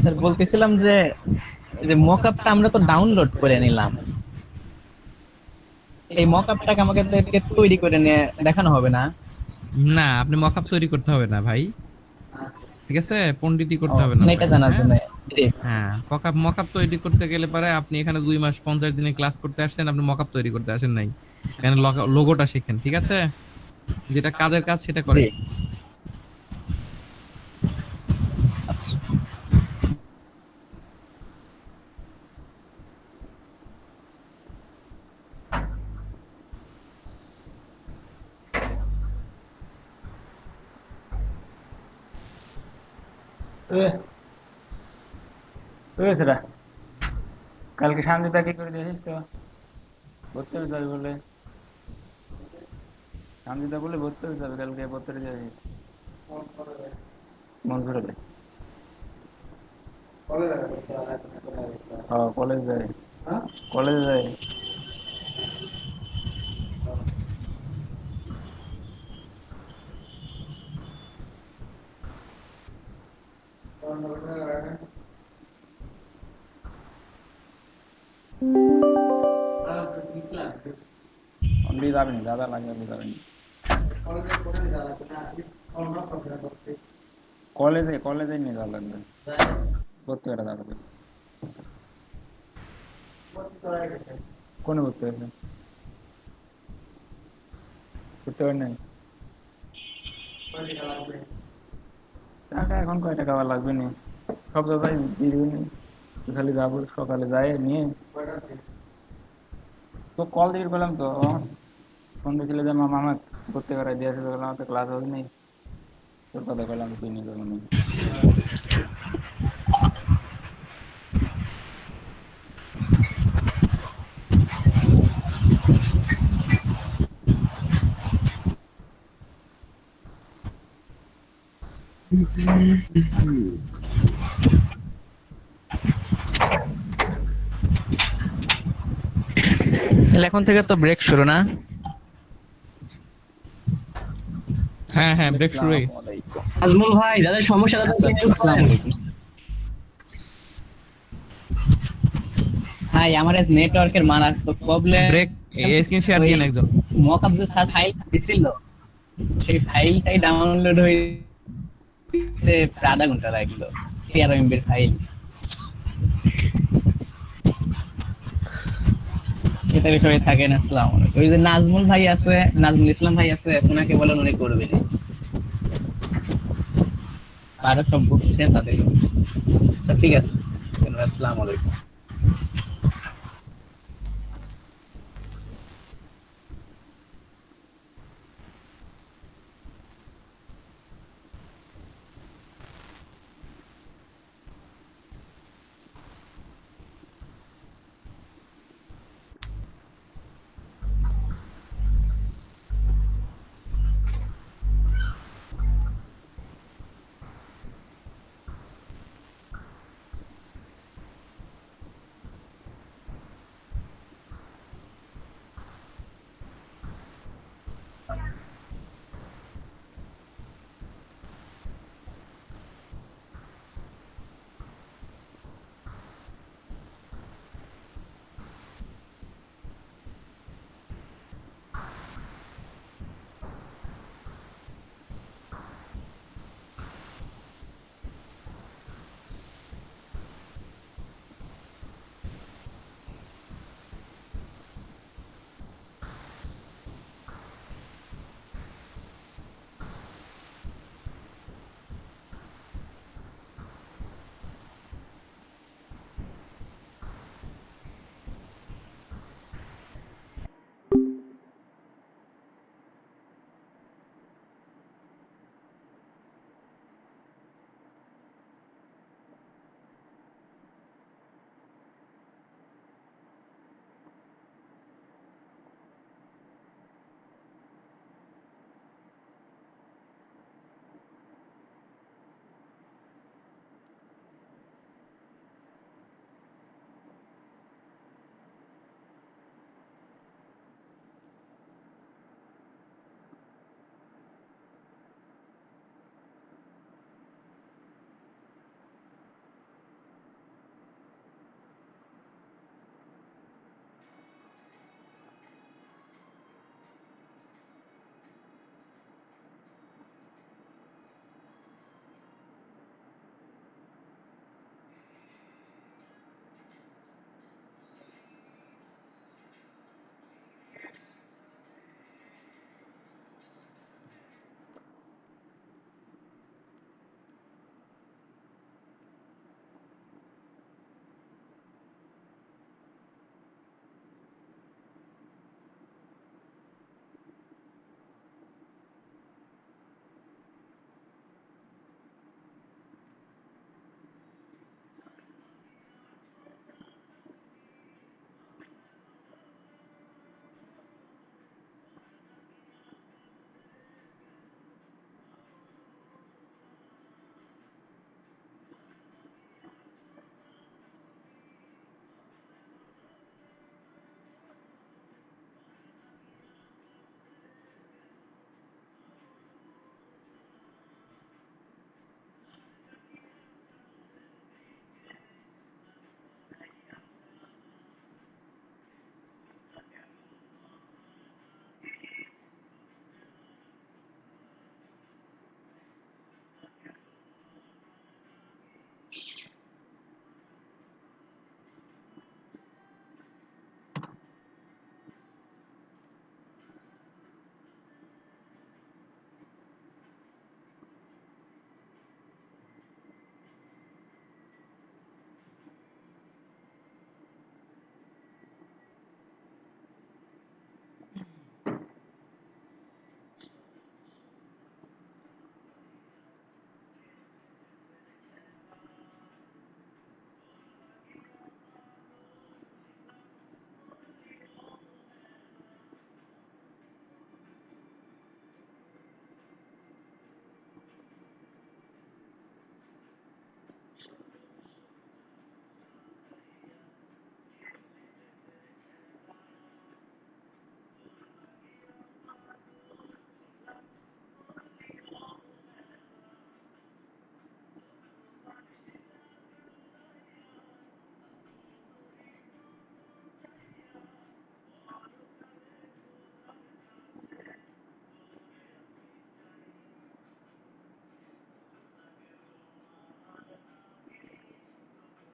স্যার বলতেছিলাম যে মকআপটা আমরা তো ডাউনলোড করে নিলাম, এই মকআপটাকে আমাদেরকে তৈরি করে নিয়ে দেখানো হবে না? না, আপনি মকআপ তৈরি করতে হবে না ভাই, ঠিক আছে? পণ্ডিতি করতে হবে না। এটা জানার জন্য। হ্যাঁ, মকআপ তৈরি করতে গেলে পারে আপনি এখানে 2 মাস 50 দিনে ক্লাস করতে আসছেন, আপনি মকআপ তৈরি করতে আসেন নাই। এখানে লোগোটা শিখেন, ঠিক আছে? যেটা কাজের কাজ সেটা করে। আচ্ছা কালকে শান্তিটা কি করে দিয়েছিস তো? ভর্তি হয়ে যাবে বলে, শান্তিটা বলে ভর্তি হয়ে যাবে, কালকে ভর্তি হয়ে যাবে। মন করে দেয়। হ্যাঁ কলেজ যায়, কলেজে যায়। অনলি যাবেন, দাদা লাগে আপনি যাবেন কলেজে নিয়ে যাওয়া লাগবে, ভর্তি করা যাবে। কোনে ভর্তি হয়েছে? ভর্তি হয় নাই। টাকা এখন কয় টাকা লাগবে না, সব জায়গায় দিয়ে দিবেন। খালি যাবো সকালে যাই নিয়ে তো কল দিয়ে বললাম তো, ফোন দিয়েছিল যে মামা আমার ভর্তি করাই দিয়েছে, আমার তো ক্লাস হবে নাই, তোর কথা বললাম তুই নিয়ে যাবো না। এখন থেকে তো ব্রেক শুরু না? হ্যাঁ হ্যাঁ ব্রেক শুরু হয়ে গেছে। আজমল ভাই যাদের সমস্যা ভাই আমার আজ নেটওয়ার্কের মারাত্মক প্রবলেম। ব্রেক স্ক্রিন শেয়ার দিন একজন। মকআপ যে স্যার ফাইল দিছিল, সেই ফাইলটাই ডাউনলোড হইতে প্রায় আধা ঘন্টা লাগলো। 13 MB ফাইল। এটা বিষয়ে থাকেন। আসসালামু আলাইকুম। ওই যে নাজমুল ভাই আছে, নাজমুল ইসলাম ভাই আছে, ওনাকে বলেন উনি করবে। আর সব বুঝছেন তাদের। ঠিক আছে, আসসালামু আলাইকুম।